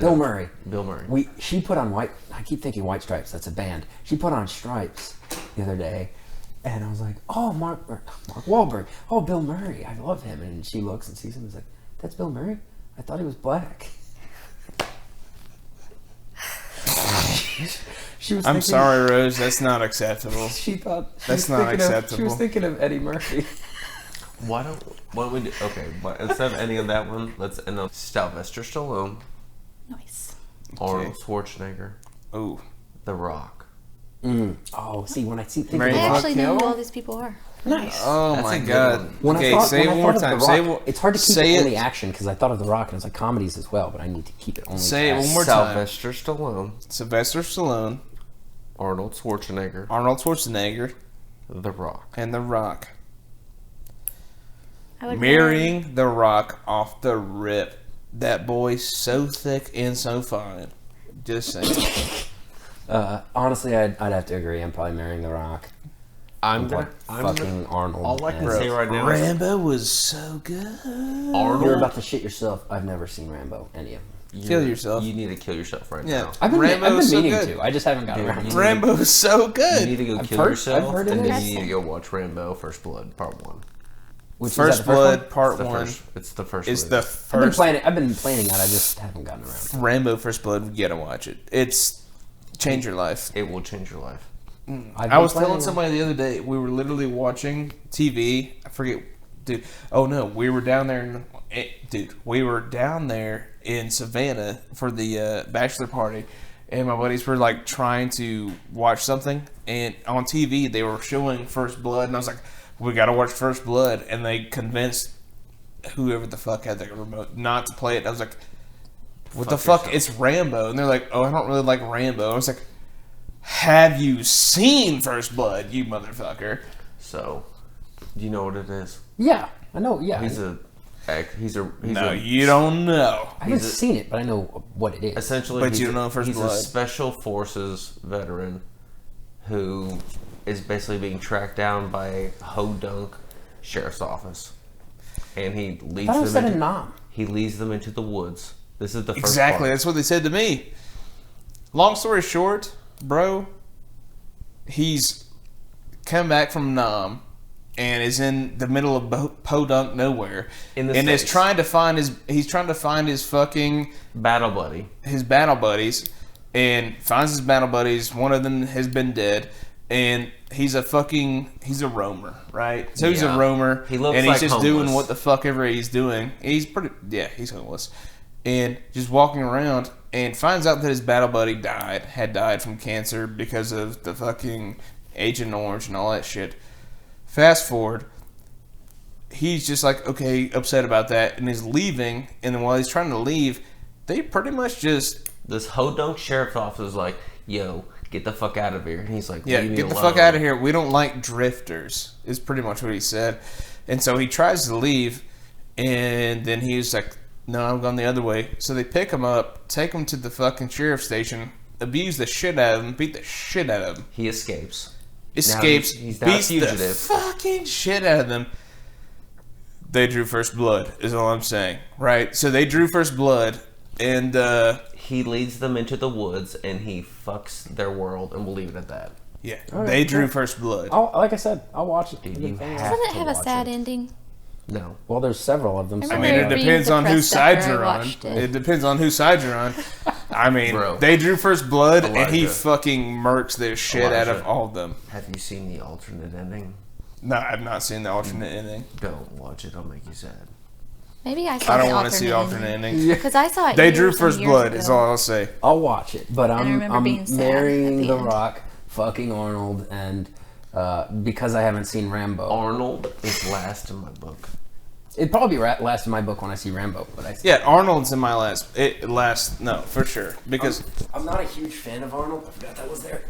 Bill Murray. Bill Murray. She put on I keep thinking White Stripes, that's a band. She put on Stripes the other day, and I was like, oh, Mark Wahlberg. Oh, Bill Murray. I love him. And she looks and sees him and is like, that's Bill Murray? I thought he was black. She was I'm thinking, sorry, Rose. That's not acceptable. She thought That's was not thinking She acceptable. was thinking of Eddie Murphy. Why don't we do? Okay, but instead of any of that one, let's end on Sylvester Stallone, Nice. Arnold Schwarzenegger, Oh, The Rock. Oh, see, when I think Mary of I The Rock, actually know who Kill? all these people are. nice. oh That's my a good God. one. When Okay, I thought, say when it I one more thought of time. The Say Rock, it's hard to keep say it only it. action because I thought of The Rock and it's like comedies as well, but I need to keep it only Say it action. one more time. Sylvester Stallone, Sylvester Stallone, Arnold Schwarzenegger, Arnold Schwarzenegger, The Rock. and The Rock. I would Marrying The Rock off the rip. That boy's so thick and so fine. Just saying. Honestly, I'd have to agree. I'm probably marrying The Rock. I'm fucking Arnold. All I can and- say right now is Rambo was so good. You're Arnold. about to shit yourself. I've never seen Rambo, any of them. Kill yourself. You need to kill yourself right Yeah. now. I've been Rambo's so meaning good. to. I just haven't gotten Dude, around you to it. Rambo was so You good. need to go I've kill heard- yourself, I've heard it and then is. you need to go watch Rambo: First Blood Part 1. Which is First that Blood one? Part It's the 1 first. It's the first. is movie. the I've been first planning. I've been planning it. I just haven't gotten around to it. Rambo First Blood. You gotta watch it. It's change your life. It will change your life. I've I been was telling planning somebody the other day, we were literally watching TV. I forget, dude. Oh no, we were down there, we were down there in Savannah for the bachelor party, and my buddies were like trying to watch something, and on TV they were showing First Blood, and I was like, we gotta watch First Blood, and they convinced whoever the fuck had the remote not to play it. And I was like, what the fuck? yourself. It's Rambo, and they're like, oh, I don't really like Rambo. I was like, have you seen First Blood, you motherfucker? So, do you know what it is? Yeah, I know. Yeah, He's No, you don't know. I haven't he's a- seen it, but I know what it is. essentially. But he's you don't know First he's Blood. a special forces veteran who is basically being tracked down by a ho-dunk sheriff's office, and he I leads thought it was them set in into Nam. he leads them into the woods. This is the first Exactly, part. that's what they said to me. Long story short, bro, he's come back from Nam and is in the middle of podunk nowhere, In the and is States. trying to find his fucking Battle buddy. his battle buddies, and finds his battle buddies. One of them has been dead, and he's a roamer, right? So he's a Yeah. roamer, He looks and he's like just homeless. doing what the fuck ever he's doing. He's he's homeless, and just walking around, and finds out that his battle buddy had died from cancer because of the fucking Agent Orange and all that shit. Fast forward, he's just like, okay, upset about that, and is leaving, and then while he's trying to leave, they pretty much just, This ho-dunk sheriff's office is like, "Yo, get the fuck out of here!" And he's like, yeah, "Leave me get the alone." fuck out of here. We don't like drifters, is pretty much what he said. And so he tries to leave, and then he's like, no, I'm going the other way. So they pick him up, take him to the fucking sheriff's station, abuse the shit out of him, beat the shit out of him. He escapes. Escapes, he's not a beats the fugitive. fucking shit out of them. They drew First Blood, is all I'm saying. Right? So they drew First Blood, and He leads them into the woods and he fucks their world, and we'll leave it at that. yeah, right, they drew cool. First Blood. Like I said, I'll watch it. Dude, I've been you planning have on Doesn't it to have a watch sad it. ending? No. Well, there's several of them. I So I remember mean, it being depends on whose depressed after side I you're on. watched it. It depends on whose side you're on. I mean, Bro. they drew First Blood, and he Elijah. fucking murks the shit out of Elijah. all of them. Have you seen the alternate ending? No, I've not seen the alternate ending. Don't watch it. It'll make you sad. Maybe I saw I the don't want to see alternate alternate ending. endings. Yeah. Because I saw it. They years drew and first years blood. ago. Is all I'll say. Because I saw it. They years drew and first years blood. ago. Is all I'll say. I'll watch it, but I I'm remember being sad marrying at the The end. Rock, fucking Arnold, and because I haven't seen Rambo. Arnold is last in my book. It'd probably be last in my book when I see Rambo, but Yeah, Arnold's in my last. No, for sure. Because I'm not a huge fan of Arnold. I forgot that was there.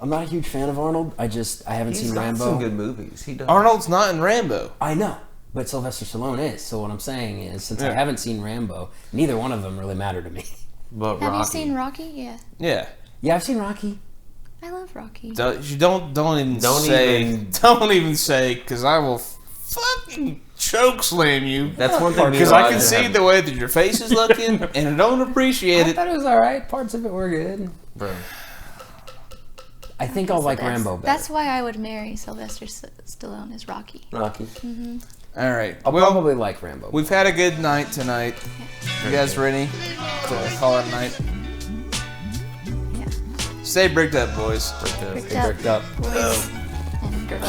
I'm not a huge fan of Arnold. I haven't He's seen got Rambo. some good movies. He does. Arnold's not in Rambo. I know, but Sylvester Stallone is. So what I'm saying is, since I Yeah. haven't seen Rambo, neither one of them really matter to me. But Have Rocky. you seen Rocky? Yeah. Yeah. Yeah, I've seen Rocky. I love Rocky. Don't even Don't say. even- Don't even say, because I will fucking choke slam you. That's one thing. Because I can see the way that your face is looking, and I don't appreciate I it. thought it was all right. Parts of it were good. Bro. I think I'll like That's- Rambo better. That's why I would marry Sylvester Stallone as Rocky. Rocky. All right. I'll Well, probably like Rambo. we've had a good night tonight. You guys ready to call it a night? Yeah. Stay bricked up, boys. Bricked They up, bricked up. boys and girls.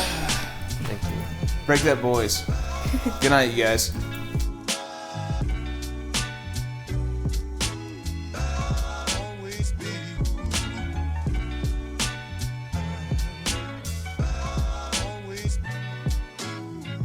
Thank you. Break that, boys. Good night, you guys.